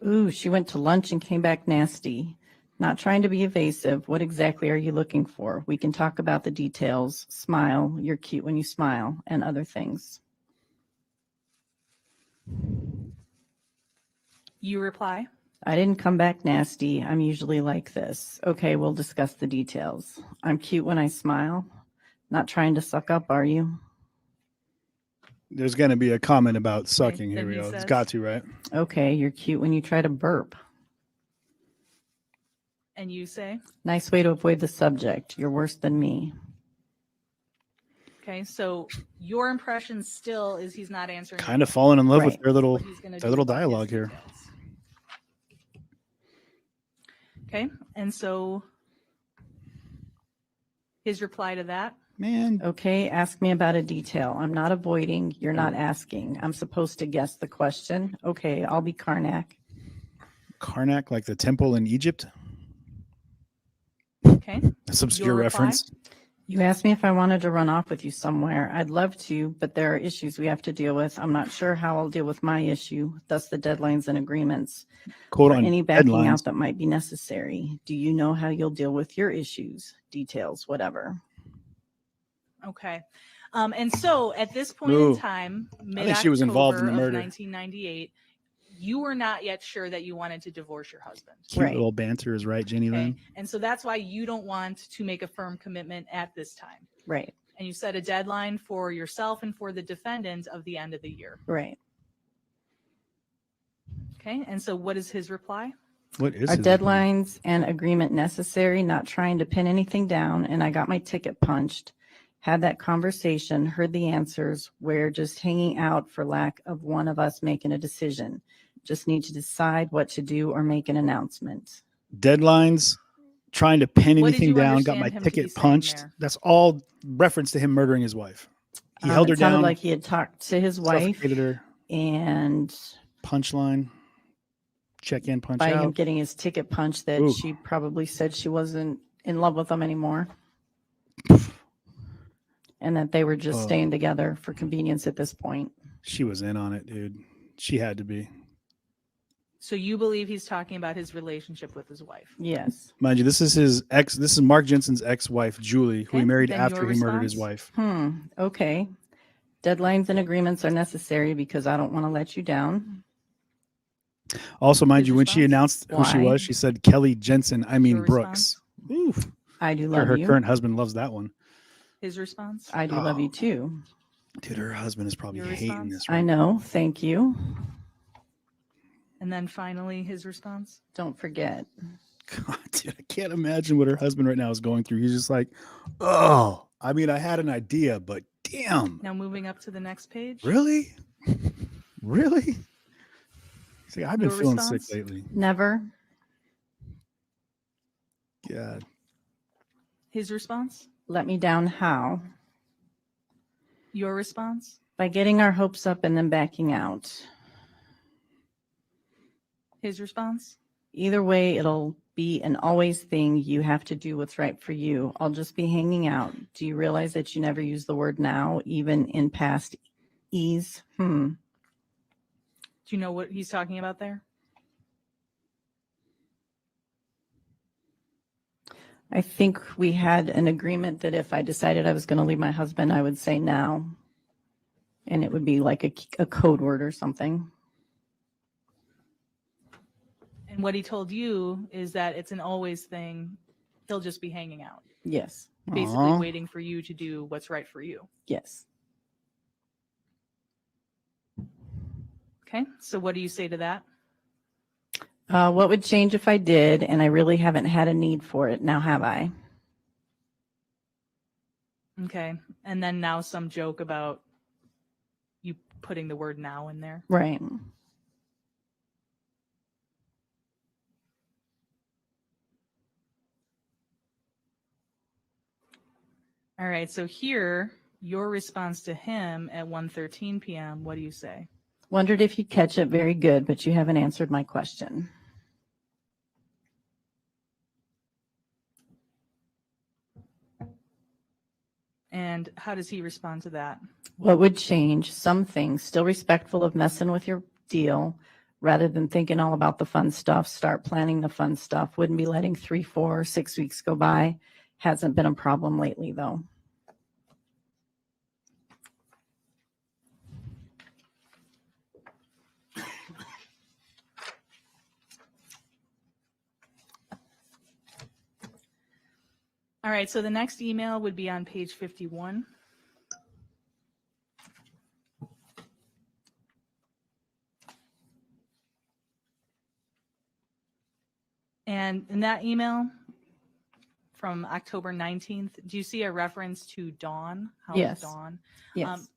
Ooh, she went to lunch and came back nasty. Not trying to be evasive. What exactly are you looking for? We can talk about the details. Smile. You're cute when you smile. And other things. You reply. I didn't come back nasty. I'm usually like this. Okay, we'll discuss the details. I'm cute when I smile. Not trying to suck up, are you? There's going to be a comment about sucking. Here then we he go. It's says- got to, right? Okay, you're cute when you try to burp. And you say, Nice way to avoid the subject. You're worse than me. okay, so your impression still is he's not answering. Kind of falling in love with Right. their little what he's gonna their do little about his dialogue here. details. Okay, and so his reply to that, Man, Okay, ask me about a detail. I'm not avoiding. You're not asking. I'm supposed to guess the question. Okay, I'll be Karnak. Karnak, like the temple in Egypt. okay, That's obscure Your reply? reference. You asked me if I wanted to run off with you somewhere. I'd love to, but there are issues we have to deal with. I'm not sure how I'll deal with my issue, thus the deadlines and agreements. Quote Or on any backing headlines. out that might be necessary. Do you know how you'll deal with your issues? Details, whatever. okay. And so at this point Ooh. in time, I think she was involved in the mid-October murder. of 1998, you were not yet sure that you wanted to divorce your husband. Cute Right. little banter is right, Jenny Okay, Lynn. and so that's why you don't want to make a firm commitment at this time. Right, And you set a deadline for yourself and for the defendant of the end of the year. right. Okay, and so what is his reply? What is Are his deadlines and agreement necessary? Not trying to pin anything down, and I got my ticket punched. Had that conversation, heard the answers. We're just hanging out for lack of one of us making a decision. Just need to decide what to do or make an announcement. deadlines? Trying to pin What did anything you down, got understand my him to be ticket saying punched. there? That's all reference to him murdering his wife. He held her It sounded down, like he had talked to his wife, suffocated her. and Punchline, check in, punch by him out. getting his ticket punched, that Ooh. she probably said she wasn't in love with him anymore, and that they were just Oh. staying together for convenience at this point. She was in on it, dude. She had to be. So you believe he's talking about his relationship with his wife. Yes. Mind you, this is his ex. This is Mark Jensen's ex-wife, Julie, who he Okay, married then after your he murdered his response? wife. Okay. Deadlines and agreements are necessary because I don't want to let you down. Also, mind His you, when she response? announced who she Why? was, she said Kelly Jensen. I mean Your Brooks. response? Oof. I do Sure, love her you. current husband loves that one. His response? I do love you Oh. too. Dude, her husband is probably Your hating response? this. I Right? know. Thank you. And then finally his response? Don't forget. God, dude, I can't imagine what her husband right now is going through. He's just like, oh, I mean, I had an idea, but damn, Now moving up to the next page. really? Really? See, I've been Your feeling response? sick lately. Never. God. His response? Let me down how? Your response? By getting our hopes up and then backing out. His response? Either way, it'll be an always thing. You have to do what's right for you. I'll just be hanging out. Do you realize that you never use the word now, even in past ease? Do you know what he's talking about there? I think we had an agreement that if I decided I was going to leave my husband, I would say now. And it would be like a code word or something. And what he told you is that it's an always thing. He'll just be hanging out, Yes. basically Aw. waiting for you to do what's right for you. Yes. Okay, so what do you say to that? What would change if I did? And I really haven't had a need for it. Now have I? Okay, and then now some joke about you putting the word now in there. Right. All right, so here, your response to him at 1:13 p.m., what do you say? Wondered if you'd catch it. Very good, but you haven't answered my question. And how does he respond to that? What would change? Some things. Still respectful of messing with your deal. Rather than thinking all about the fun stuff, start planning the fun stuff. Wouldn't be letting 3, 4, 6 weeks go by. Hasn't been a problem lately, though. All right, so the next email would be on page 51. And in that email from October 19th, do you see a reference to Dawn? How's Yes. Dawn? Yes.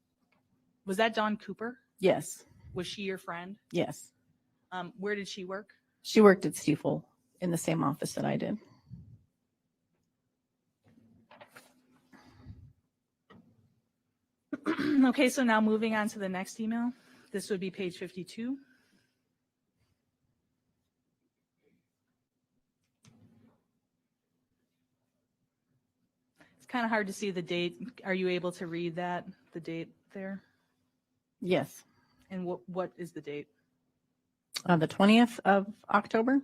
Was that Dawn Cooper? Yes. Was she your friend? Yes. Where did she work? She worked at Stiefel in the same office that I did. Okay, so now moving on to the next email. This would be page 52. It's kind of hard to see the date. Are you able to read that, the date there? Yes. And what is the date? The 20th of October.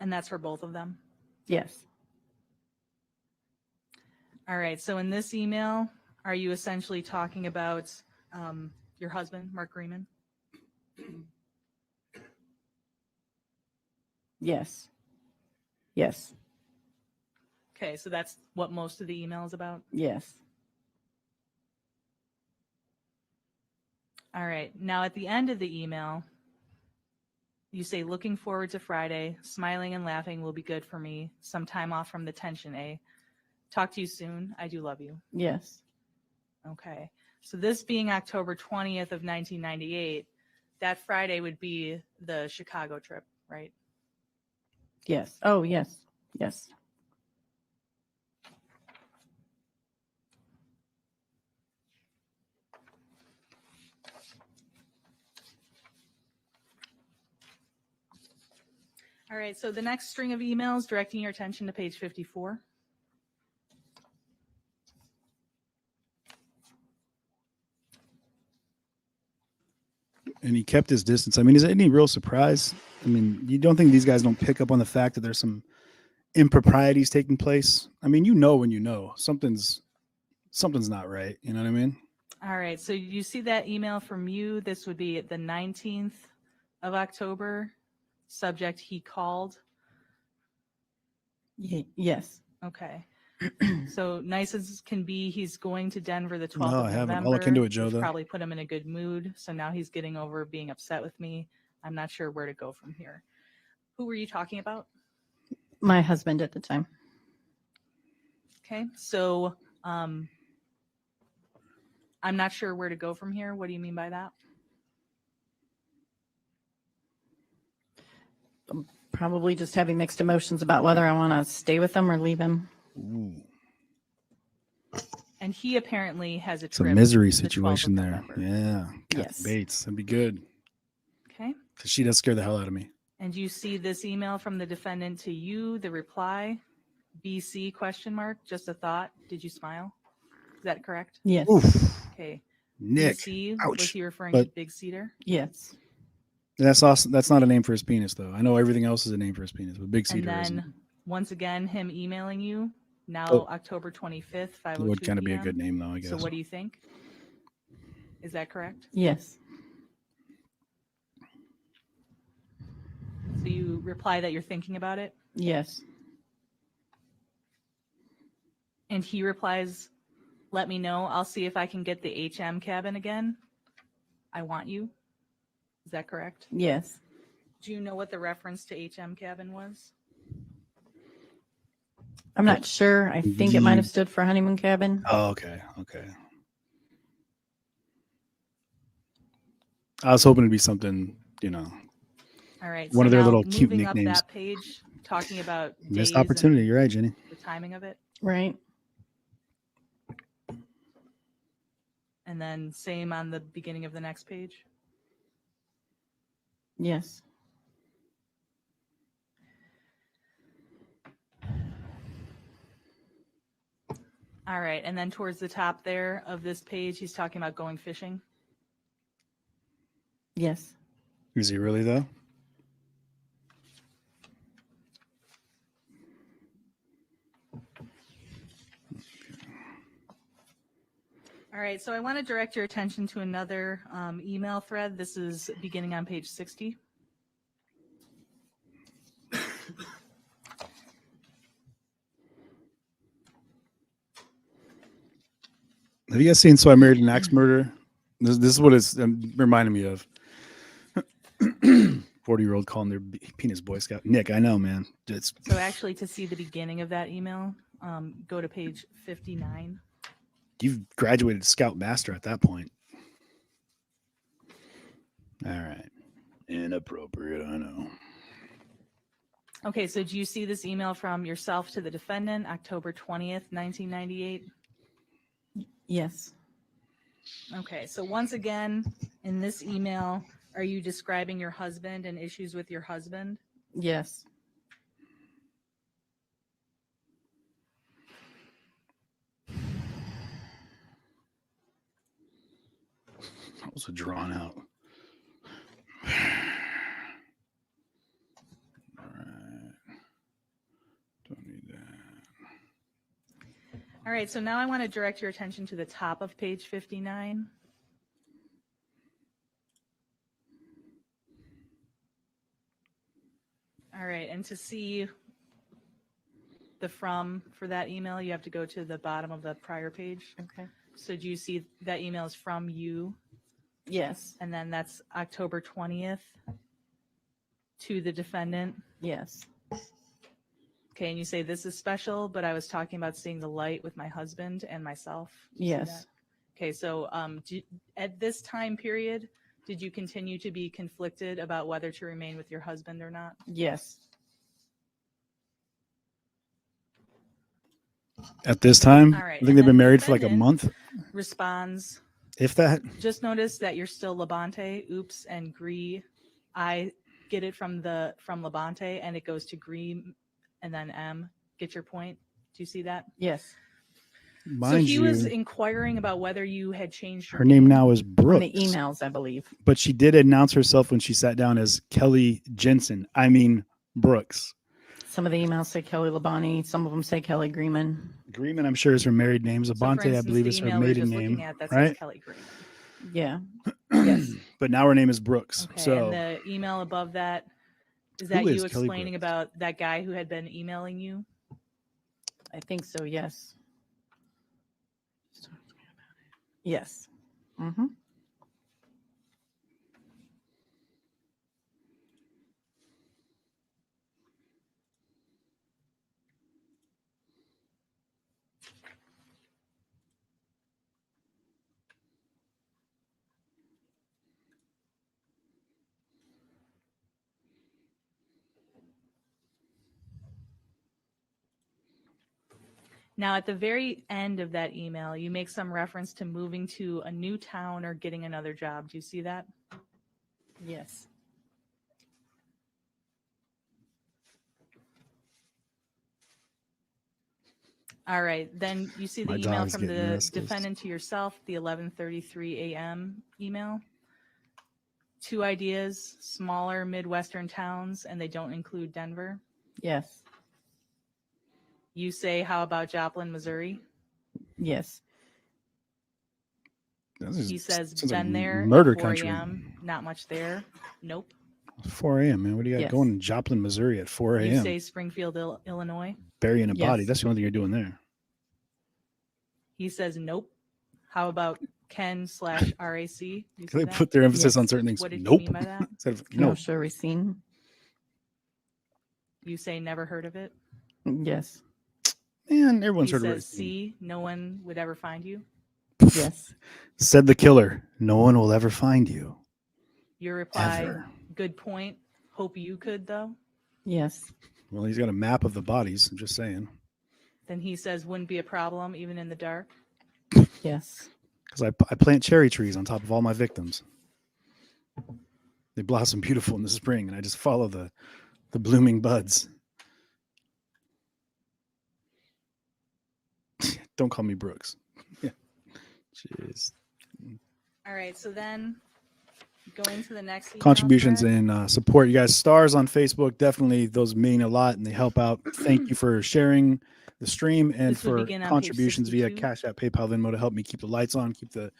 And that's for both of them? Yes. All right, so in this email, are you essentially talking about your husband, Mark Greenman? Yes. Yes. Okay, so that's what most of the email is about? Yes. All right, now at the end of the email, you say, looking forward to Friday, smiling and laughing will be good for me. Some time off from the tension, eh? Talk to you soon. I do love you. Yes. Okay, so this being October 20th of 1998, that Friday would be the Chicago trip, right? Yes. Oh, yes. Yes. All right, so the next string of emails directing your attention to page 54. And he kept his distance. I mean, is it any real surprise? I mean, you don't think these guys don't pick up on the fact that there's some improprieties taking place? I mean, when you know something's not right. You know what I mean? All right, so you see that email from you. This would be the 19th of October. Subject, he called. Yes. Okay. So nice as can be, he's going to Denver the 12th No, of I haven't. November. I'll look into it, Joe, which though. probably put him in a good mood. So now he's getting over being upset with me. I'm not sure where to go from here. Who were you talking about? My husband at the time. Okay, so I'm not sure where to go from here. What do you mean by that? Probably just having mixed emotions about whether I want to stay with him or leave him. Ooh, And he apparently has a it's a trip misery the 12th of situation there. November. Yeah. Kathy Yes. Bates. That'd be good. Okay. Because she does scare the hell out of me. And you see this email from the defendant to you, the reply, BC ? Just a thought. Did you smile? Is that correct? Yes. Oof. Okay. Nick. BC, Ouch. was he referring But- to Big Cedar? Yes. That's awesome. That's not a name for his penis, though. I know everything else is a name for his penis, but Big And Cedar then isn't. once again, him emailing you now Oh. October 25th, It 5:02 would kind of be a PM. good name, though, I guess. So what do you think? Is that correct? Yes. So you reply that you're thinking about it, Yes. and he replies, "Let me know. I'll see if I can get the HM cabin again. I want you." Is that correct? Yes. Do you know what the reference to HM cabin was? I'm not sure. I think it might have stood for honeymoon cabin. Oh, okay. Okay. I was hoping it'd be something, All right. One of their now little cute moving nicknames. up that page, talking about missed days opportunity. and You're right, Jenny. the timing of it, Right. and then same on the beginning of the next page. Yes. All right, and then towards the top there of this page, he's talking about going fishing. Yes. Is he really, though? All right, so I want to direct your attention to another email thread. This is beginning on page 60. Have you guys seen So I Married an Axe Murderer? This is what it's reminding me of. 40-year-old calling their penis Boy Scout. Nick, I know, man. It's So actually, to see the beginning of that email, go to page 59. You've graduated Scoutmaster at that point. All right. Inappropriate, I know. Okay, so do you see this email from yourself to the defendant, October 20th, 1998? Yes. Okay, so once again, in this email, are you describing your husband and issues with your husband? Yes. That was a drawn out. All right. Don't need that. All right, so now I want to direct your attention to the top of page 59. All right, and to see the from for that email, you have to go to the bottom of the prior page. Okay. So do you see that email is from you? Yes. And then that's October 20th to the defendant. Yes. Okay, and you say this is special, but I was talking about seeing the light with my husband and myself. Do you see Yes. that? Okay, so at this time period, did you continue to be conflicted about whether to remain with your husband or not? Yes. At this time, All right, I think and they've then been married for like a defendant- month, Responds, if that. just notice that you're still Labonte, oops, and Gree. I get it from Labonte, and it goes to Gree and then M. Get your point? Do you see that? Yes. Mind so he you, was inquiring about whether you had changed your her name now is From Brooks. the emails, I believe. But she did announce herself when she sat down as Kelly Jensen. I mean, Brooks. Some of the emails say Kelly Labonte. Some of them say Kelly Greenman. Greenman, I'm sure, is her married name. So for Zabante, I instance, believe, the is her email we're maiden just name. looking at that Right? says Kelly Green. Yeah. Yes. But now her name is Brooks. Okay, So and the email above that, is that Who you is Kelly explaining Brooks? about that guy who had been emailing you? I think so. Yes. Yes. Mm-hmm. Now, at the very end of that email, you make some reference to moving to a new town or getting another job. Do you see that? Yes. All right. Then you see the My email dog's from getting the restless. defendant to yourself, the 11:33 a.m. email. 2 ideas, smaller Midwestern towns, and they don't include Denver. Yes. You say, how about Joplin, Missouri? Yes. He says, sounds like been there murder at 4 country. a.m. Not much there. Nope. 4 a.m., man. What do you got Yes. going in Joplin, Missouri at 4 You a.m.? say Springfield, Illinois. Burying a body. Yes. That's the only thing you're doing there. He says, nope. How about Ken/RAC? You see They that? put their emphasis Yes. on certain things. What did Nope. you mean by that? Instead of, no. Kenosha Racine. You say never heard of it. Yes. Man, everyone's He heard of says, it. C, no one would ever find you. Yes. Said the killer. No one will ever find you. Your reply, Ever. good point. Hope you could, though. Yes. Well, he's got a map of the bodies. I'm just saying. Then he says, wouldn't be a problem, even in the dark. Yes. Because I plant cherry trees on top of all my victims. They blossom beautiful in the spring, and I just follow the blooming buds. Don't call me Brooks. Yeah. Jeez. All right, so then going to the next email Contributions thread. and support. You guys, stars on Facebook, definitely those mean a lot and they help out. Thank you for sharing the stream and This would for begin on page contributions via 62. Cash App, PayPal, Venmo to help me keep the lights on, keep the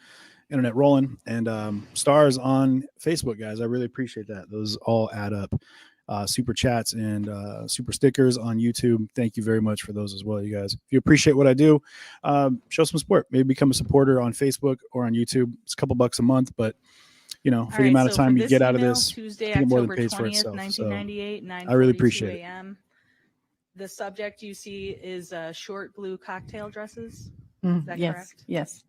internet rolling. And stars on Facebook, guys. I really appreciate that. Those all add up. Super chats and super stickers on YouTube. Thank you very much for those as well, you guys. If you appreciate what I do, show some support. Maybe become a supporter on Facebook or on YouTube. It's a couple bucks a month, but for All the right, amount of so time for you this get out of email, this, Tuesday, I think it more than October pays for 20th, itself. So 1998, I really 9:42 appreciate it. a.m. The subject you see is short blue cocktail dresses. Mm, that yes. correct? Yes.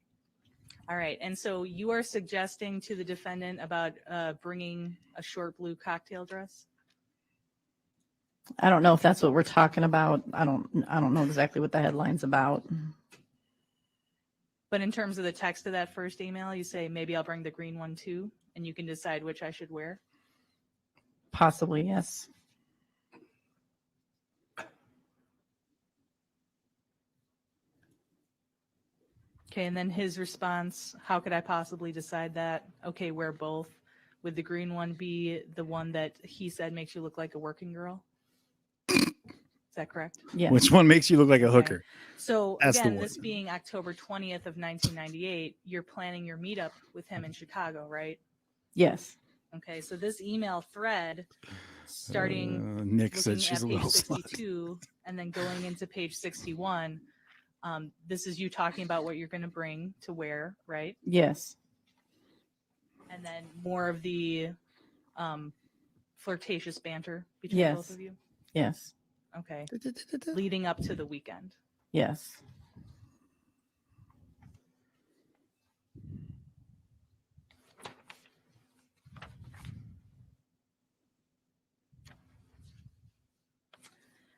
All right, and so you are suggesting to the defendant about bringing a short blue cocktail dress? I don't know if that's what we're talking about. I don't know exactly what the headline's about. But in terms of the text of that first email, you say, maybe I'll bring the green one too, and you can decide which I should wear. Possibly, yes. Okay, and then his response, how could I possibly decide that? Okay, wear both. Would the green one be the one that he said makes you look like a working girl? Is that correct? Yes. which one makes you look like a Okay. hooker? So That's the again, one. this being October 20th of 1998, you're planning your meetup with him in Chicago, right? Yes. Okay, so this email thread, starting Nick said looking she's at a page little slut. 62 and then going into page 61, this is you talking about what you're going to bring to wear, right? Yes. And then more of the flirtatious banter between Yes. both of you. Yes. Okay, leading up to the weekend. Yes.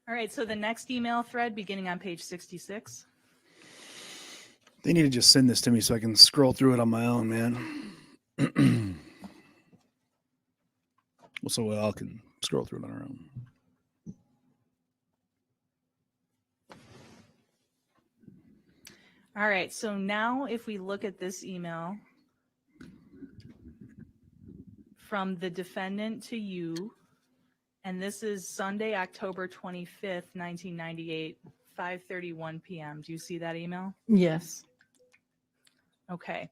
All right, so the next email thread beginning on page 66. They need to just send this to me so I can scroll through it on my own, man. So we all can scroll through it on our own. All right, so now if we look at this email from the defendant to you, and this is Sunday, October 25th, 1998, 5:31 p.m. Do you see that email? Yes. Okay.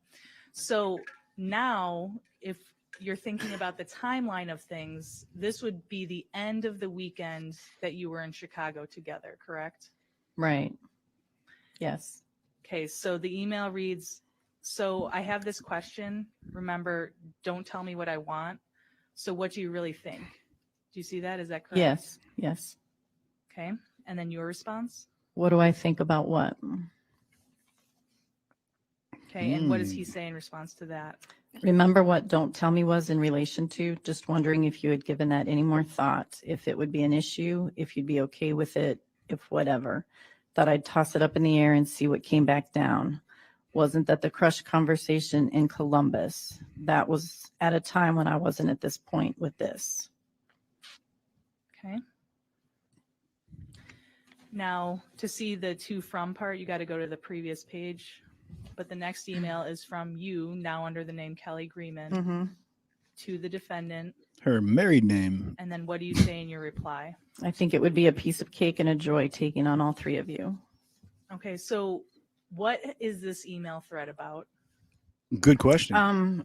So now if you're thinking about the timeline of things, this would be the end of the weekend that you were in Chicago together, correct? Right. Yes. Okay, so the email reads, so I have this question. Remember, don't tell me what I want. So what do you really think? Do you see that? Is that correct? Yes. Yes. Okay, and then your response? What do I think about what? Okay, and what does he say in response to that? Remember what don't tell me was in relation to? Just wondering if you had given that any more thought, if it would be an issue, if you'd be okay with it, if whatever. that I'd toss it up in the air and see what came back down. Wasn't that the crush conversation in Columbus? That was at a time when I wasn't at this point with this. Okay. Now, to see the to from part, you got to go to the previous page. But the next email is from you, now under the name Kelly Greeman, Mm-hmm. to the defendant. Her married name. And then what do you say in your reply? I think it would be a piece of cake and a joy taking on all three of you. Okay, so what is this email thread about? Good question.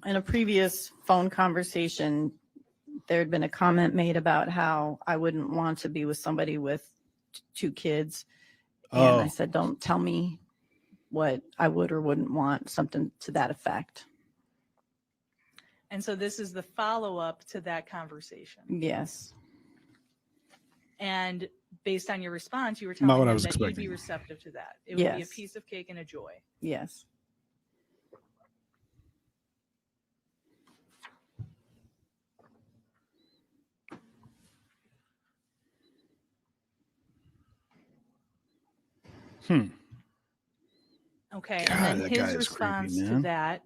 In a previous phone conversation, there had been a comment made about how I wouldn't want to be with somebody with two kids. And I said, don't tell me what I would or wouldn't want, something to that effect. And so this is the follow-up to that conversation. Yes. And based on your response, you were Not telling what I him was that you'd be expecting. receptive to that. It would be a Yes. piece of cake and a joy. Yes. Okay, God, and then that guy his is response creepy, to man.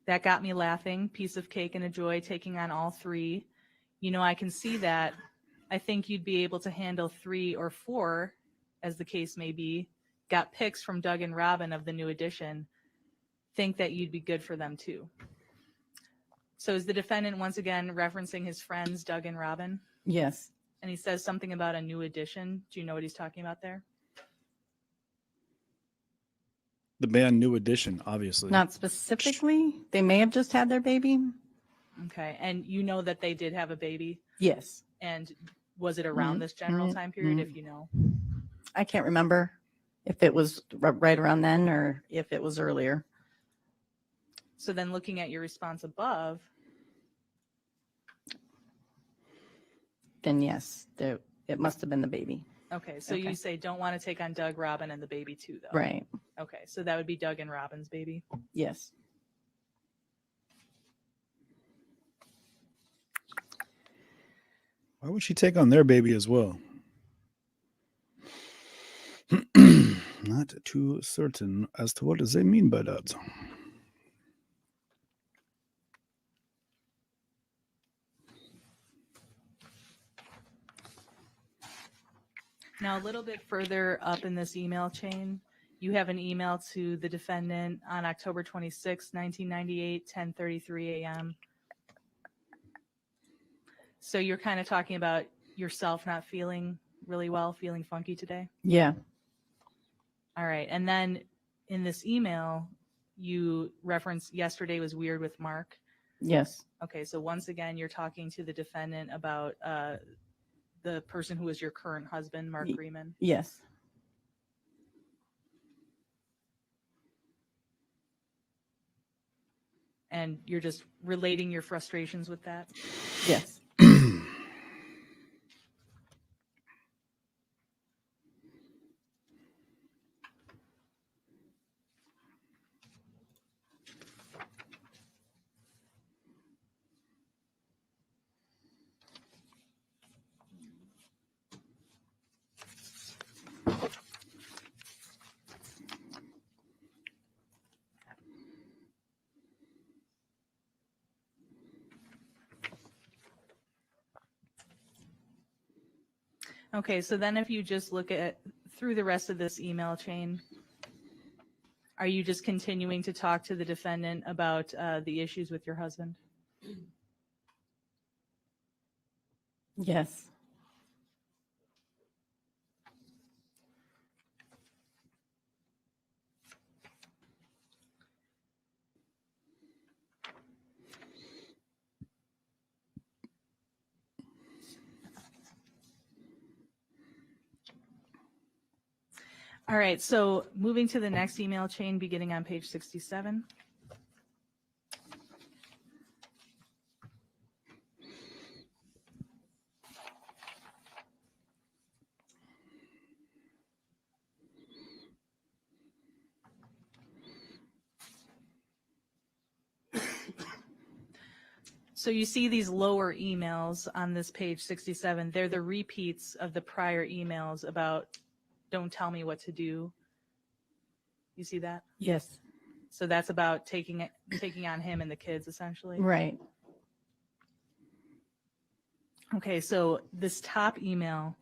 that got me laughing. Piece of cake and a joy, taking on all three. You know, I can see that. I think you'd be able to handle 3 or 4, as the case may be. Got pics from Doug and Robin of the new edition. Think that you'd be good for them too. So is the defendant once again referencing his friends, Doug and Robin? Yes. And he says something about a new edition. Do you know what he's talking about there? The band New Edition, obviously. Not specifically. They may have just had their baby. Okay, and you know that they did have a baby? Yes. And was it around this general time period, if you know? I can't remember if it was right around then or if it was earlier. So then looking at your response above, Then yes, it must have been the baby. okay, so Okay. you say don't want to take on Doug, Robin, and the baby too, though. Right. Okay, so that would be Doug and Robin's baby. Yes. Why would she take on their baby as well? Not too certain as to what does they mean by that. Now, a little bit further up in this email chain, you have an email to the defendant on October 26, 1998, 10:33 a.m. So you're kind of talking about yourself not feeling really well, feeling funky today? Yeah. All right. And then in this email, you reference yesterday was weird with Mark. Yes. Okay. So once again, you're talking to the defendant about the person who is your current husband, Mark Greeman. Yes. And you're just relating your frustrations with that? Yes. Okay, so then if you just look at through the rest of this email chain, are you just continuing to talk to the defendant about the issues with your husband? Yes. All right, so moving to the next email chain beginning on page 67. So you see these lower emails on this page 67. They're the repeats of the prior emails about don't tell me what to do. You see that? Yes. So that's about taking on him and the kids essentially. Right. Okay, so this top email,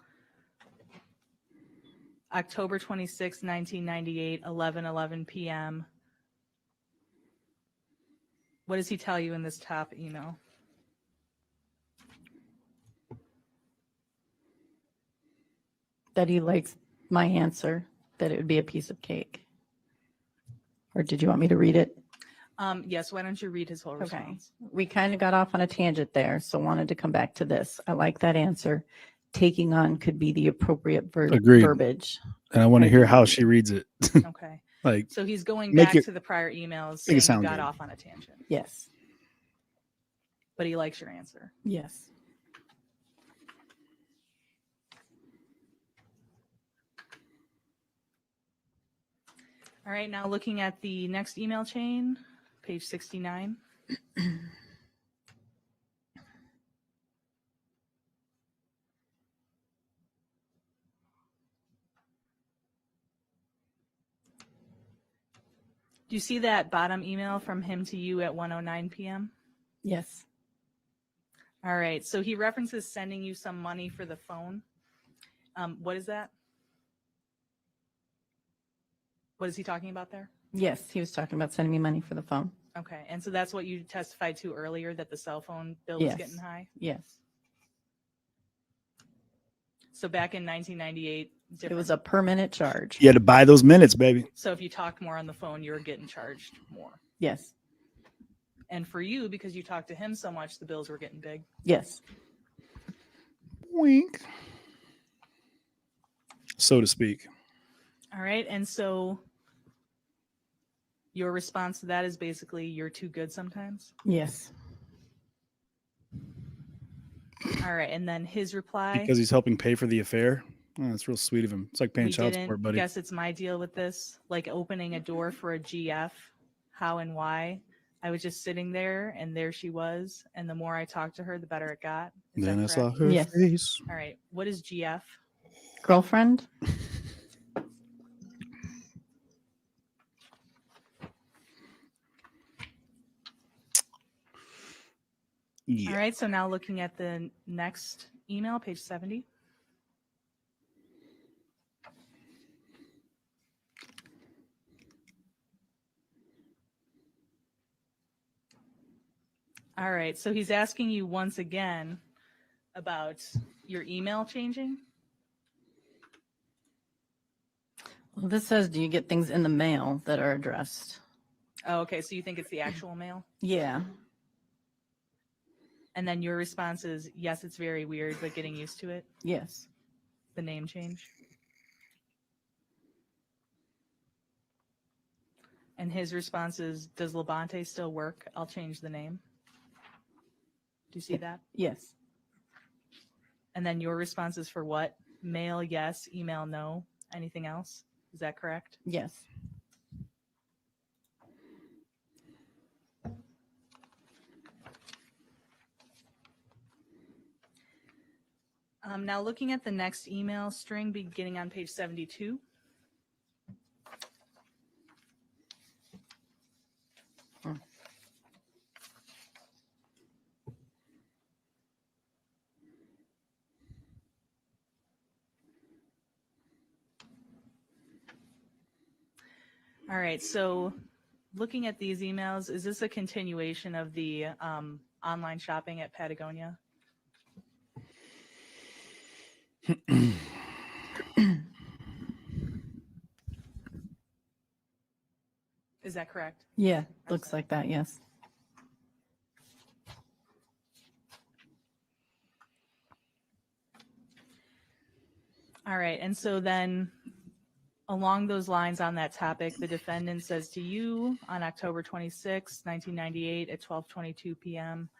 October 26, 1998, 11:11 p.m. What does he tell you in this top email? That he likes my answer, that it would be a piece of cake. Or did you want me to read it? Yes, why don't you read his whole Okay. response? We kind of got off on a tangent there, so wanted to come back to this. I like that answer. Taking on could be the appropriate Agreed. verbiage. And I want to hear how she reads it. Okay. Like, So he's going Make back it- to the prior emails make it saying sound you got good. off on a tangent, Yes. but he likes your answer. Yes. All right, now looking at the next email chain, page 69. Do you see that bottom email from him to you at 1:09 p.m.? Yes. All right, so he references sending you some money for the phone. What is that? What is he talking about there? Yes. He was talking about sending me money for the phone. Okay, and so that's what you testified to earlier, that the cell phone bill was Yes. getting high? Yes. So back in 1998, It was a per minute charge. you had to buy those minutes, baby. So if you talked more on the phone, you were getting charged more. Yes. And for you, because you talked to him so much, the bills were getting big. Yes. Wink. So to speak. All right, and so your response to that is basically you're too good sometimes? Yes. All right, and then his reply, Because he's helping pay for the affair. Oh, that's real sweet of him. It's like paying we child didn't support, buddy. guess it's my deal with this, like opening a door for a GF, how and why. I was just sitting there, and there she was, and the more I talked to her, the better it got. Is Then I that saw correct? her Yes. face. All right, what is GF? Girlfriend? Yeah. All right, so now looking at the next email, page 70. All right, so he's asking you once again about your email changing. Well, this says, do you get things in the mail that are addressed? Oh, okay, so you think it's the actual mail? Yeah. And then your response is, yes, it's very weird, but getting used to it, Yes. the name change. And his response is, does Labonte still work? I'll change the name. Do you see that? Yes. And then your response is for what? Mail, yes. Email, no. Anything else? Is that correct? Yes. Now looking at the next email string beginning on page 72. All right, so looking at these emails, is this a continuation of the online shopping at Patagonia? Is that correct? Yeah. Looks like that. Yes. All right, and so then along those lines on that topic, the defendant says to you on October 26, 1998 at 12:22 p.m.,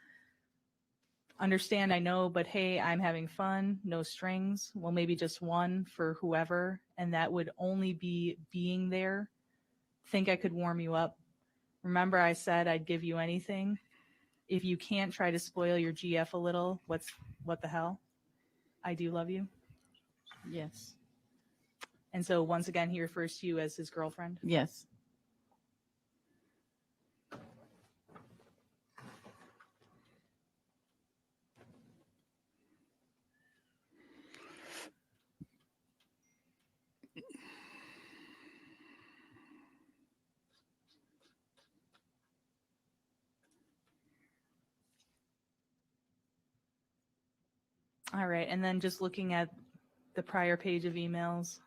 understand, I know, but hey, I'm having fun, no strings. Well, maybe just one for whoever, and that would only be being there. Think I could warm you up. Remember I said I'd give you anything. If you can't try to spoil your GF a little, what the hell? I do love you. Yes. And so once again, he refers to you as his girlfriend. Yes. All right. And then just looking at the prior page of emails,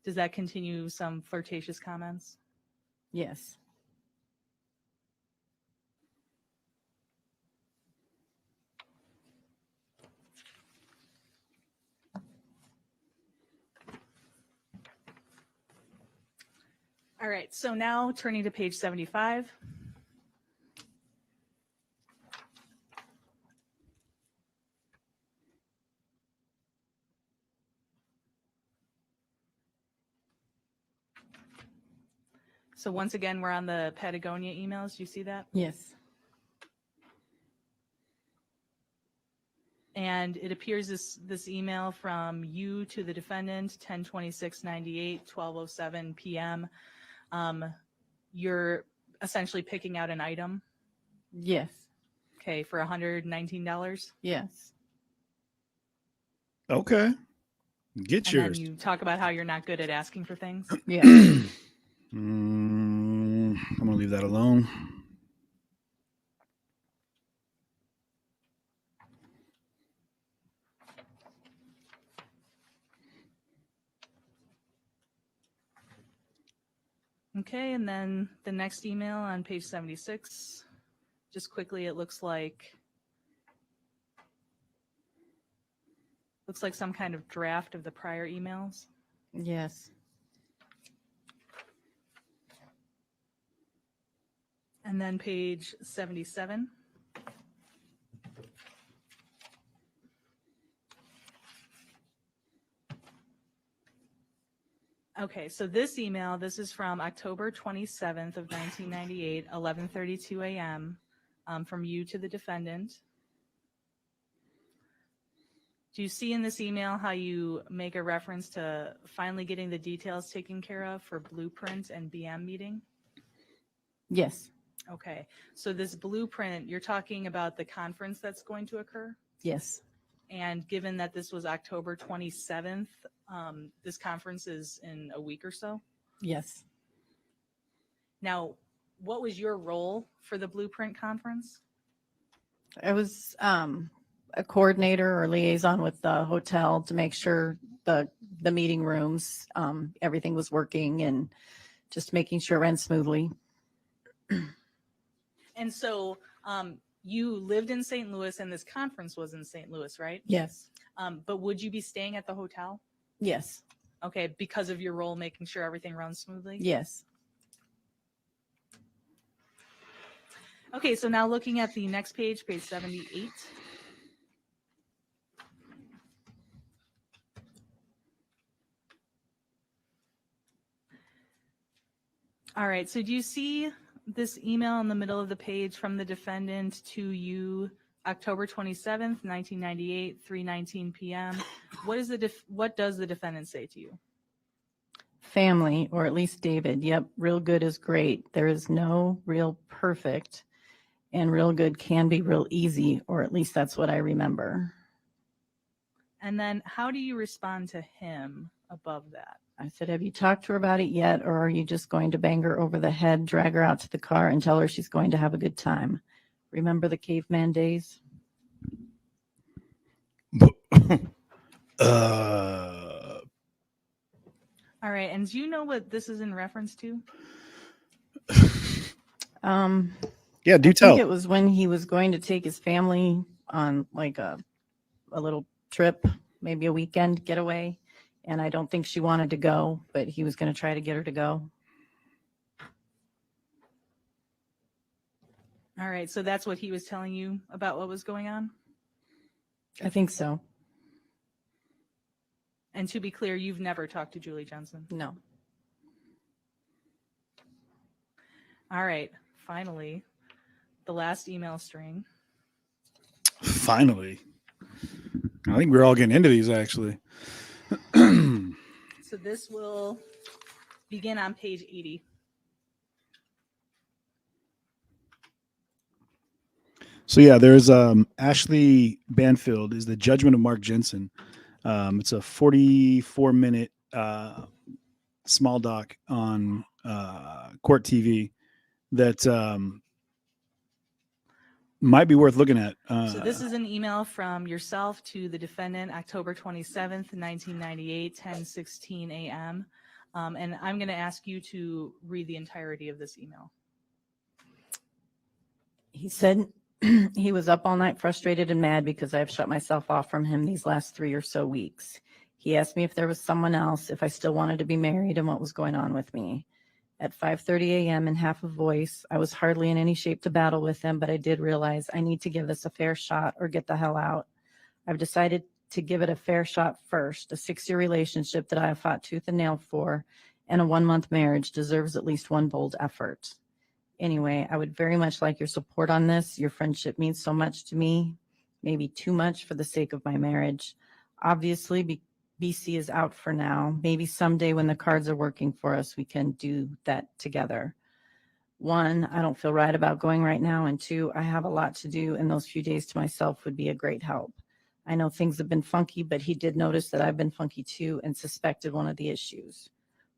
does that continue some flirtatious comments? Yes. All right. So now turning to page 75. So once again, we're on the Patagonia emails. Do you see that? Yes. And it appears this email from you to the defendant, 10/26/98, 12:07 p.m. You're essentially picking out an item, Yes. okay, for $119. Yes. Okay. Get And yours. then you talk about how you're not good at asking for things. Yes. I'm going to leave that alone. Okay, and then the next email on page 76, just quickly, it looks like some kind of draft of the prior emails. Yes. And then page 77. Okay, so this email, this is from October 27th of 1998, 11:32 a.m. From you to the defendant. Do you see in this email how you make a reference to finally getting the details taken care of for blueprint and BM meeting? Yes. Okay, so this blueprint, you're talking about the conference that's going to occur? Yes. And given that this was October 27th, this conference is in a week or so. Yes. Now, what was your role for the Blueprint conference? I was a coordinator or liaison with the hotel to make sure the meeting rooms, everything was working and just making sure it ran smoothly. And so you lived in St. Louis and this conference was in St. Louis, right? Yes. But would you be staying at the hotel? Yes. Okay, because of your role making sure everything runs smoothly? Yes. Okay, so now looking at the next page, page 78. All right, so do you see this email in the middle of the page from the defendant to you, October 27th, 1998, 3:19 p.m.? What does the defendant say to you? Family, or at least David. Yep. Real good is great. There is no real perfect, and real good can be real easy, or at least that's what I remember. And then how do you respond to him above that? I said, have you talked to her about it yet? Or are you just going to bang her over the head, drag her out to the car and tell her she's going to have a good time? Remember the caveman days? All right, and do you know what this is in reference to? Yeah, do I tell. think it was when he was going to take his family on like a little trip, maybe a weekend getaway. And I don't think she wanted to go, but he was going to try to get her to go. All right, so that's what he was telling you about what was going on? I think so. And to be clear, you've never talked to Julie Jensen? No. All right, finally, the last email string. Finally. I think we're all getting into these actually. So this will begin on page 80. So yeah, there's Ashley Banfield is the judgment of Mark Jensen. It's a 44-minute small doc on court TV that might be worth looking at. So this is an email from yourself to the defendant, October 27th, 1998, 10:16 a.m. And I'm going to ask you to read the entirety of this email. He said he was up all night frustrated and mad because I've shut myself off from him these last 3 or so weeks. He asked me if there was someone else, if I still wanted to be married, and what was going on with me. At 5:30 a.m. in half a voice, I was hardly in any shape to battle with him, but I did realize I need to give this a fair shot or get the hell out. I've decided to give it a fair shot first. A 6-year relationship that I have fought tooth and nail for and a 1-month marriage deserves at least one bold effort. Anyway, I would very much like your support on this. Your friendship means so much to me, maybe too much for the sake of my marriage. Obviously, BC is out for now. Maybe someday when the cards are working for us, we can do that together. 1, I don't feel right about going right now. And 2, I have a lot to do, and those few days to myself would be a great help. I know things have been funky, but he did notice that I've been funky too and suspected one of the issues.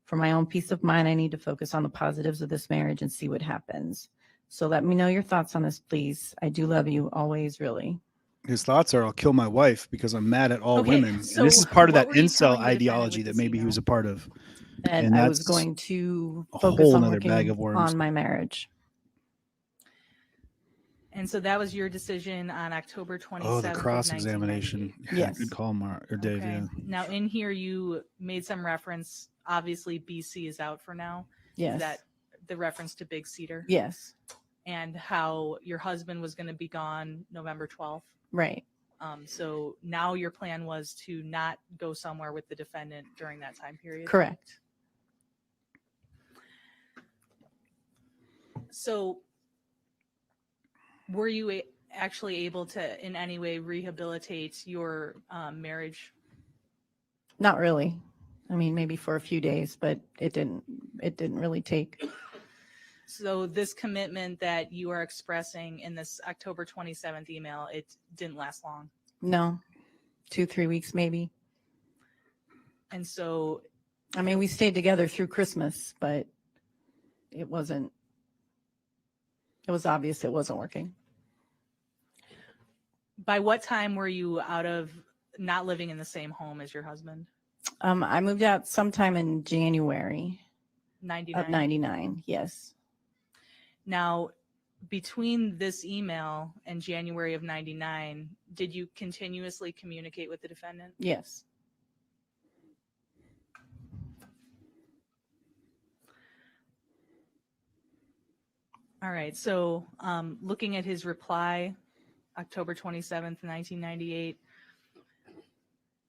For my own peace of mind, I need to focus on the positives of this marriage and see what happens. So let me know your thoughts on this, please. I do love you always, really. His thoughts are, I'll kill my wife because I'm mad at all Okay, women. so And this is part of what that were you incel telling the defendant ideology with that this maybe he email? was a part of. That And I was that's going to a focus whole on nother working bag of worms. on my marriage. And so that was your decision on October 27th. Oh, the of cross-examination. 1998. Yeah, Yes. good call, Mark or Dave. Okay. Yeah. Now in here you made some reference. Obviously, BC is out for now. Yes. Is that the reference to Big Cedar? Yes. And how your husband was going to be gone November 12th. Right. So now your plan was to not go somewhere with the defendant during that time period. Correct. So were you actually able to in any way rehabilitate your marriage? Not really. I mean, maybe for a few days, but it didn't really take. So this commitment that you are expressing in this October 27th email, it didn't last long. No, 2-3 weeks maybe. And so, I mean, we stayed together through Christmas, but it was obvious it wasn't working. by what time were you out of not living in the same home as your husband? I moved out sometime in January 99. of 99. Yes. Now, between this email and January of 99, did you continuously communicate with the defendant? Yes. All right. So looking at his reply, October 27th, 1998.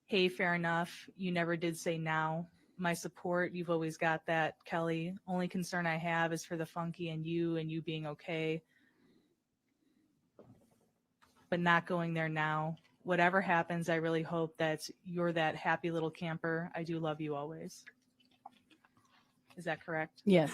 Hey, fair enough. You never did say now. My support, you've always got that, Kelly. Only concern I have is for the funky and you being okay. But not going there now. Whatever happens, I really hope that you're that happy little camper. I do love you always. Is that correct? Yes.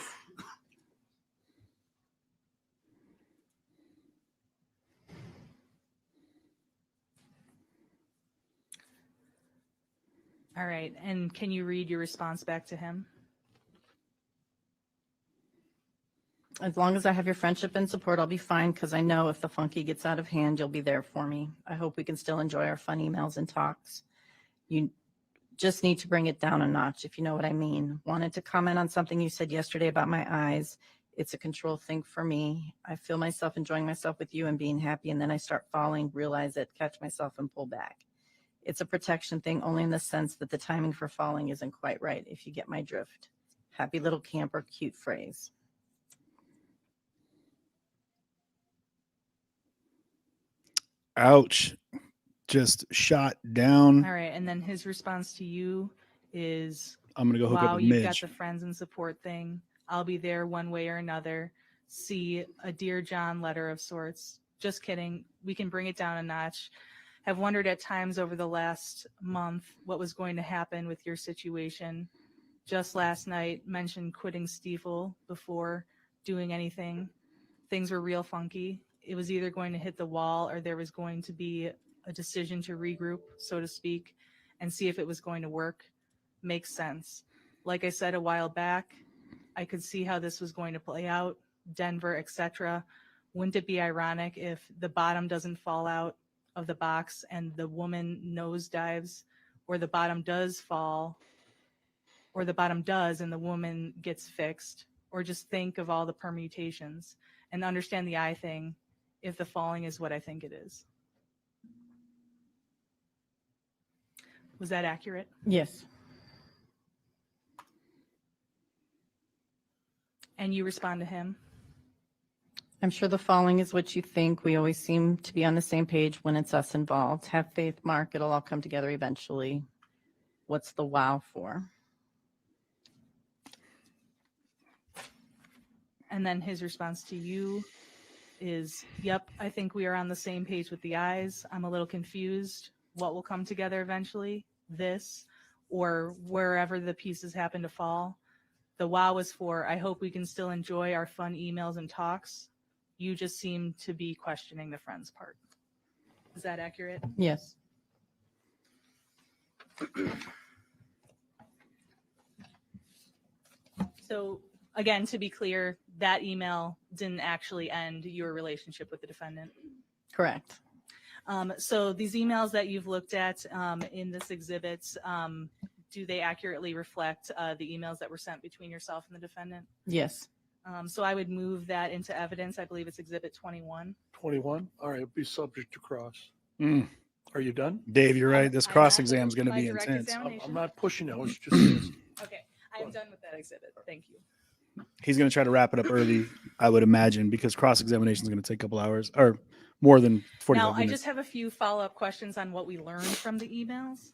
All right. And can you read your response back to him? As long as I have your friendship and support, I'll be fine because I know if the funky gets out of hand, you'll be there for me. I hope we can still enjoy our fun emails and talks. You just need to bring it down a notch, if you know what I mean. Wanted to comment on something you said yesterday about my eyes. It's a control thing for me. I feel myself enjoying myself with you and being happy, and then I start falling, realize it, catch myself, and pull back. It's a protection thing only in the sense that the timing for falling isn't quite right, if you get my drift. Happy little camper, cute phrase. Ouch. Just shot down. All right. And then his response to you is, I'm going to go hook wow, up with you've got Midge. the friends and support thing. I'll be there one way or another. see a Dear John letter of sorts. Just kidding. We can bring it down a notch. Have wondered at times over the last month what was going to happen with your situation. Just last night mentioned quitting Stiefel before doing anything. Things were real funky. It was either going to hit the wall or there was going to be a decision to regroup, so to speak, and see if it was going to work. Makes sense. Like I said a while back, I could see how this was going to play out, Denver, etc. Wouldn't it be ironic if the bottom doesn't fall out of the box and the woman nosedives, or the bottom does fall, or the bottom does and the woman gets fixed? Or just think of all the permutations and understand the I thing if the falling is what I think it is. Was that accurate? Yes. And you respond to him? I'm sure the following is what you think. We always seem to be on the same page when it's us involved. Have faith, Mark. It'll all come together eventually. What's the wow for? And then his response to you is, yep, I think we are on the same page with the eyes. I'm a little confused. What will come together eventually? This, or wherever the pieces happen to fall. The wow was for, I hope we can still enjoy our fun emails and talks. You just seem to be questioning the friends part. Is that accurate? Yes. So again, to be clear, that email didn't actually end your relationship with the defendant. Correct. So these emails that you've looked at in this exhibit, do they accurately reflect the emails that were sent between yourself and the defendant? Yes. So I would move that into evidence. I believe it's exhibit 21. 21? All right, be subject to cross. Mm. Are you done? Dave, you're right. This I cross have exam is going to my be direct intense. examination. I'm not pushing it. I was just Okay, I am done with that exhibit. Thank you. He's going to try to wrap it up early, I would imagine, because cross examination is going to take a couple hours or more than 45 Now, minutes. I just have a few follow-up questions on what we learned from the emails.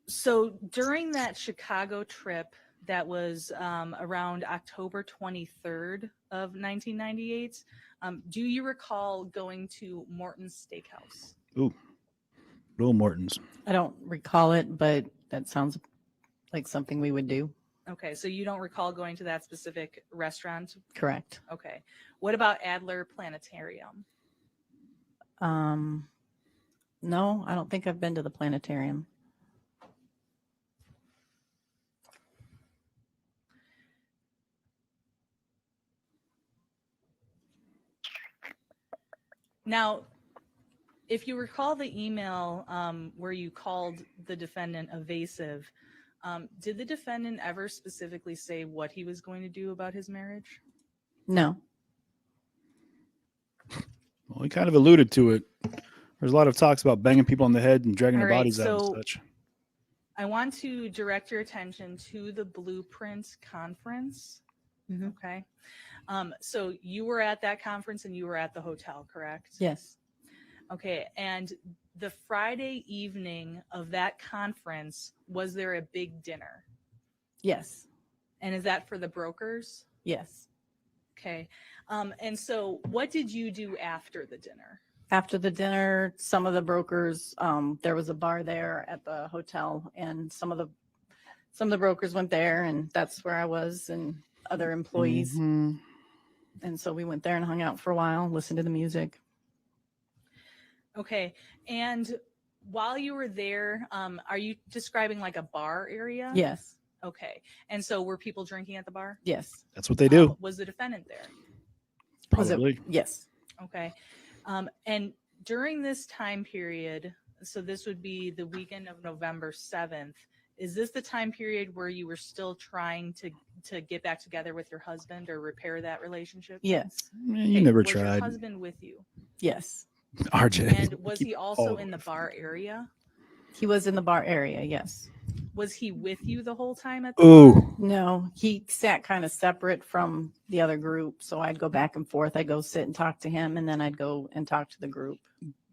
So during that Chicago trip that was around October 23rd of 1998, do you recall going to Morton's Steakhouse? Ooh, Bill Morton's. I don't recall it, but that sounds like something we would do. Okay, so you don't recall going to that specific restaurant? Correct. Okay. What about Adler Planetarium? No, I don't think I've been to the planetarium. Now, if you recall the email where you called the defendant evasive, did the defendant ever specifically say what he was going to do about his marriage? No. Well, he kind of alluded to it. There's a lot of talks about banging people on the head and dragging All their right, bodies out so and such. I want to direct your attention to the Blueprint conference. Mhm. Okay. So you were at that conference and you were at the hotel, correct? Yes. Okay. And the Friday evening of that conference, was there a big dinner? Yes. And is that for the brokers? Yes. Okay. And so what did you do after the dinner? After the dinner, some of the brokers, there was a bar there at the hotel, and some of the brokers went there, and that's where I was, and other employees. Mhm. And so we went there and hung out for a while, listened to the music. Okay. And while you were there, are you describing like a bar area? Yes. Okay. And so were people drinking at the bar? Yes. That's what they do. Was the defendant there? Was it? Probably. Yes. Okay. And during this time period, so this would be the weekend of November 7th, is this the time period where you were still trying to get back together with your husband or repair that relationship? Yes. You Okay, never was your tried. husband with you? Yes. RJ. And was he also all in the bar area? He was in the bar area. Yes. Was he with you the whole time at the bar? Ooh. No, he sat kind of separate from the other group. So I'd go back and forth. I'd go sit and talk to him, and then I'd go and talk to the group.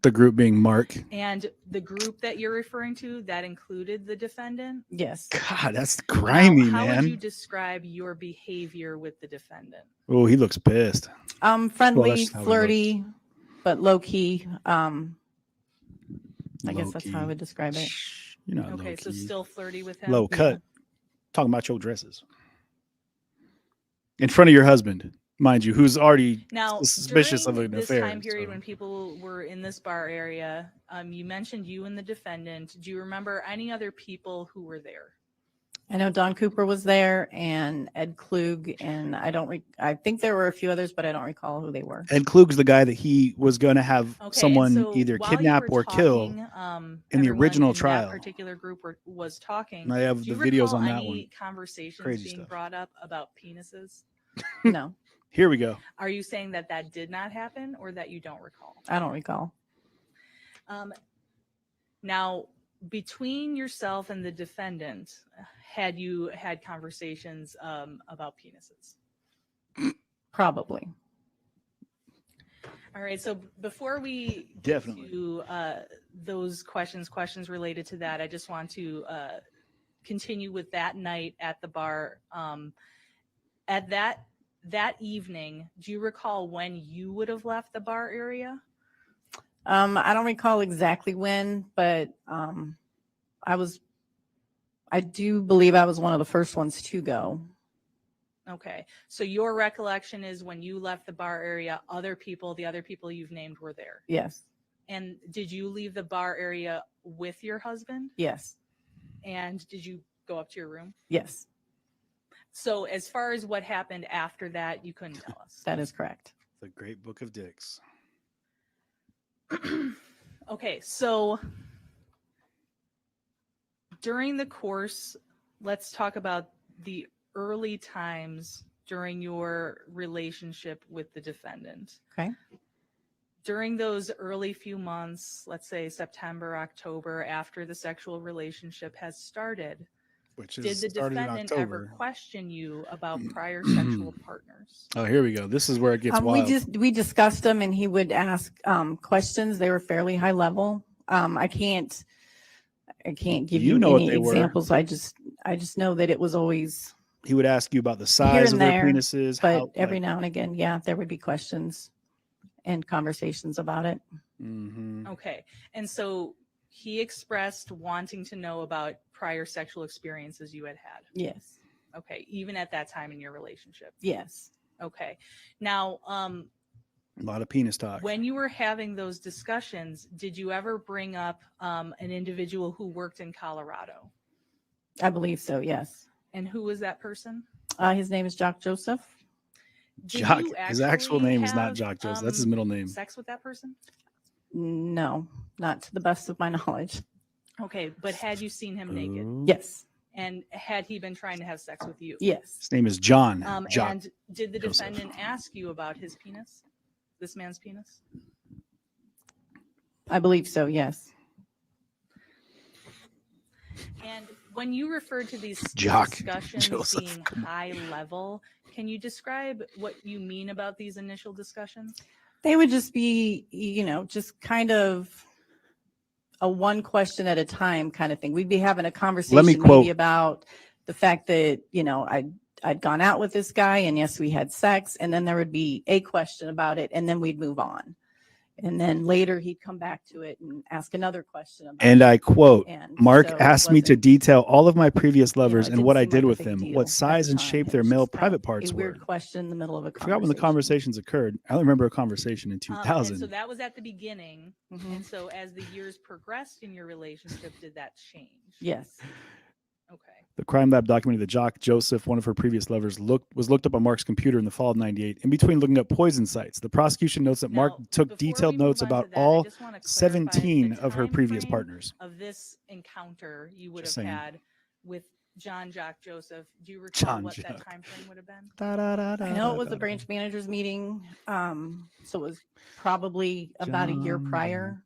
The group being Mark. And the group that you're referring to, that included the defendant? Yes. God, that's Now, grimy, how would you man. describe your behavior with the defendant? Oh, he looks pissed. Friendly, just how he flirty, but low key. I guess that's how I Low-key. would describe it. Shh, you're not Okay, so low-key. still flirty with him? Low cut. Talking about your dresses. In front of your husband, mind you, who's already Now, suspicious of during an this affair. time period so- when people were in this bar area, you mentioned you and the defendant. Do you remember any other people who were there? I know Don Cooper was there and Ed Klug, and I think there were a few others, but I don't recall who they were. Ed Klug's the guy that he was going to have Okay, and someone so either while you kidnap were or kill. talking, in the everyone original in trial. that particular group was talking. And I have Do you the videos recall on that any one. conversations Crazy being stuff. brought up about penises? No, Here we go. Are you saying that that did not happen, or that you don't recall? I don't recall. Now, between yourself and the defendant, had you had conversations about penises? Probably. All right. So before we get Definitely. to those questions related to that, I just want to continue with that night at the bar. At that evening, do you recall when you would have left the bar area? I don't recall exactly when, but I do believe I was one of the first ones to go. Okay. So your recollection is when you left the bar area, the other people you've named were there. Yes. And did you leave the bar area with your husband? Yes. And did you go up to your room? Yes. So as far as what happened after that, you couldn't tell us. That is correct. The Great Book of Dicks. Okay, so during the course, let's talk about the early times during your relationship with the defendant. Okay. During those early few months, let's say September, October, after the sexual relationship has started, Which did is the started in defendant ever October. question you about prior sexual partners? Oh, here we go. This is where it gets wild. We discussed them, and he would ask questions. They were fairly high level. I can't give You you know what any they were. examples. I just know that it was always He would ask you about the here size of and their there, penises. but how, every now and again, yeah, there would be questions and conversations about it. Mhm. Okay. And so he expressed wanting to know about prior sexual experiences you had had. Yes. Okay. Even at that time in your relationship. Yes. Okay. Now, A lot of penis talk. when you were having those discussions, did you ever bring up an individual who worked in Colorado? I believe so. Yes. And who was that person? His name is Jock Joseph. Did Jock. you His actual actually name is not have, Jock Joseph. That's his middle name. Sex with that person? No, not to the best of my knowledge. Okay. But had you seen him naked? Ooh. Yes. And had he been trying to have sex with you? Yes. His name is John. Jock. And did the Joseph. defendant ask you about his penis? This man's penis? I believe so. Yes. And when you refer to these Jock discussions Joseph, being come on. high level, can you describe what you mean about these initial discussions? They would just be, just kind of a one question at a time kind of thing. We'd be having a conversation quote- maybe about the fact that, I'd gone out with this guy and yes, we had sex. And then there would be a question about it and then we'd move on. And then later he'd come back to it and ask another question about And it. I quote, And Mark so it asked me to wasn't- detail all of my previous lovers it and didn't what I seem did like a with big them, deal what at size the and time. shape It their was male just private a parts were. weird question in the middle of a I forgot when the conversations occurred. I only remember a conversation in And 2000. so that was at the beginning. Mhm. And so as the years progressed in your relationship, did that change? Yes. Okay. The crime lab documented that Jock Joseph, one of her previous lovers, was looked up on Mark's computer in the fall of '98. In between looking up poison sites, the prosecution notes that Mark Now, took before detailed we move notes on about to that, I all just wanna clarify 17 the of her time previous frame partners. Of this encounter you would Just have saying. had with John Jock Joseph. Do you recall John what Jock. that time frame would have been? I know it was a branch manager's meeting. So it was probably about a year John prior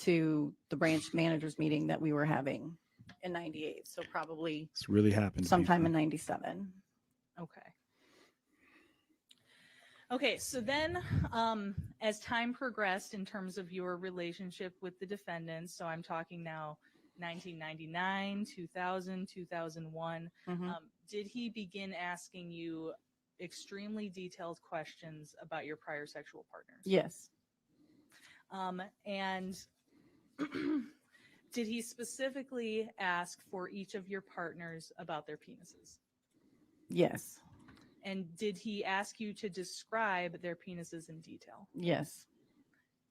to the branch manager's meeting that we were having in 98. So probably It's really happened. sometime in 97. Okay. Okay, so then as time progressed in terms of your relationship with the defendants, so I'm talking now 1999, 2000, 2001, Mhm. did he begin asking you extremely detailed questions about your prior sexual partners? Yes. And did he specifically ask for each of your partners about their penises? Yes. And did he ask you to describe their penises in detail? Yes.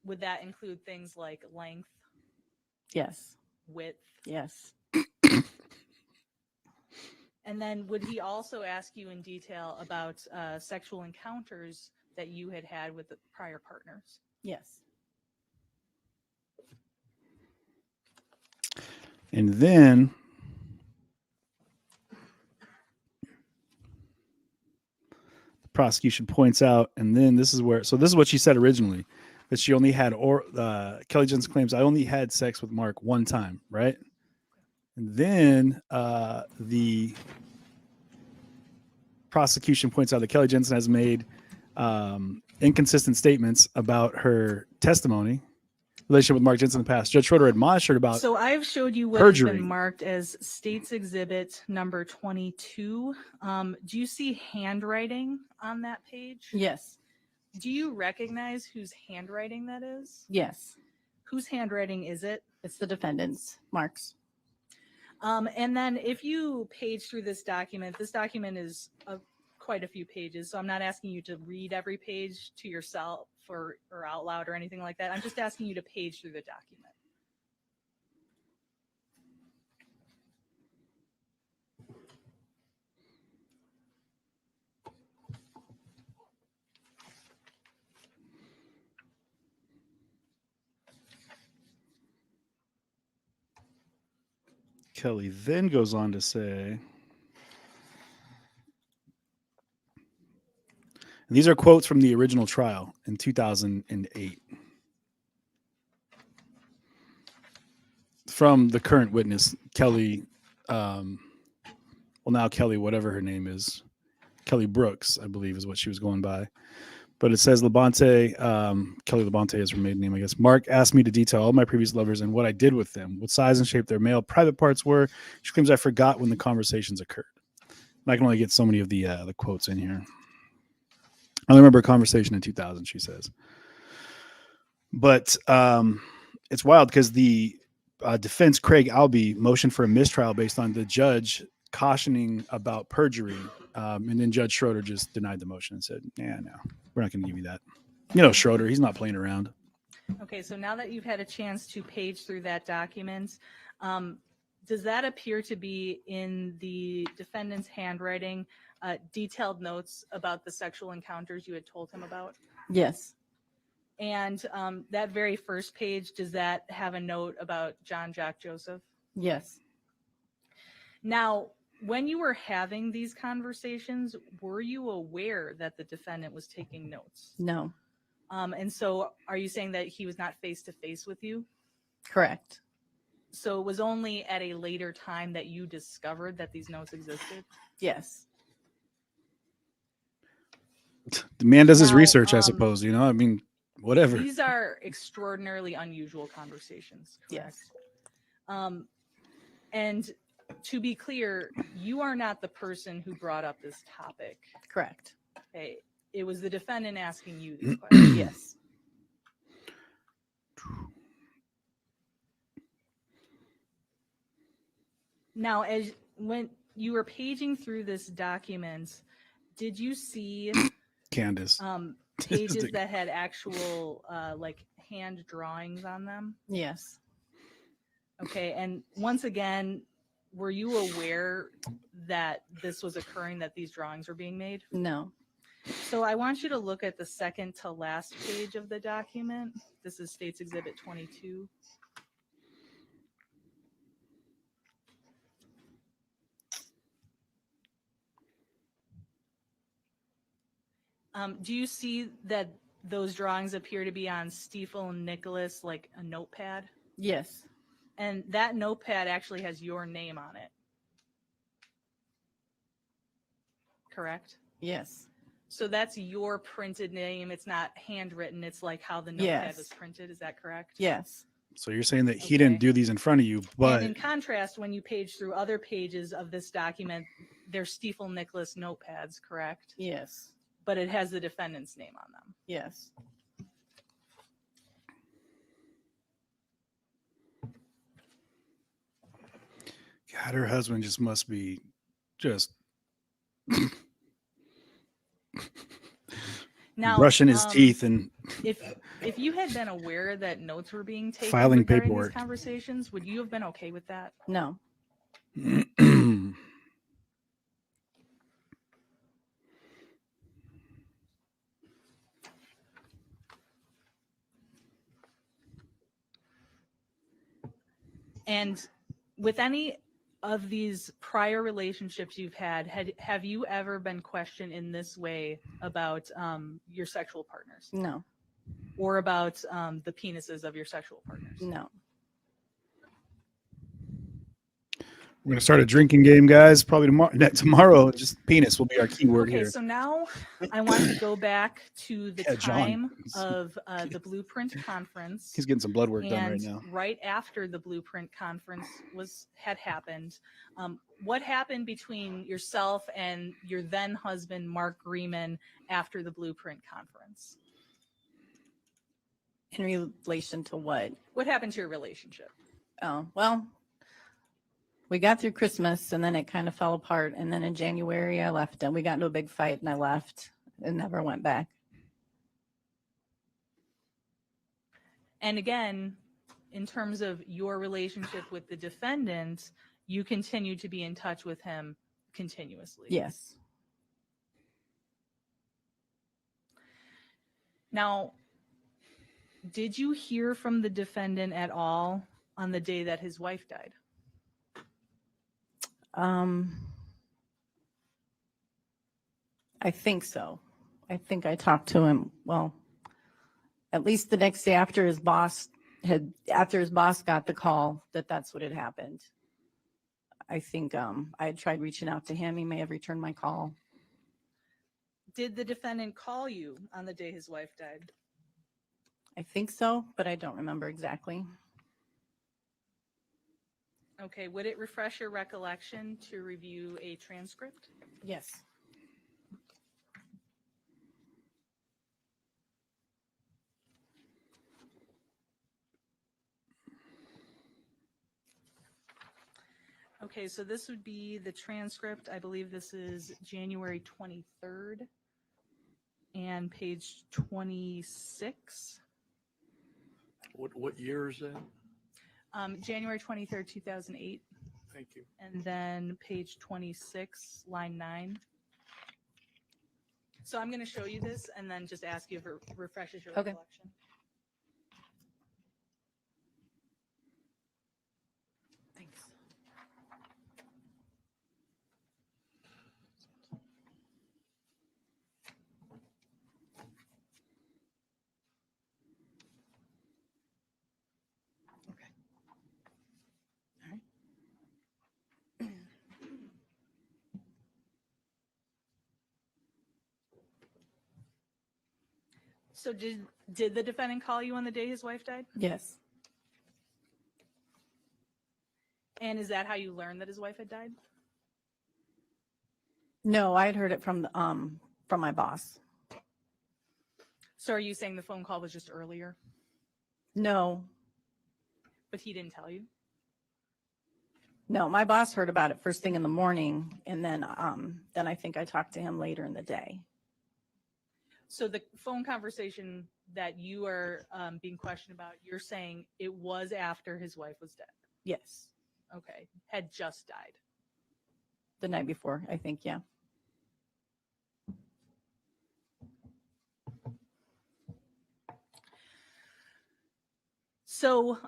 Would that include things like length, Yes. width? Yes. And then would he also ask you in detail about sexual encounters that you had had with the prior partners? Yes. And then the prosecution points out, and then this is what she said originally, that she only had, Kelly Jensen claims, I only had sex with Mark one time, right? And then the prosecution points out that Kelly Jensen has made inconsistent statements about her testimony, relationship with Mark Jensen in the past. Judge Schroeder admonished her about So I've showed you what perjury. has been marked as State's Exhibit number 22. Do you see handwriting on that page? Yes. Do you recognize whose handwriting that is? Yes. Whose handwriting is it? It's the defendant's, Mark's. And then if you page through this document is quite a few pages, so I'm not asking you to read every page to yourself or out loud or anything like that. I'm just asking you to page through the document. Kelly then goes on to say, and these are quotes from the original trial in 2008 from the current witness, Kelly, now Kelly, whatever her name is, Kelly Brooks, I believe is what she was going by. But it says Labonte, Kelly Labonte is her maiden name, I guess. Mark asked me to detail all my previous lovers and what I did with them, what size and shape their male private parts were. She claims I forgot when the conversations occurred. And I can only get so many of the quotes in here. I only remember a conversation in 2000, she says. But it's wild because the defense, Craig Albee, motioned for a mistrial based on the judge cautioning about perjury. And then Judge Schroeder just denied the motion and said, yeah, no, we're not going to give you that. You know, Schroeder, he's not playing around. Okay, so now that you've had a chance to page through that document, does that appear to be in the defendant's handwriting, detailed notes about the sexual encounters you had told him about? Yes. And that very first page, does that have a note about John Jack Joseph? Yes. Now, when you were having these conversations, were you aware that the defendant was taking notes? No. And so are you saying that he was not face to face with you? Correct. So it was only at a later time that you discovered that these notes existed? Yes. The man does his Now, research, I suppose, you know, I mean, whatever. These are extraordinarily unusual conversations, correct? Yes. And to be clear, you are not the person who brought up this topic. Correct. Okay. It was the defendant asking you these questions. Yes. Now, when you were paging through this document, did you see Candace. pages that had actual like hand drawings on them? Yes. Okay, and once again, were you aware that this was occurring, that these drawings were being made? No. So I want you to look at the second to last page of the document. This is State's Exhibit 22. Do you see that those drawings appear to be on Stiefel and Nicholas, like a notepad? Yes. And that notepad actually has your name on it. Correct? Yes. So that's your printed name. It's not handwritten. It's like how the notepad Yes. was printed. Is that correct? Yes. So you're saying that he didn't Okay. do these in front of you, but And in contrast, when you page through other pages of this document, they're Stiefel Nicholas notepads, correct? Yes. But it has the defendant's name on them. Yes. God, her husband just must be just Now, brushing his teeth and if you had been aware that notes were being taken Filing regarding paperwork. these conversations, would you have been okay with that? No. And with any of these prior relationships you've have you ever been questioned in this way about your sexual partners No. or about the penises of your sexual partners? No. we're gonna start a drinking game, guys. Probably tomorrow. Tomorrow, just penis will be our keyword Okay, here. so now I want to go back to the Yeah, John. time of the Blueprint Conference. He's getting some blood work done right And now. right after the Blueprint Conference had happened, what happened between yourself and your then husband, Mark Grieman, after the Blueprint Conference? In relation to what? What happened to your relationship? Oh, well, we got through Christmas and then it kind of fell apart. And then in January, I left and we got into a big fight and I left and never went back. And again, in terms of your relationship with the defendant, you continue to be in touch with him continuously. Yes. Now, did you hear from the defendant at all on the day that his wife died? I think so. I think I talked to him. Well, at least the next day after his boss got the call that that's what had happened. I think I had tried reaching out to him. He may have returned my call. Did the defendant call you on the day his wife died? I think so, but I don't remember exactly. Okay, would it refresh your recollection to review a transcript? Yes. Okay, so this would be the transcript. I believe this is January 23rd and page 26. What year is that? January 23rd, 2008. Thank you. And then page 26, line 9. So I'm going to show you this and then just ask you if it refreshes your Okay. recollection. Thanks. Okay. All right. So did the defendant call you on the day his wife died? Yes. And is that how you learned that his wife had died? No, I had heard it from my boss. So are you saying the phone call was just earlier, No, but he didn't tell you? no, my boss heard about it first thing in the morning, and then I think I talked to him later in the day. So the phone conversation that you are being questioned about, you're saying it was after his wife was dead. Yes, Okay. Had just died. the night before, I think. Yeah. So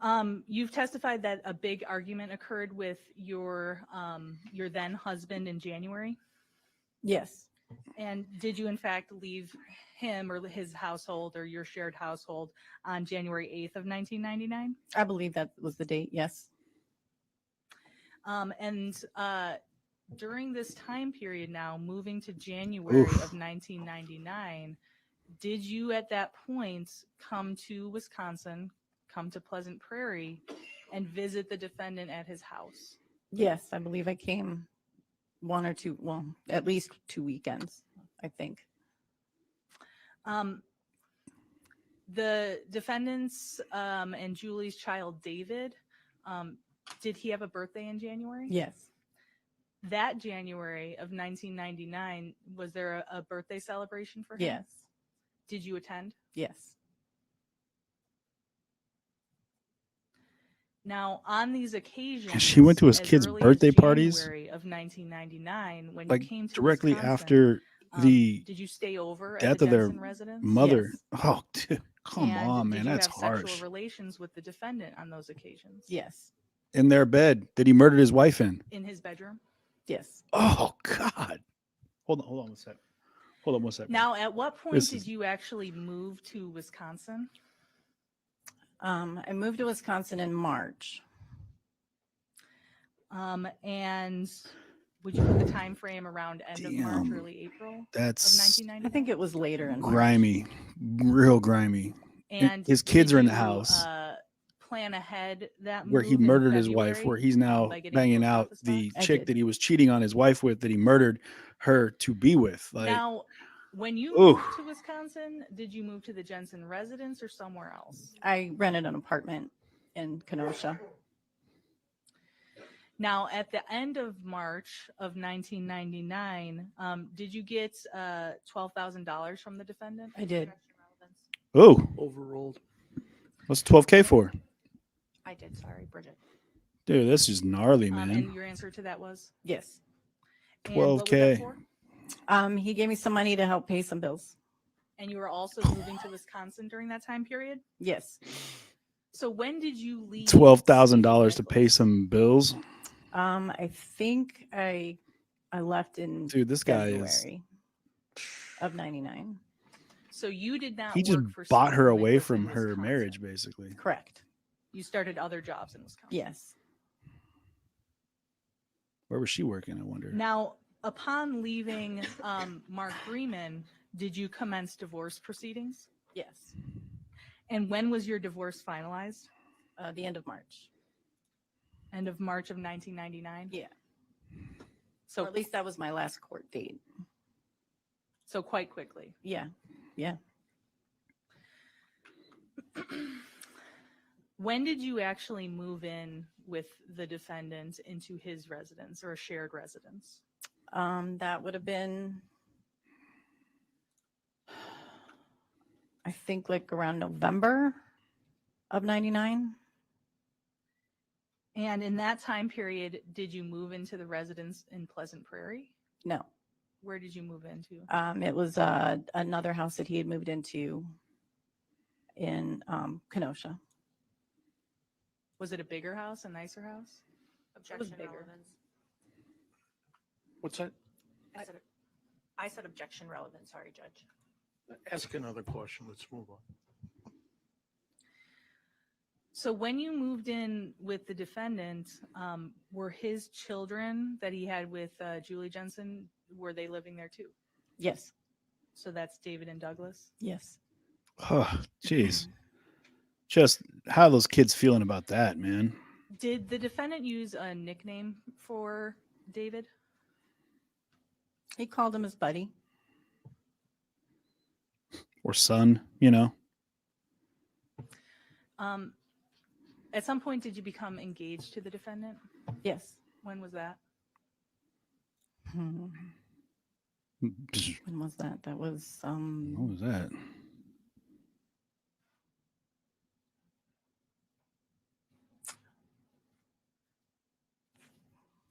you've testified that a big argument occurred with your then husband in January. Yes. And did you in fact leave him or his household or your shared household on January 8th of 1999? I believe that was the date. Yes. And during this time period now, moving to January of 1999, did you at that point come to Wisconsin, come to Pleasant Prairie, and visit the defendant at his house? Yes, I believe I came one or two, well, at least 2 weekends, I think. The defendant's and Julie's child, David, did he have a birthday in January? Yes. That January of 1999, was there a birthday celebration for him? Yes. Did you attend? Yes. Now, on these occasions, she went to his as kids' early as birthday parties? January of 1999, when Like you came to directly Wisconsin, after the did you stay over death at the of their Jensen residence? mother. Yes. Oh, dude, come And on, did man. you That's have harsh. sexual relations with the defendant on those occasions? Yes. In their bed that he murdered his wife in. In his bedroom? Yes. Oh, God. Hold on one sec. Hold on one second. Now, at what point This did is- you actually move to Wisconsin? I moved to Wisconsin in March. And would you put the time frame around end of March, Damn. early April of That's 1999? I think it was later in March. grimy, real grimy. And his kids did are in the you, house. Plan ahead that Where he move in murdered his wife, February, where he's now by getting banging post out office the box? I chick did. that he was cheating on his wife with, that he murdered her to be with. Like, Now, when you Ooh. moved to Wisconsin, did you move to the Jensen residence or somewhere else? I rented an apartment in Kenosha. Now, at the end of March of 1999, did you get $12,000 from the defendant? I did. oh, Overruled. what's 12K for? I did, sorry, Bridget. Dude, this is gnarly, And man. your answer to that was? Yes. And what was that 12K. for? He gave me some money to help pay some bills. And you were also moving to Wisconsin during that time period? Yes. So when did you leave? $12,000 to St. pay Nicholas? some bills. I think I left in Dude, this guy February is. of 99. So you did not He just work for bought her Steven away Nicholas from in her Wisconsin. marriage, basically. Correct. You started other jobs in Wisconsin. Yes. Where was she working, I wonder? Now, upon leaving Mark Freeman, did you commence divorce proceedings? Yes. And when was your divorce finalized? The end of March. End of March of 1999? Yeah. So Or at least that was my last court date. So quite quickly. Yeah. Yeah. When did you actually move in with the defendant into his residence or a shared residence? That would have been, I think, like around November of 99. And in that time period, did you move into the residence in Pleasant Prairie? No. Where did you move into? It was another house that he had moved into in Kenosha. Was it a bigger house, a nicer house? Objection bigger. relevance. What's that? I said objection relevant, sorry, Judge. Ask another question. Let's move on. So when you moved in with the defendant, were his children that he had with Julie Jensen, were they living there too? Yes. So that's David and Douglas. Yes. Oh, jeez. Just how are those kids feeling about that, man? Did the defendant use a nickname for David? He called him his buddy. Or son, you know? At some point, did you become engaged to the defendant? Yes. When was that? When was that? That was What was that?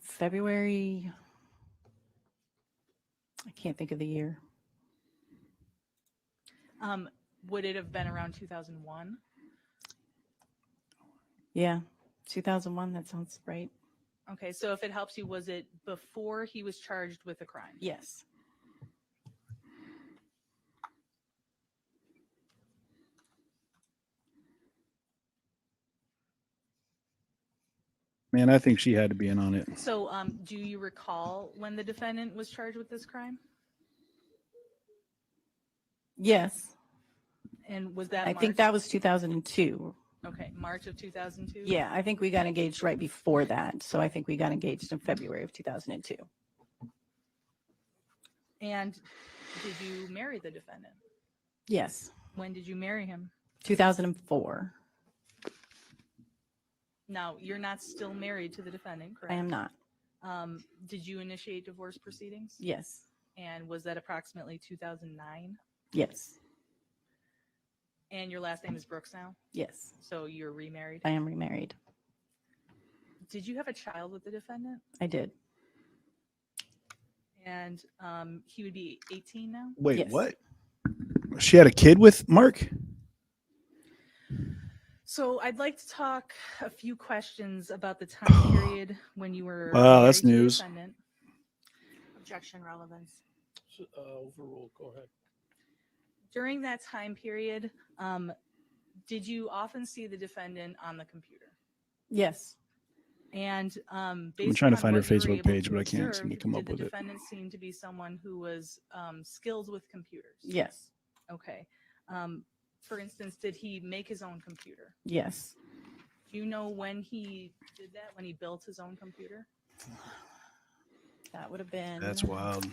February. I can't think of the year. Would it have been around 2001? Yeah. 2001. That sounds right. Okay, so if it helps you, was it before he was charged with a crime? Yes. Man, I think she had to be in on it. So, do you recall when the defendant was charged with this crime? Yes. And was that I think March? that was 2002. Okay, March of 2002? Yeah, I think we got engaged right before that. So I think we got engaged in February of 2002. And did you marry the defendant? Yes, When did you marry him? 2004. Now, you're not still married to the defendant, correct? I am not. Did you initiate divorce proceedings? Yes, And was that approximately 2009? yes, And your last name is Brooks now? yes. So you're remarried? I am remarried. Did you have a child with the defendant? I did. And he would be 18 now? Wait, Yes. what? She had a kid with Mark? So I'd like to talk a few questions about the time period when you were Wow, that's married to the news. defendant. Objection relevance. Overruled, go ahead. During that time period, did you often see the defendant on the computer? Yes, And based I'm trying to on find her what you were Facebook able page, to but I can't seem to observe, come did up the with it. defendant seem to be someone who was skilled with computers? yes, Okay. For instance, did he make his own computer? yes. Do you know when he did that, when he built his own computer? That would have been That's wild.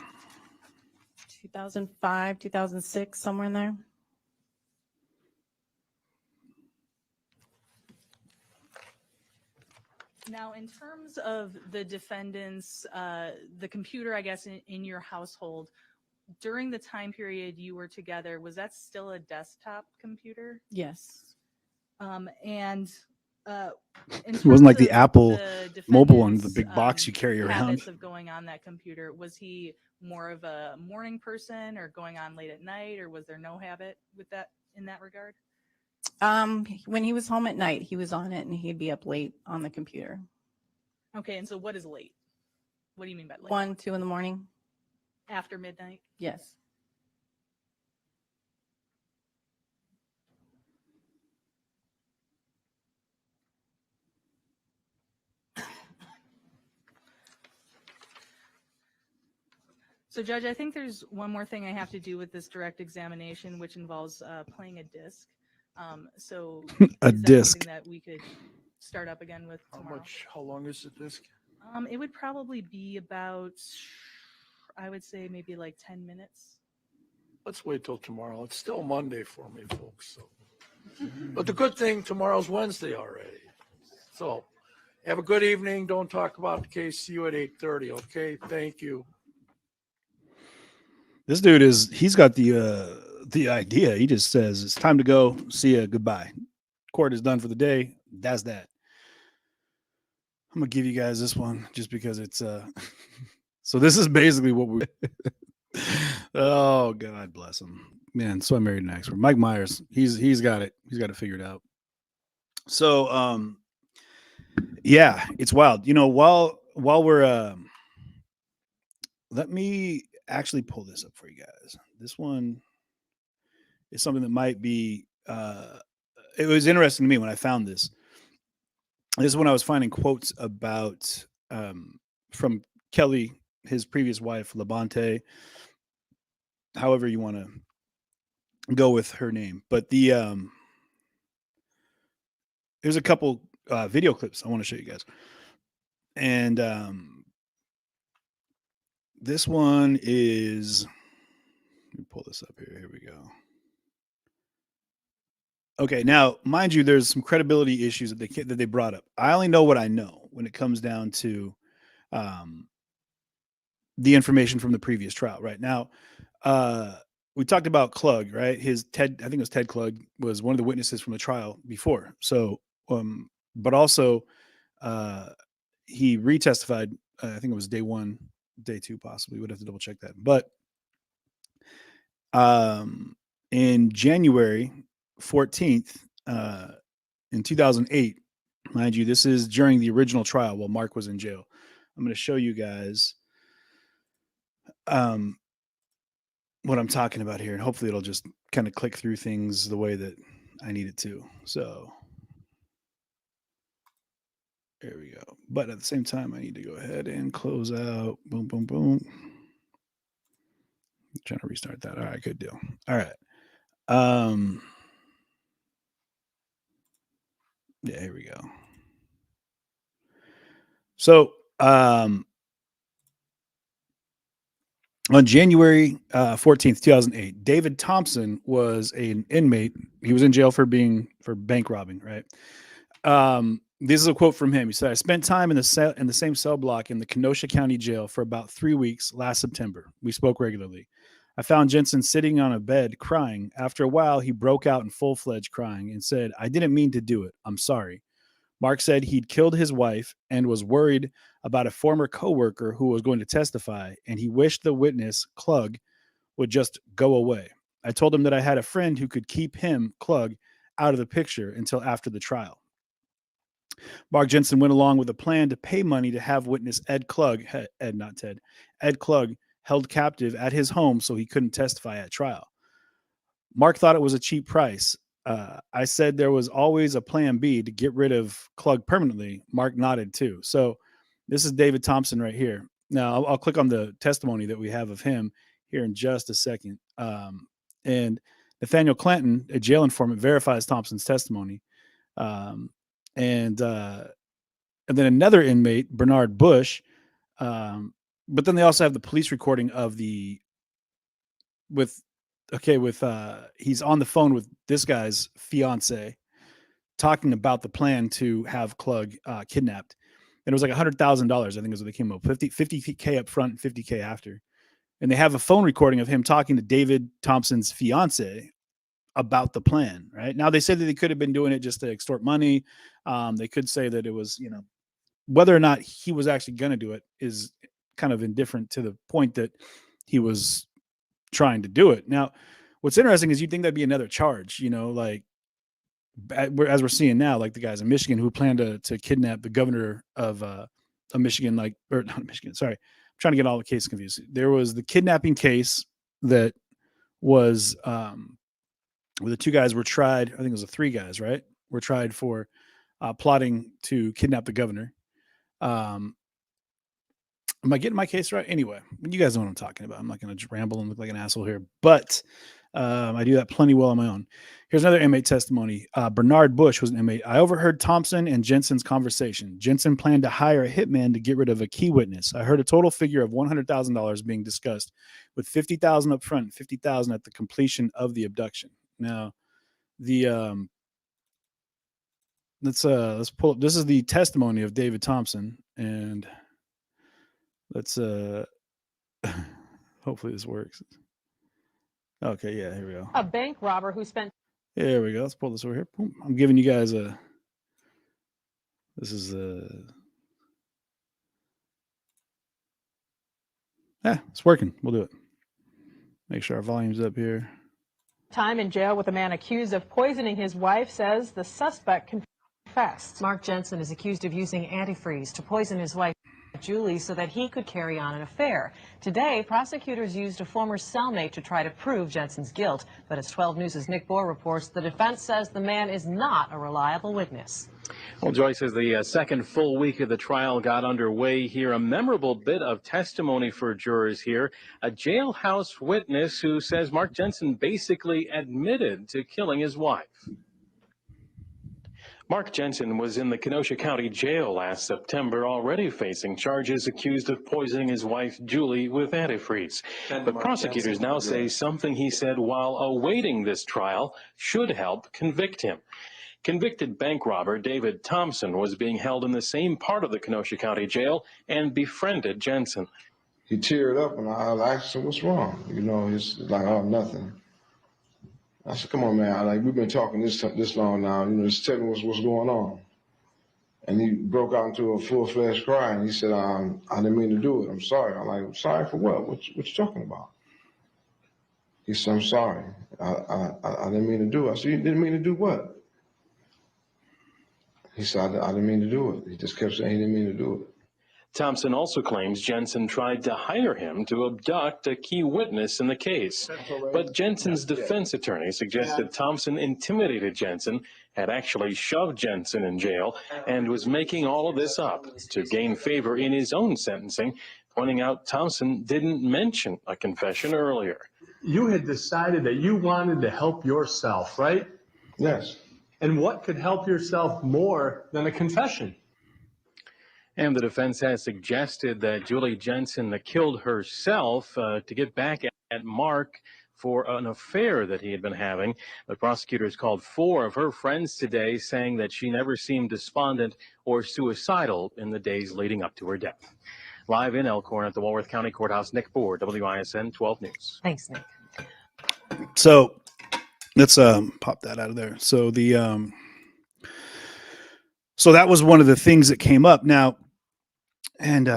2005, 2006, somewhere in there. Now, in terms of the defendant's, the computer, I guess, in your household, during the time period you were together, was that still a desktop computer? Yes, And in It wasn't like terms the of Apple the mobile one, the defendant's, big box you carry around. habits of going on that computer, was he more of a morning person or going on late at night, or was there no habit with that in that regard? when he was home at night, he was on it and he'd be up late on the computer. Okay, and so what is late? What do you mean by late? 1, 2 in the morning. After midnight? Yes. So, Judge, I think there's one more thing I have to do with this direct examination, which involves playing a disc. So, A is that disc. something that we could start up again with tomorrow? How long is the disc? It would probably be about, I would say maybe like 10 minutes. Let's wait till tomorrow. It's still Monday for me, folks. So. But the good thing, tomorrow's Wednesday already. So have a good evening. Don't talk about the case. See you at 8:30. Okay. Thank you. This dude he's got the idea. He just says it's time to go. See ya. Goodbye. Court is done for the day. That's that. I'm gonna give you guys this one just because it's so this is basically what we oh God bless him. Man, so I married an expert. Mike Myers, he's got it. He's got it figured out. So yeah, it's wild. You know, while we're let me actually pull this up for you guys. This one is something that might be it was interesting to me when I found this. This is when I was finding quotes about from Kelly, his previous wife, Labonte, however you want to go with her name. But there's a couple video clips I want to show you guys. And this one is, let me pull this up here. Here we go. Okay, now, mind you, there's some credibility issues that they brought up. I only know what I know when it comes down to the information from the previous trial. Right now, we talked about Klug, right? I think it was Ted Klug, was one of the witnesses from the trial before. So, but also, he retestified. I think it was day 1, day 2, possibly. Would have to double check that. But in January 14th, in 2008, mind you, this is during the original trial while Mark was in jail. I'm going to show you guys what I'm talking about here, and hopefully it'll just kind of click through things the way that I need it to. So There we go. But at the same time, I need to go ahead and close out. Boom, boom, boom. I'm trying to restart that. All right, good deal. All right. Yeah, here we go. So on January 14th, 2008, David Thompson was an inmate. He was in jail for bank robbing, right? This is a quote from him. He said, "I spent time in the same cell block in the Kenosha County jail for about 3 weeks last September. We spoke regularly. I found Jensen sitting on a bed crying. After a while, he broke out in full-fledged crying and said, 'I didn't mean to do it. I'm sorry.' Mark said he'd killed his wife and was worried about a former coworker who was going to testify, and he wished the witness, Klug, would just go away. I told him that I had a friend who could keep him, Klug, out of the picture until after the trial. Mark Jensen went along with a plan to pay money to have witness Ed Klug, not Ted, Ed Klug, held captive at his home so he couldn't testify at trial. Mark thought it was a cheap price. I said there was always a plan B to get rid of Klug permanently. Mark nodded too. So this is David Thompson right here. Now I'll click on the testimony that we have of him here in just a second. And Nathaniel Clanton, a jail informant, verifies Thompson's testimony. And then another inmate, Bernard Bush. But then they also have the police recording of he's on the phone with this guy's fiance talking about the plan to have Klug kidnapped. And it was like $100,000, I think is what they came up with, 50K up front and 50K after. And they have a phone recording of him talking to David Thompson's fiance about the plan, right? Now they said that they could have been doing it just to extort money. They could say that it was, whether or not he was actually going to do it is kind of indifferent to the point that he was trying to do it. Now, what's interesting is you'd think that'd be another charge, like as we're seeing now, like the guys in Michigan who planned to kidnap the governor of Michigan, or not Michigan, sorry. I'm trying to get all the cases confused. There was the kidnapping case that was where the two guys were tried. I think it was the three guys, right? Were tried for plotting to kidnap the governor. Am I getting my case right? Anyway, you guys know what I'm talking about. I'm not going to ramble and look like an asshole here, but I do that plenty well on my own. Here's another inmate testimony. Bernard Bush was an inmate. I overheard Thompson and Jensen's conversation. Jensen planned to hire a hitman to get rid of a key witness. I heard a total figure of $100,000 being discussed, with $50,000 up front and $50,000 at the completion of the abduction. Now, let's pull up. This is the testimony of David Thompson, and let's hopefully this works. Okay, yeah, here we go. A bank robber who spent. There we go. Let's pull this over here. Boom. I'm giving you guys it's working. We'll do it. Make sure our volume's up here. Time in jail with a man accused of poisoning his wife, says the suspect confessed. Mark Jensen is accused of using antifreeze to poison his wife, Julie, so that he could carry on an affair. Today, prosecutors used a former cellmate to try to prove Jensen's guilt. But as 12 News' Nick Bohr reports, the defense says the man is not a reliable witness. Well, Joyce, as the second full week of the trial got underway here, a memorable bit of testimony for jurors here. A jailhouse witness who says Mark Jensen basically admitted to killing his wife. Mark Jensen was in the Kenosha County Jail last September, already facing charges accused of poisoning his wife, Julie, with antifreeze. But prosecutors now say something he said while awaiting this trial should help convict him. Convicted bank robber David Thompson was being held in the same part of the Kenosha County Jail and befriended Jensen. He teared up and I asked him, what's wrong? He's like, oh, nothing. I said, come on, man. We've been talking this long now. Just tell me what's going on. And he broke out into a full-fledged cry, and he said, I didn't mean to do it. I'm sorry. I'm like, sorry for what? What you talking about? He said, I'm sorry. I didn't mean to do it. I said, you didn't mean to do what? He said, I didn't mean to do it. He just kept saying he didn't mean to do it. Thompson also claims Jensen tried to hire him to abduct a key witness in the case. But Jensen's defense attorney suggested Thompson intimidated Jensen, had actually shoved Jensen in jail, and was making all of this up to gain favor in his own sentencing, pointing out Thompson didn't mention a confession earlier. You had decided that you wanted to help yourself, right? Yes. And what could help yourself more than a confession? And the defense has suggested that Julie Jensen killed herself to get back at Mark for an affair that he had been having. The prosecutors called 4 of her friends today, saying that she never seemed despondent or suicidal in the days leading up to her death. Live in Elkhorn at the Walworth County Courthouse, Nick Board, WISN 12 News. Thanks, Nick. So let's pop that out of there. So so that was one of the things that came up now. And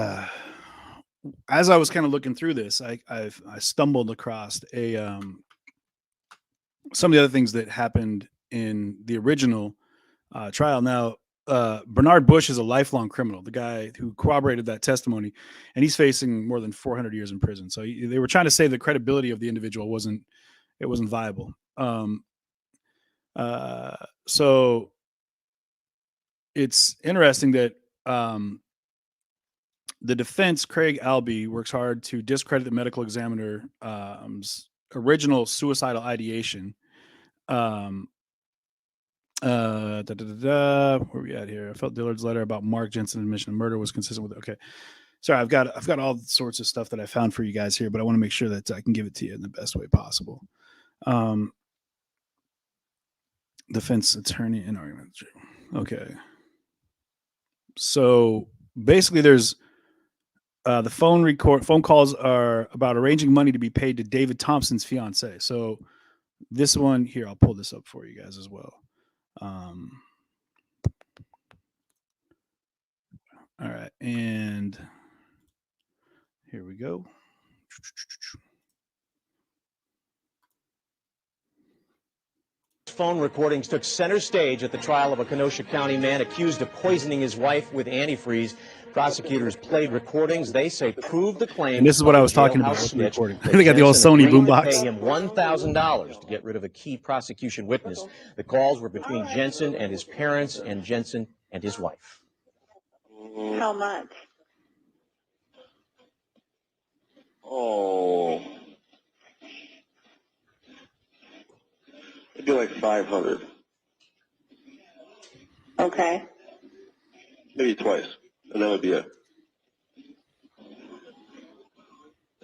as I was kind of looking through this, I stumbled across some of the other things that happened in the original trial. Now, Bernard Bush is a lifelong criminal, the guy who corroborated that testimony, and he's facing more than 400 years in prison. So they were trying to say the credibility of the individual wasn't viable. So it's interesting that the defense, Craig Albee, works hard to discredit the medical examiner's original suicidal ideation. Where are we at here? I felt Dillard's letter about Mark Jensen admission of murder was consistent with. Okay, sorry, I've got all sorts of stuff that I found for you guys here, but I want to make sure that I can give it to you in the best way possible. Defense attorney in argument. Okay, so basically, there's the phone calls are about arranging money to be paid to David Thompson's fiance. So this one here, I'll pull this up for you guys as well. All right, and here we go. Phone recordings took center stage at the trial of a Kenosha County man accused of poisoning his wife with antifreeze. Prosecutors played recordings they say proved the claim. And this is what I was talking about with the recording. They got the old Sony boombox. Pay him $1,000 to get rid of a key prosecution witness. The calls were between Jensen and his parents and Jensen and his wife. How much? Oh, it'd be like 500. Okay. Maybe twice, and that would be it.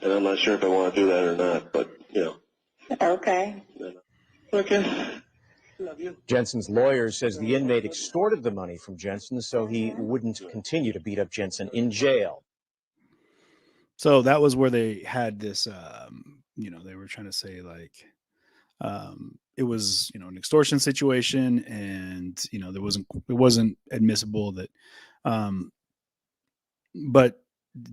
And I'm not sure if I want to do that or not, but, you know. Okay. Okay. Love you. Jensen's lawyer says the inmate extorted the money from Jensen so he wouldn't continue to beat up Jensen in jail. So that was where they had this, they were trying to say like, it was, an extortion situation, and, it wasn't admissible that, but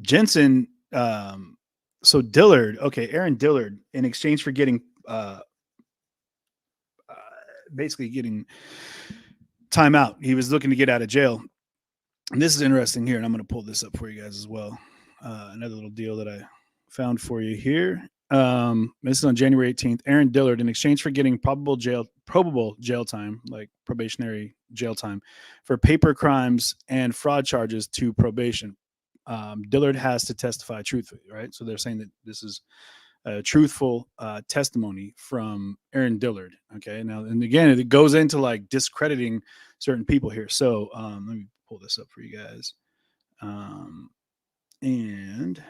Jensen, so Dillard, Aaron Dillard, in exchange for getting, basically getting time out, he was looking to get out of jail. And this is interesting here, and I'm going to pull this up for you guys as well. Another little deal that I found for you here. This is on January 18th. Aaron Dillard, in exchange for getting probable jail time, like probationary jail time, for paper crimes and fraud charges to probation. Dillard has to testify truthfully, right? So they're saying that this is a truthful testimony from Aaron Dillard. Okay, now, and again, it goes into like discrediting certain people here. So let me pull this up for you guys. And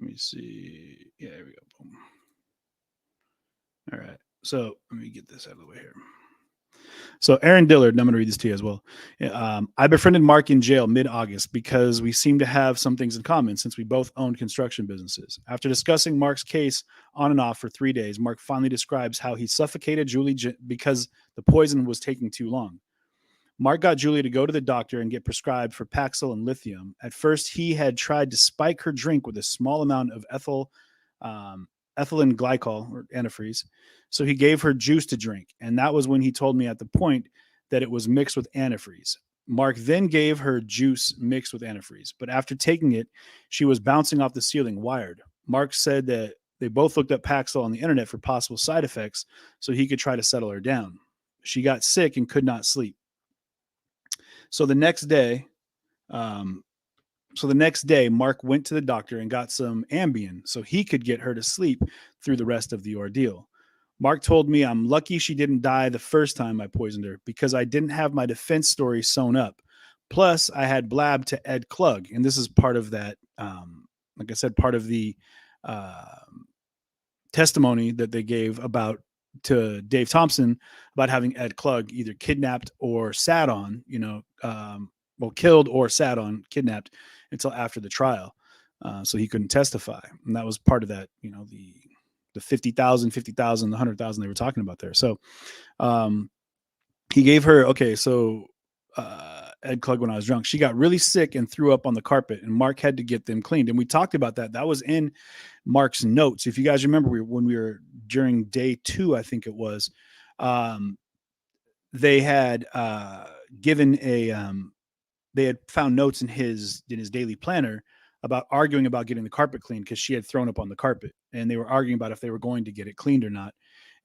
let me see. Yeah, there we go. Boom. All right. So let me get this out of the way here. So Aaron Dillard, and I'm going to read this to you as well. I befriended Mark in jail mid-August because we seem to have some things in common since we both owned construction businesses. After discussing Mark's case on and off for 3 days, Mark finally describes how he suffocated Julie because the poison was taking too long. Mark got Julie to go to the doctor and get prescribed for Paxil and lithium. At first, he had tried to spike her drink with a small amount of ethylene glycol or antifreeze. So he gave her juice to drink. And that was when he told me at the point that it was mixed with antifreeze. Mark then gave her juice mixed with antifreeze, but after taking it, she was bouncing off the ceiling, wired. Mark said that they both looked up Paxil on the internet for possible side effects so he could try to settle her down. She got sick and could not sleep. So the next day, Mark went to the doctor and got some Ambien so he could get her to sleep through the rest of the ordeal. Mark told me, I'm lucky she didn't die the first time I poisoned her because I didn't have my defense story sewn up. Plus, I had blabbed to Ed Klug. And this is part of that, like I said, part of the testimony that they gave to Dave Thompson about having Ed Klug either kidnapped or sat on, killed or sat on, kidnapped until after the trial. So he couldn't testify. And that was part of that, the 50,000, the 100,000 they were talking about there. So he gave her, Ed Klug when I was drunk. She got really sick and threw up on the carpet, and Mark had to get them cleaned. And we talked about that. That was in Mark's notes. If you guys remember, when we were during day 2, I think it was, they had given they had found notes in his daily planner about arguing about getting the carpet cleaned because she had thrown up on the carpet, and they were arguing about if they were going to get it cleaned or not.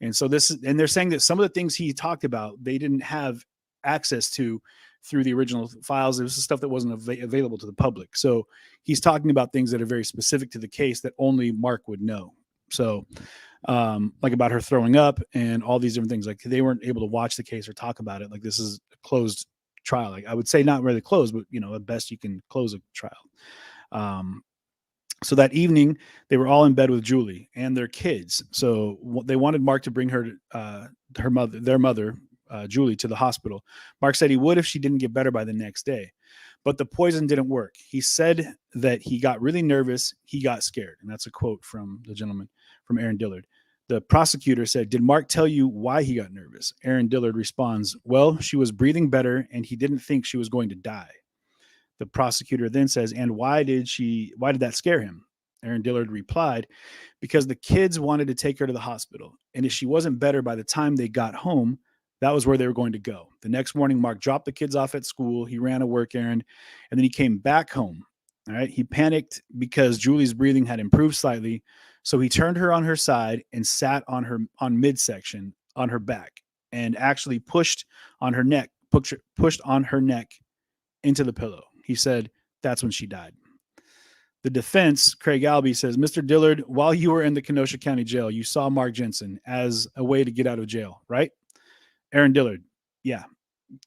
And so they're saying that some of the things he talked about, they didn't have access to through the original files. It was stuff that wasn't available to the public. So he's talking about things that are very specific to the case that only Mark would know. So like about her throwing up and all these different things, like they weren't able to watch the case or talk about it. Like this is a closed trial. Like I would say not really closed, but at best you can close a trial. So that evening they were all in bed with Julie and their kids. So they wanted Mark to bring her, their mother, Julie, to the hospital. Mark said he would if she didn't get better by the next day, but the poison didn't work. He said that he got really nervous. He got scared. And that's a quote from the gentleman, from Aaron Dillard. The prosecutor said, did Mark tell you why he got nervous? Aaron Dillard responds, well, she was breathing better and he didn't think she was going to die. The prosecutor then says, and why did that scare him? Aaron Dillard replied, because the kids wanted to take her to the hospital. And if she wasn't better by the time they got home, that was where they were going to go. The next morning, Mark dropped the kids off at school. He ran a work errand, and then he came back home. All right. He panicked because Julie's breathing had improved slightly. So he turned her on her side and sat on midsection on her back and actually pushed on her neck into the pillow. He said, that's when she died. The defense, Craig Albee, says, Mr. Dillard, while you were in the Kenosha County Jail, you saw markjensen as a way to get out of jail, right? Aaron Dillard, yeah.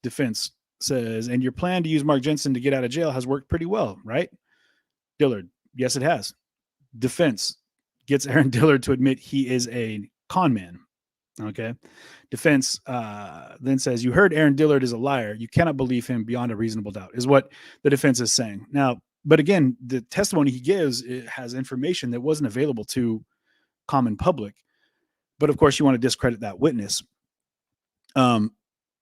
Defense says, and your plan to use markjensen to get out of jail has worked pretty well, right? Dillard, yes, it has. Defense gets Aaron Dillard to admit he is a con man. Okay. Defense then says, you heard Aaron Dillard is a liar. You cannot believe him beyond a reasonable doubt, is what the defense is saying. Now, but again, the testimony he gives, it has information that wasn't available to common public. But of course, you want to discredit that witness. And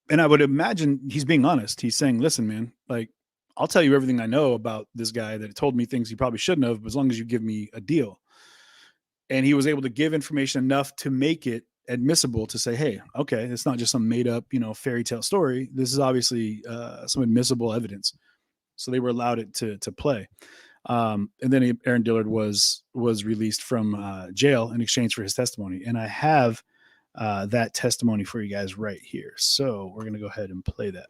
I would imagine he's being honest. He's saying, listen, man, like, I'll tell you everything I know about this guy that told me things he probably shouldn't have, as long as you give me a deal. And he was able to give information enough to make it admissible to say, hey, okay, it's not just some made up, fairy tale story. This is obviously some admissible evidence. So they were allowed it to play. And then Aaron Dillard was released from jail in exchange for his testimony. And I have that testimony for you guys right here. So we're going to go ahead and play that.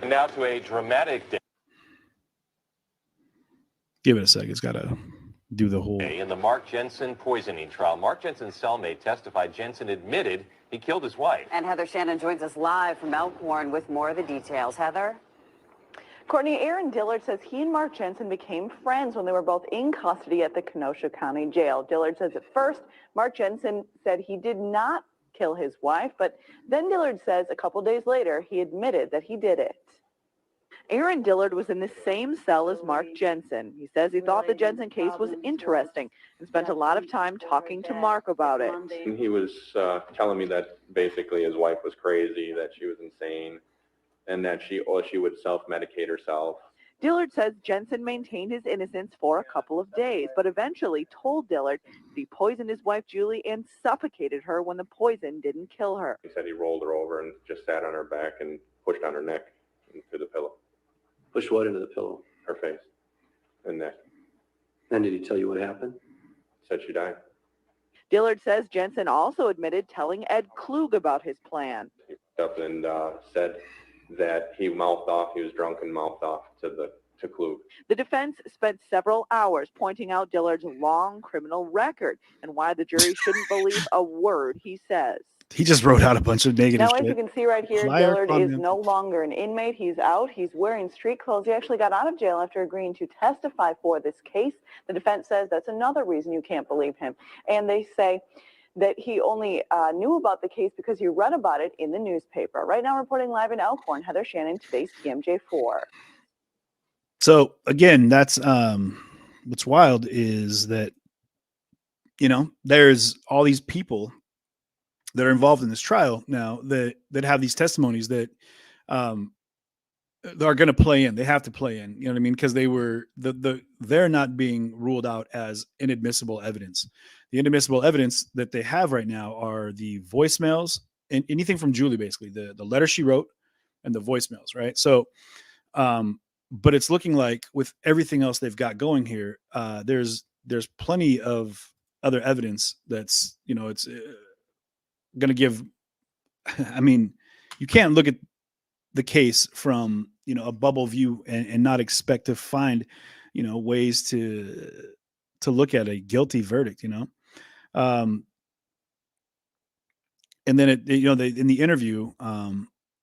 And now to a dramatic day. Give it a sec. It's got to do the whole. In the Mark Jensen poisoning trial, Mark Jensen's cellmate testified Jensen admitted he killed his wife. And Heather Shannon joins us live from Elkhorn with more of the details. Heather? Courtney, Aaron Dillard says he and Mark Jensen became friends when they were both in custody at the Kenosha County Jail. Dillard says at first, Mark Jensen said he did not kill his wife, but then Dillard says a couple days later, he admitted that he did it. Aaron Dillard was in the same cell as Mark Jensen. He says he thought the Jensen case was interesting and spent a lot of time talking to Mark about it. He was telling me that basically his wife was crazy, that she was insane, and that she would self-medicate herself. Dillard says Jensen maintained his innocence for a couple of days, but eventually told Dillard that he poisoned his wife Julie and suffocated her when the poison didn't kill her. He said he rolled her over and just sat on her back and pushed on her neck into the pillow. Pushed what into the pillow? Her face and neck. Then did he tell you what happened? Said she died. Dillard says Jensen also admitted telling Ed Klug about his plan. He up and said that he mouthed off, he was drunk and mouthed off to Klug. The defense spent several hours pointing out Dillard's long criminal record and why the jury shouldn't believe a word he says. He just wrote out a bunch of negative Now, as shit. you can see right here, Flyer Dillard from is him. no longer an inmate. He's out. He's wearing street clothes. He actually got out of jail after agreeing to testify for this case. The defense says that's another reason you can't believe him. And they say that he only knew about the case because he read about it in the newspaper. Right now, reporting live in Elkhorn, Heather Shannon, today's TMJ4. So again, that's what's wild is that, you know, there's all these people that are involved in this trial now that have these testimonies that are going to play in. They have to play in, you know what I mean? Because they were they're not being ruled out as inadmissible evidence. The inadmissible evidence that they have right now are the voicemails and anything from Julie, basically the letter she wrote and the voicemails, right? So, but it's looking like with everything else they've got going here, there's plenty of other evidence that's, you know, it's going to give, I mean, you can't look at the case from, you know, a bubble view and not expect to find, you know, ways to look at a guilty verdict, you know? And then you know, in the interview,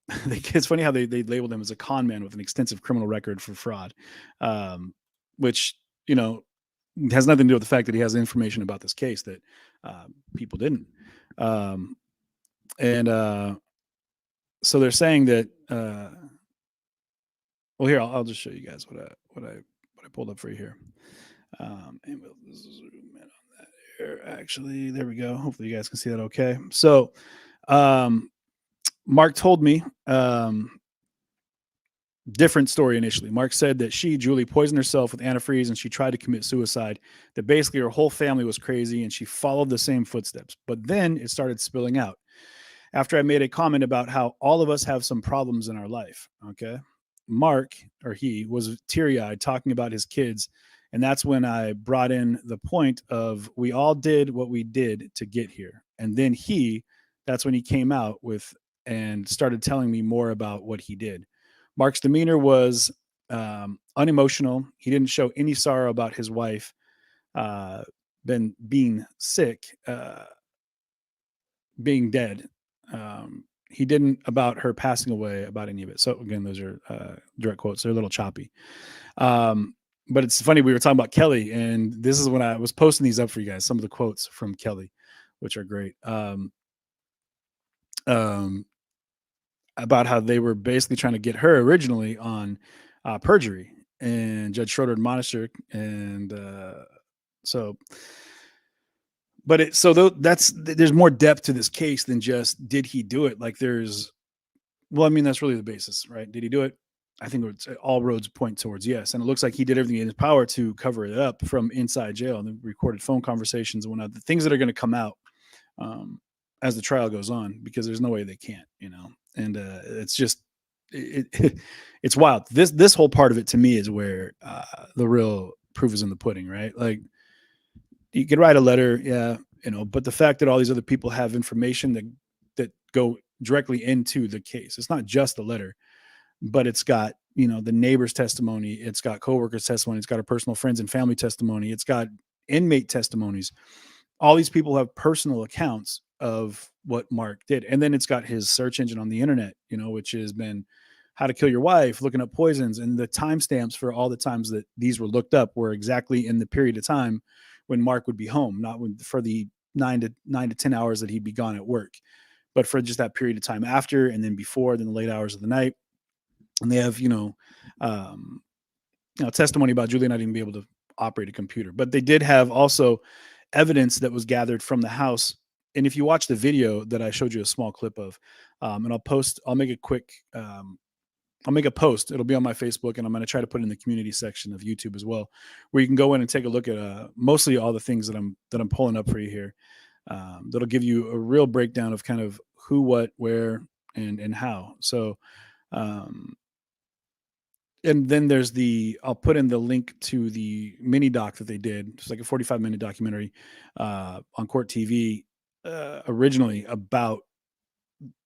it's funny how they labeled him as a con man with an extensive criminal record for fraud, which, you know, has nothing to do with the fact that he has information about this case that people didn't. So they're saying that, well, here, I'll just show you guys what I pulled up for you here. And we'll zoom in on that here. Actually, there we go. Hopefully you guys can see that okay. So, Mark told me, different story initially. Mark said that Julie, poisoned herself with antifreeze and she tried to commit suicide, that basically her whole family was crazy and she followed the same footsteps. But then it started spilling out after I made a comment about how all of us have some problems in our life. Okay. Mark, or he, was teary-eyed talking about his kids. And that's when I brought in the point of we all did what we did to get here. And then that's when he came out with and started telling me more about what he did. Mark's demeanor was unemotional. He didn't show any sorrow about his wife being sick, being dead. He didn't about her passing away, about any of it. So again, those are direct quotes. They're a little choppy. But it's funny, we were talking about Kelly, and this is when I was posting these up for you guys, some of the quotes from Kelly, which are great. About how they were basically trying to get her originally on perjury, and Judge Schroeder admonished her. And there's more depth to this case than just, did he do it? Like that's really the basis, right? Did he do it? I think all roads point towards yes. And it looks like he did everything in his power to cover it up from inside jail, and the recorded phone conversations and whatnot, the things that are going to come out as the trial goes on, because there's no way they can't, you know? And it's just, it's wild. This whole part of it to me is where the real proof is in the pudding, right? Like, you could write a letter, yeah, you know, but the fact that all these other people have information that go directly into the case, it's not just the letter, but it's got, you know, the neighbor's testimony, it's got coworkers' testimony, it's got her personal friends and family testimony, it's got inmate testimonies. All these people have personal accounts of what Mark did. And then it's got his search engine on the internet, you know, which has been how to kill your wife, looking up poisons, and the timestamps for all the times that these were looked up were exactly in the period of time when Mark would be home, not for the 9 to 10 hours that he'd be gone at work, but for just that period of time after, and then before, then the late hours of the night. And they have, testimony about Julie not even be able to operate a computer, but they did have also evidence that was gathered from the house. And if you watch the video that I showed you a small clip of, and I'll make a quick I'll make a post. It'll be on my Facebook, and I'm going to try to put it in the community section of YouTube as well, where you can go in and take a look at mostly all the things that I'm pulling up for you here. That'll give you a real breakdown of kind of who, what, where, and how. So, and then I'll put in the link to the mini doc that they did. It's like a 45-minute documentary on Court TV originally about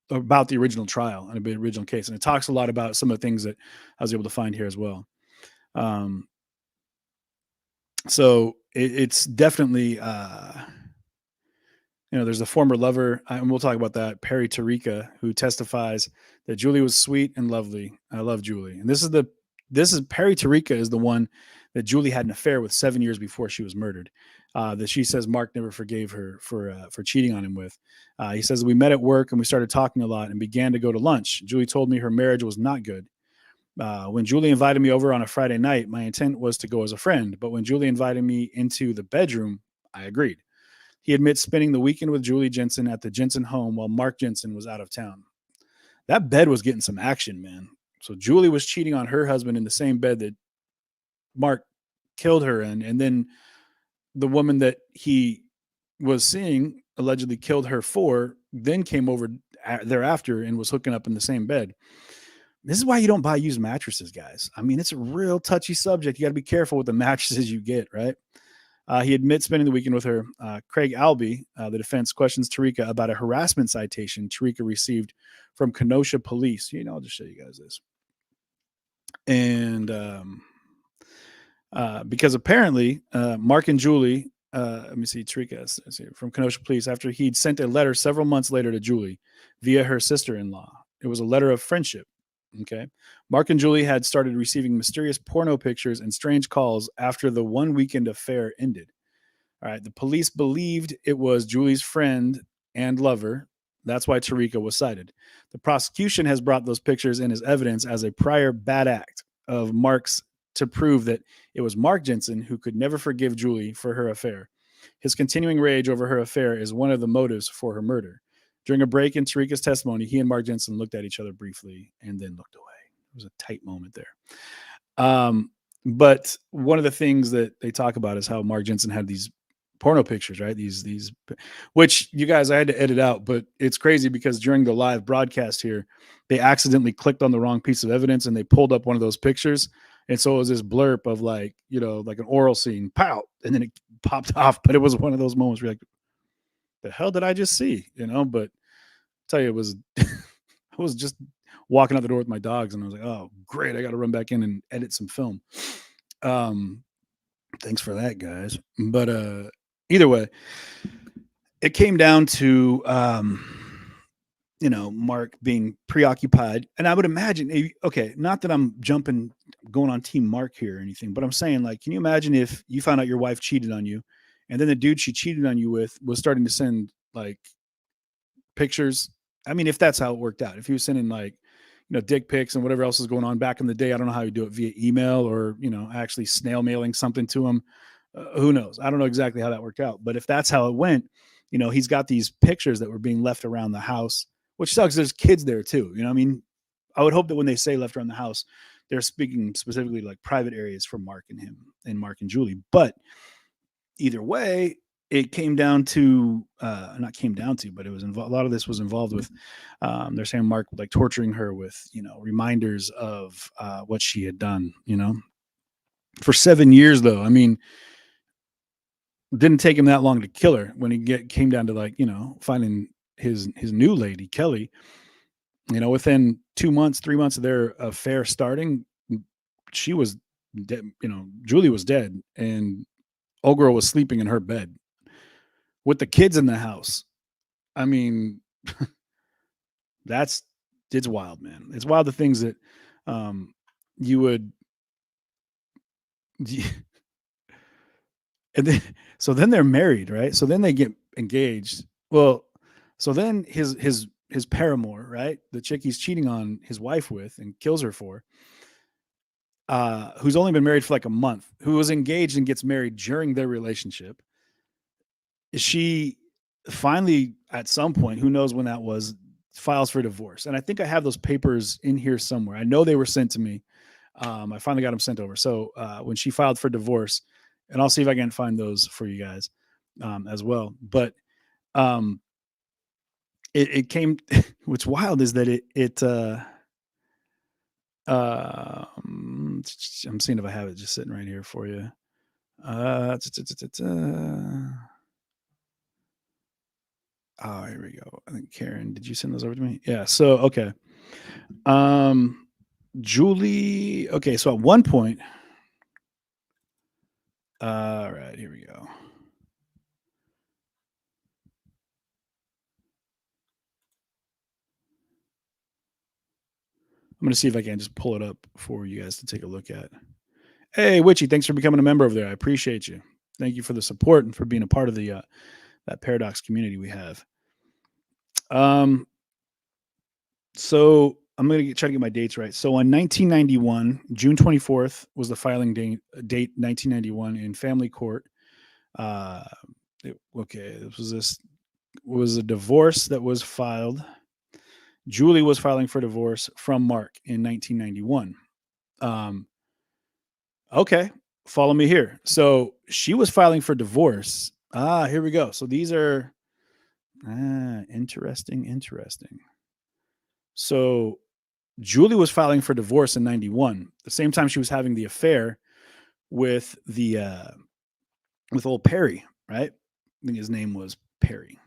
the original trial and the original case. And it talks a lot about some of the things that I was able to find here as well. So it's definitely, there's a former lover, and we'll talk about that, Perry Tarika, who testifies that Julie was sweet and lovely. I love Julie. And this is Perry Tarika is the one that Julie had an affair with 7 years before she was murdered. That she says Mark never forgave her for cheating on him with. He says, we met at work and we started talking a lot and began to go to lunch. Julie told me her marriage was not good. When Julie invited me over on a Friday night, my intent was to go as a friend. But when Julie invited me into the bedroom, I agreed. He admits spending the weekend with Julie Jensen at the Jensen home while Mark Jensen was out of town. That bed was getting some action, man. So Julie was cheating on her husband in the same bed that Mark killed her in. And then the woman that he was seeing, allegedly killed her for, then came over thereafter and was hooking up in the same bed. This is why you don't buy used mattresses, guys. I mean, it's a real touchy subject. You got to be careful with the mattresses you get, right? He admits spending the weekend with her. Craig Albee, the defense, questions Tarika about a harassment citation Tarika received from Kenosha police. I'll just show you guys this. And because apparently Mark and Julie, let me see, Tarika from Kenosha police, after he'd sent a letter several months later to Julie via her sister-in-law. It was a letter of friendship. Okay. Mark and Julie had started receiving mysterious porno pictures and strange calls after the one weekend affair ended. All right. The police believed it was Julie's friend and lover. That's why Tarika was cited. The prosecution has brought those pictures in as evidence as a prior bad act of Mark's to prove that it was Mark Jensen who could never forgive Julie for her affair. His continuing rage over her affair is one of the motives for her murder. During a break in Tarika's testimony, he and Mark Jensen looked at each other briefly and then looked away. It was a tight moment there. But one of the things that they talk about is how Mark Jensen had these porno pictures, right? These, which you guys, I had to edit out, but it's crazy because during the live broadcast here, they accidentally clicked on the wrong piece of evidence and they pulled up one of those pictures. And so it was this blurb of like an oral scene, pow, and then it popped off. But it was one of those moments where you're like, the hell did I just see? But I'll tell you, it was, I was just walking out the door with my dogs and I was like, oh, great. I got to run back in and edit some film. Thanks for that, guys. But either way, it came down to, Mark being preoccupied. And I would imagine, okay, not that I'm going on team Mark here or anything, but I'm saying, like, can you imagine if you found out your wife cheated on you and then the dude she cheated on you with was starting to send like pictures? I mean, if that's how it worked out, if he was sending like, dick pics and whatever else is going on back in the day, I don't know how you do it via email or, actually snail mailing something to him. Who knows? I don't know exactly how that worked out, but if that's how it went, he's got these pictures that were being left around the house, which sucks. There's kids there too. I mean, I would hope that when they say left around the house, they're speaking specifically like private areas for Mark and him and Mark and Julie. But either way, it came down to, not came down to, but it was a lot of this was involved with, they're saying Mark like torturing her with, reminders of what she had done, for 7 years though. I mean, it didn't take him that long to kill her when he came down to like, finding his new lady, Kelly, within 2 months, 3 months of their affair starting, she was dead. Julie was dead and old girl was sleeping in her bed with the kids in the house. I mean, it's wild, man. It's wild, the things that you would, and then, so then they're married, right? So then they get engaged. Well, so then his paramour, right? The chick he's cheating on his wife with and kills her for, who's only been married for like a month, who was engaged and gets married during their relationship. She finally, at some point, who knows when that was, files for divorce. And I think I have those papers in here somewhere. I know they were sent to me. I finally got them sent over. So when she filed for divorce, and I'll see if I can find those for you guys as well. But it came, what's wild is that I'm seeing if I have it just sitting right here for you. Oh, here we go. I think Karen, did you send those over to me? Yeah. So, okay. Julie. Okay. So at one point, all right, here we go. I'm going to see if I can just pull it up for you guys to take a look at. Hey, Witchy, thanks for becoming a member over there. I appreciate you. Thank you for the support and for being a part of the that Paradox community we have. So I'm going to try to get my dates right. So on 1991, June 24th was the filing date 1991 in family court. This was a divorce that was filed. Julie was filing for divorce from Mark in 1991. Okay, follow me here. So she was filing for divorce. Here we go. So these are interesting. So Julie was filing for divorce in 91, the same time she was having the affair with with old Perry, right? I think his name was Perry.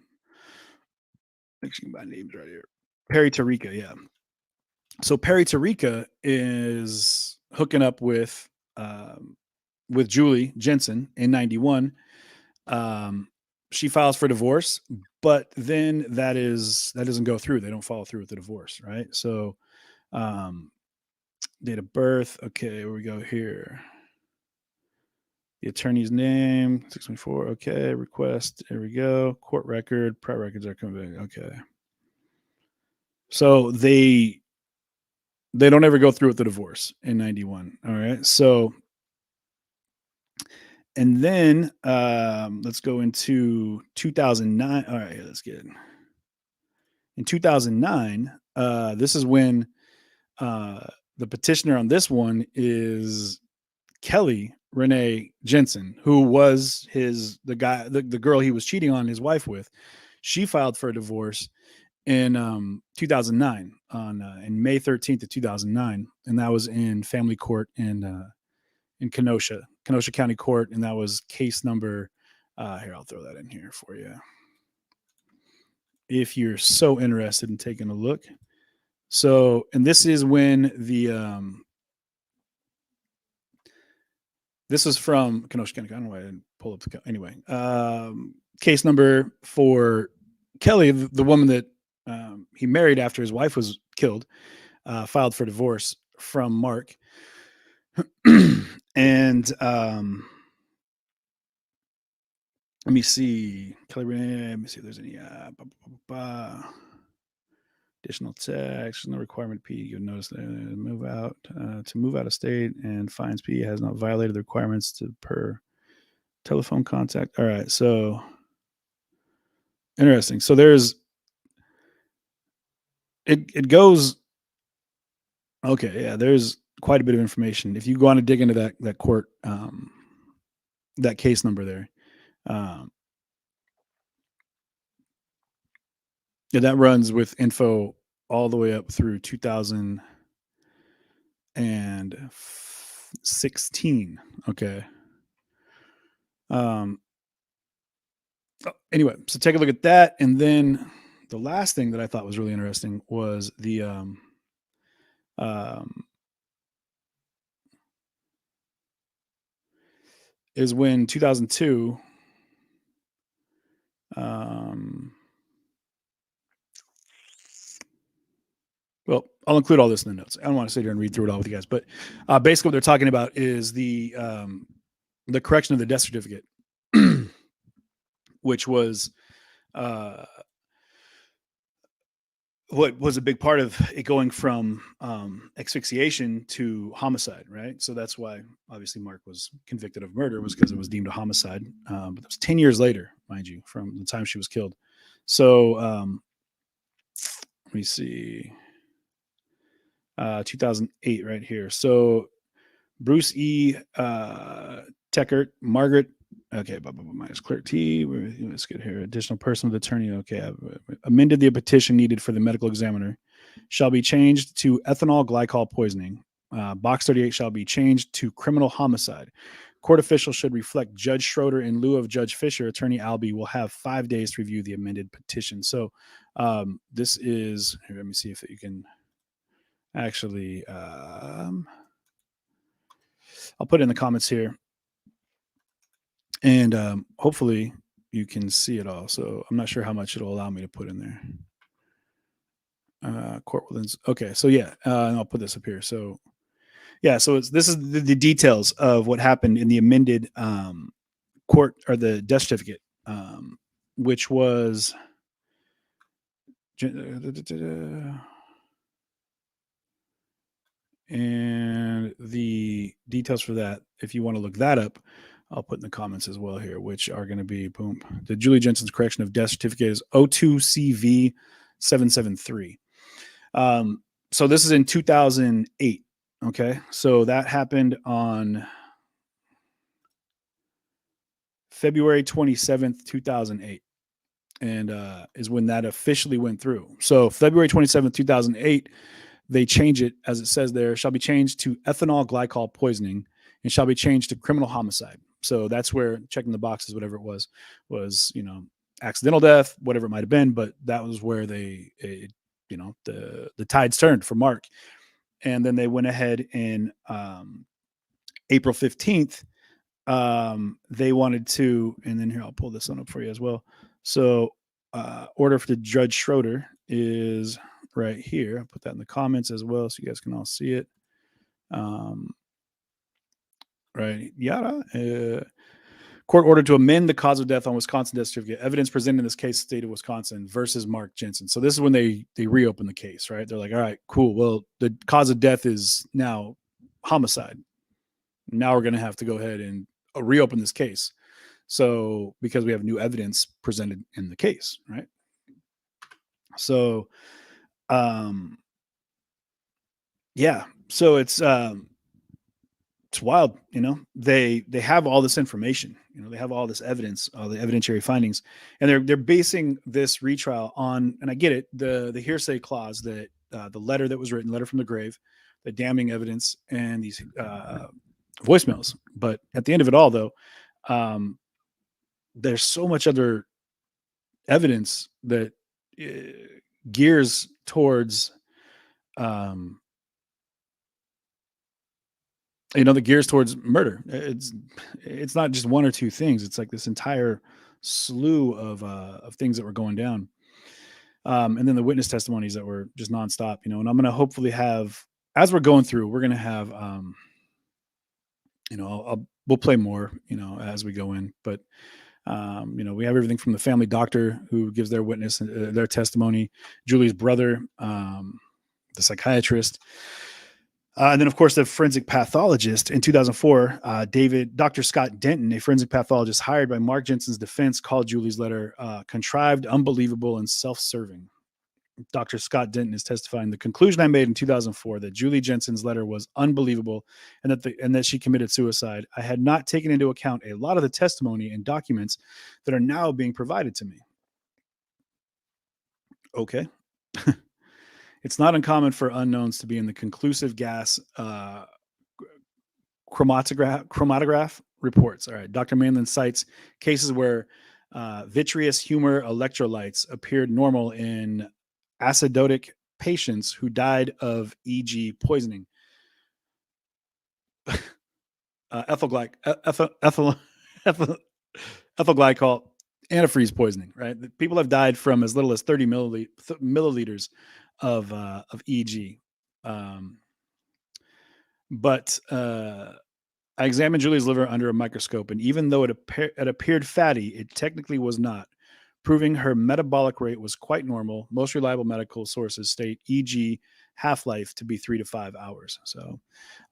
Actually, my name's right here. Perry Tarika, yeah. So Perry Tarika is hooking up with Julie Jensen in 91. She files for divorce, but then that doesn't go through. They don't follow through with the divorce, right? So date of birth. Okay, here we go here. The attorney's name, 624. Okay, request. There we go. Court record. Prior records are coming back. Okay. So they don't ever go through with the divorce in 91. All right. So, and then let's go into 2009. All right, let's get it. In 2009, this is when the petitioner on this one is Kelly Renee Jensen, who was the girl he was cheating on his wife with. She filed for a divorce in 2009 in May 13th of 2009, and that was in family court in Kenosha County Court, and that was case number. Here, I'll throw that in here for you if you're so interested in taking a look. So, and this is when this is from Kenosha County. I don't know why I didn't pull up anyway. Case number for Kelly, the woman that he married after his wife was killed, filed for divorce from Mark. And let me see. Kelly Renee, let me see if there's any additional text. No requirement P. You notice that move out to move out of state, and finds P has not violated the requirements per telephone contact. All right, so interesting. So there's it goes. Okay, yeah, there's quite a bit of information. If you go on to dig into that court, that case number there, yeah, that runs with info all the way up through 2016. Okay. Anyway, so take a look at that, and then the last thing that I thought was really interesting was the is when 2002 well, I'll include all this in the notes. I don't want to sit here and read through it all with you guys, but basically what they're talking about is the correction of the death certificate, which was what was a big part of it going from asphyxiation to homicide, right? So that's why obviously Mark was convicted of murder, was because it was deemed a homicide. But it was 10 years later, mind you, from the time she was killed. So let me see, 2008 right here. So Bruce E. Teckert, Margaret. Okay, minus clerk T. Let's get here. Additional person with attorney. Okay, I've amended the petition needed for the medical examiner. Shall be changed to ethanol glycol poisoning. Box 38 shall be changed to criminal homicide. Court officials should reflect Judge Schroeder in lieu of Judge Fisher. Attorney Albee will have 5 days to review the amended petition. So this is, here, let me see if you can actually, I'll put it in the comments here. And hopefully you can see it all. So I'm not sure how much it'll allow me to put in there. Court Woodlands. Okay, so yeah, and I'll put this up here. So yeah, so this is the details of what happened in the amended court or the death certificate, which was and the details for that, if you want to look that up, I'll put in the comments as well here, which are going to be, boom, the Julie Jensen's correction of death certificate is 02CV773. So this is in 2008. Okay. So that happened on February 27th, 2008. And is when that officially went through. So February 27th, 2008, they change it, as it says there, shall be changed to ethanol glycol poisoning and shall be changed to criminal homicide. So that's where checking the boxes, whatever it was, you know, accidental death, whatever it might have been. But that was where the tides turned for Mark. And then they went ahead in April 15th. They wanted to, and then here, I'll pull this one up for you as well. So order for the Judge Schroeder is right here. I'll put that in the comments as well so you guys can all see it. Right. Yada. Court ordered to amend the cause of death on Wisconsin death certificate. Evidence presented in this case, state of Wisconsin versus Mark Jensen. So this is when they reopen the case, right? They're like, all right, cool. Well, the cause of death is now homicide. Now we're going to have to go ahead and reopen this case. So because we have new evidence presented in the case, right? So, yeah. So it's wild, you know. They have all this information, you know. They have all this evidence, all the evidentiary findings, and they're basing this retrial on. And I get it, the hearsay clause, that the letter that was written, letter from the grave, the damning evidence, and these voicemails. But at the end of it all, though, there's so much other evidence that gears towards that gears towards murder. It's not just one or two things. It's like this entire slew of things that were going down. And then the witness testimonies that were just nonstop, you know. And I'm going to hopefully have, as we're going through, we're going to have, we'll play more, you know, as we go in. But we have everything from the family doctor who gives their witness, their testimony, Julie's brother, the psychiatrist. And then, of course, the forensic pathologist in 2004, Dr. Scott Denton, a forensic pathologist hired by Mark Jensen's defense, called Julie's letter contrived, unbelievable, and self-serving. Dr. Scott Denton is testifying the conclusion I made in 2004 that Julie Jensen's letter was unbelievable and that she committed suicide. I had not taken into account a lot of the testimony and documents that are now being provided to me. Okay. It's not uncommon for unknowns to be in the conclusive gas chromatograph reports. All right. Dr. Manlin cites cases where vitreous humor electrolytes appeared normal in acidotic patients who died of e.g. poisoning. Ethyl glycol antifreeze poisoning, right? People have died from as little as 30 milliliters of EG. But I examined Julie's liver under a microscope, and even though it appeared fatty, it technically was not, proving her metabolic rate was quite normal. Most reliable medical sources state EG half-life to be 3 to 5 hours. So,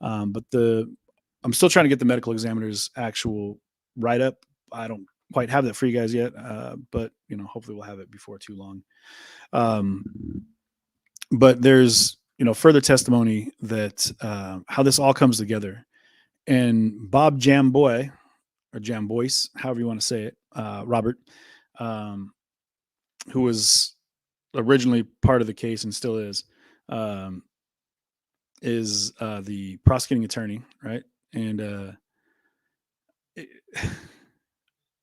but I'm still trying to get the medical examiner's actual write-up. I don't quite have that for you guys yet, but hopefully we'll have it before too long. but there's, further testimony that how this all comes together. And Bob Jamboy, or Jamboyce, however you want to say it, Robert, who was originally part of the case and still is the prosecuting attorney, right? And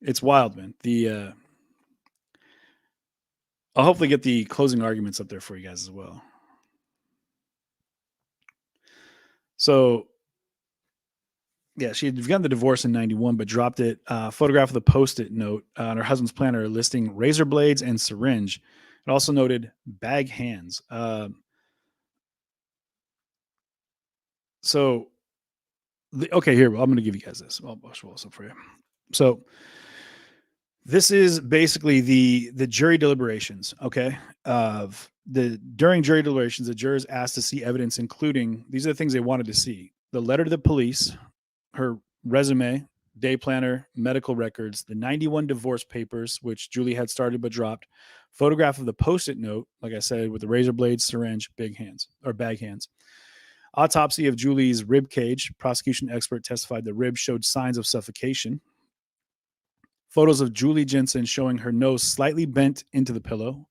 it's wild, man. I'll hopefully get the closing arguments up there for you guys as well. So, yeah, she had begun the divorce in 91, but dropped it. Photograph of the Post-it note on her husband's planner listing razor blades and syringe. It also noted bag hands. Okay, here, I'm going to give you guys this. I'll show this up for you. So this is basically the jury deliberations, okay? During jury deliberations, the jurors asked to see evidence, including, these are the things they wanted to see: the letter to the police, her resume, day planner, medical records, the 91 divorce papers, which Julie had started but dropped, photograph of the Post-it note, like I said, with the razor blades, syringe, bag hands, autopsy of Julie's rib cage. Prosecution expert testified the rib showed signs of suffocation. Photos of Julie Jensen showing her nose slightly bent into the pillow.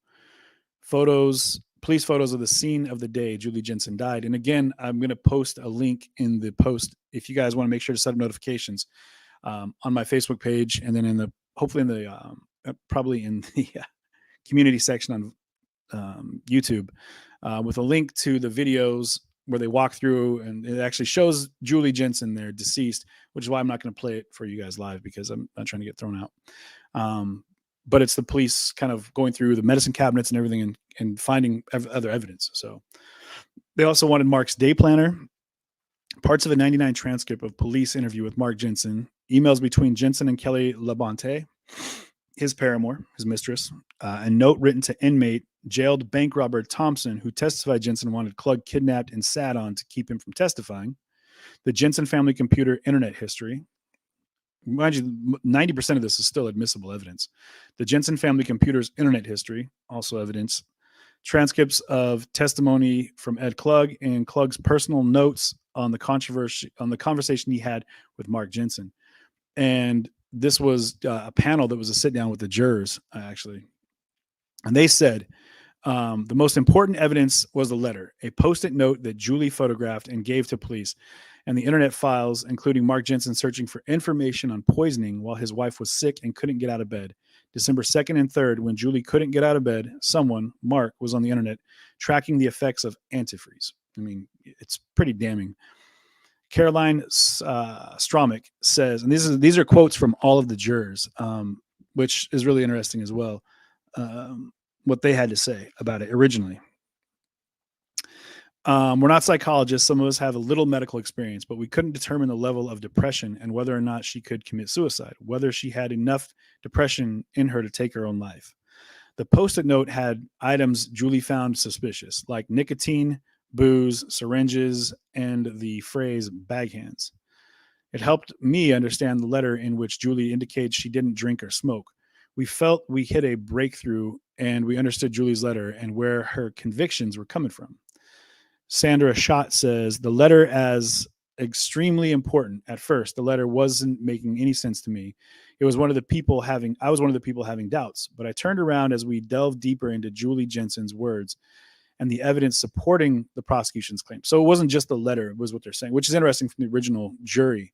Police photos of the scene of the day Julie Jensen died. And again, I'm going to post a link in the post if you guys want to make sure to set up notifications on my Facebook page, and then hopefully in the probably in the community section on YouTube with a link to the videos where they walk through, and it actually shows Julie Jensen there, deceased, which is why I'm not going to play it for you guys live, because I'm not trying to get thrown out. But it's the police kind of going through the medicine cabinets and everything and finding other evidence. So they also wanted Mark's day planner, parts of a 99 transcript of police interview with Mark Jensen, emails between Jensen and Kelly Labonte, his paramour, his mistress, a note written to inmate jailed bank robber Thompson, who testified Jensen wanted Klug kidnapped and sat on to keep him from testifying, the Jensen family computer internet history. Mind you, 90% of this is still admissible evidence. The Jensen family computer's internet history, also evidence. Transcripts of testimony from Ed Klug and Klug's personal notes on the conversation he had with Mark Jensen. And this was a panel that was a sit down with the jurors, actually. And they said the most important evidence was the letter, a Post-it note that Julie photographed and gave to police, and the internet files, including Mark Jensen searching for information on poisoning while his wife was sick and couldn't get out of bed. December 2nd and 3rd, when Julie couldn't get out of bed, someone, Mark, was on the internet tracking the effects of antifreeze. I mean, it's pretty damning. Caroline Stromick says, and these are quotes from all of the jurors, which is really interesting as well, what they had to say about it originally. We're not psychologists. Some of us have a little medical experience, but we couldn't determine the level of depression and whether or not she could commit suicide, whether she had enough depression in her to take her own life. The Post-it note had items Julie found suspicious, like nicotine, booze, syringes, and the phrase bag hands. It helped me understand the letter in which Julie indicates she didn't drink or smoke. We felt we hit a breakthrough, and we understood Julie's letter and where her convictions were coming from. Sandra Schott says, the letter as extremely important. At first, the letter wasn't making any sense to me. I was one of the people having doubts, but I turned around as we delved deeper into Julie Jensen's words and the evidence supporting the prosecution's claim. So it wasn't just the letter, it was what they're saying, which is interesting from the original jury,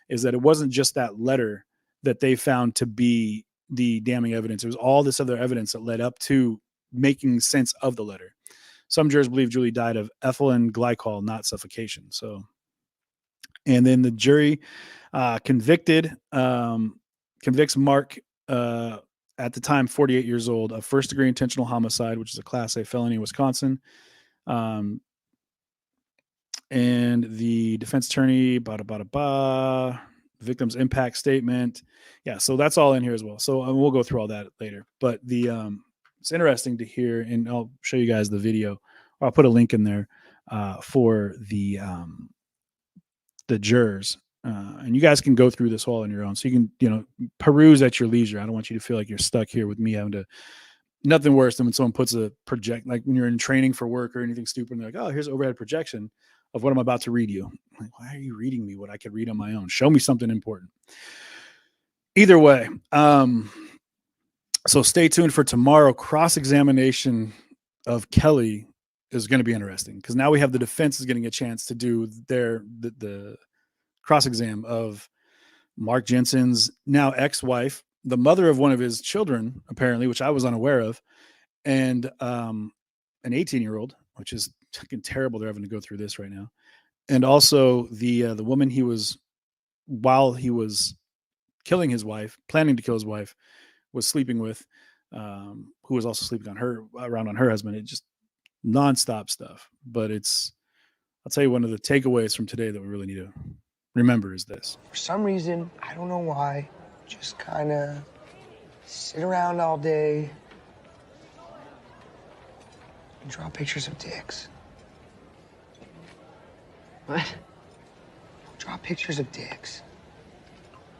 is that it wasn't just that letter that they found to be the damning evidence. It was all this other evidence that led up to making sense of the letter. Some jurors believe Julie died of ethylene glycol, not suffocation. So, and then the jury convicts Mark, at the time 48 years old, of first-degree intentional homicide, which is a Class A felony in Wisconsin. And the defense attorney, victim's impact statement. Yeah, so that's all in here as well. So we'll go through all that later. But it's interesting to hear, and I'll show you guys the video. Or I'll put a link in there for the jurors. And you guys can go through this all on your own. So you can, peruse at your leisure. I don't want you to feel like you're stuck here with me having to nothing worse than when someone puts a project, like when you're in training for work or anything stupid, and they're like, oh, here's overhead projection of what I'm about to read you. I'm like, why are you reading me what I could read on my own? Show me something important. Either way, so stay tuned for tomorrow. Cross-examination of Kelly is going to be interesting because now we have the defense is getting a chance to do the cross-exam of Mark Jensen's now ex-wife, the mother of one of his children, apparently, which I was unaware of, and an 18-year-old, which is fucking terrible. They're having to go through this right now. And also the woman he was, while he was killing his wife, planning to kill his wife, was sleeping with, who was also sleeping on her, around on her husband. It just nonstop stuff. But I'll tell you, one of the takeaways from today that we really need to remember is this. For some reason, I don't know why, just kind of sit around all day and draw pictures of dicks. What? Draw pictures of dicks.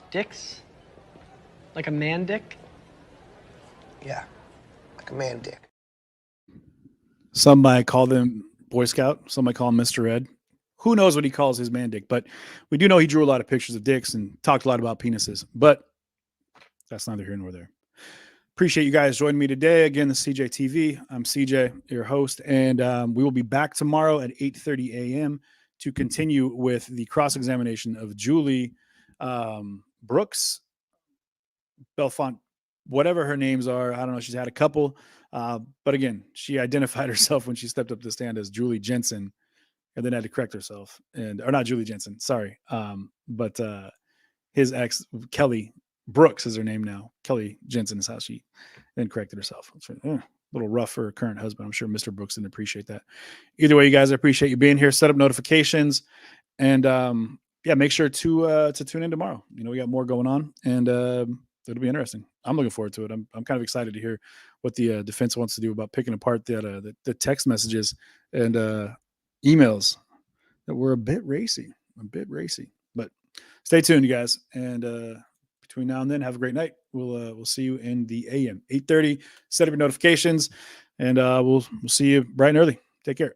Dicks? Like a man dick? Yeah, like a man dick. Some might call them Boy Scout. Some might call him Mr. Ed. Who knows what he calls his man dick? But we do know he drew a lot of pictures of dicks and talked a lot about penises. But that's neither here nor there. Appreciate you guys joining me today. Again, the CJ TV. I'm CJ, your host, and we will be back tomorrow at 8:30 a.m. to continue with the cross-examination of Julie Brooks, Belfont, whatever her names are. I don't know. She's had a couple. But again, she identified herself when she stepped up to the stand as Julie Jensen, and then had to correct herself. Or not Julie Jensen, sorry. But his ex, Kelly Brooks is her name now. Kelly Jensen is how she then corrected herself. It's a little rough for her current husband. I'm sure Mr. Brooks didn't appreciate that. Either way, you guys, I appreciate you being here. Set up notifications. And yeah, make sure to tune in tomorrow. You know, we got more going on, and it'll be interesting. I'm looking forward to it. I'm kind of excited to hear what the defense wants to do about picking apart the text messages and emails that were a bit racy. But stay tuned, you guys. And between now and then, have a great night. We'll see you in the AM 8:30. Set up your notifications, and we'll see you bright and early. Take care.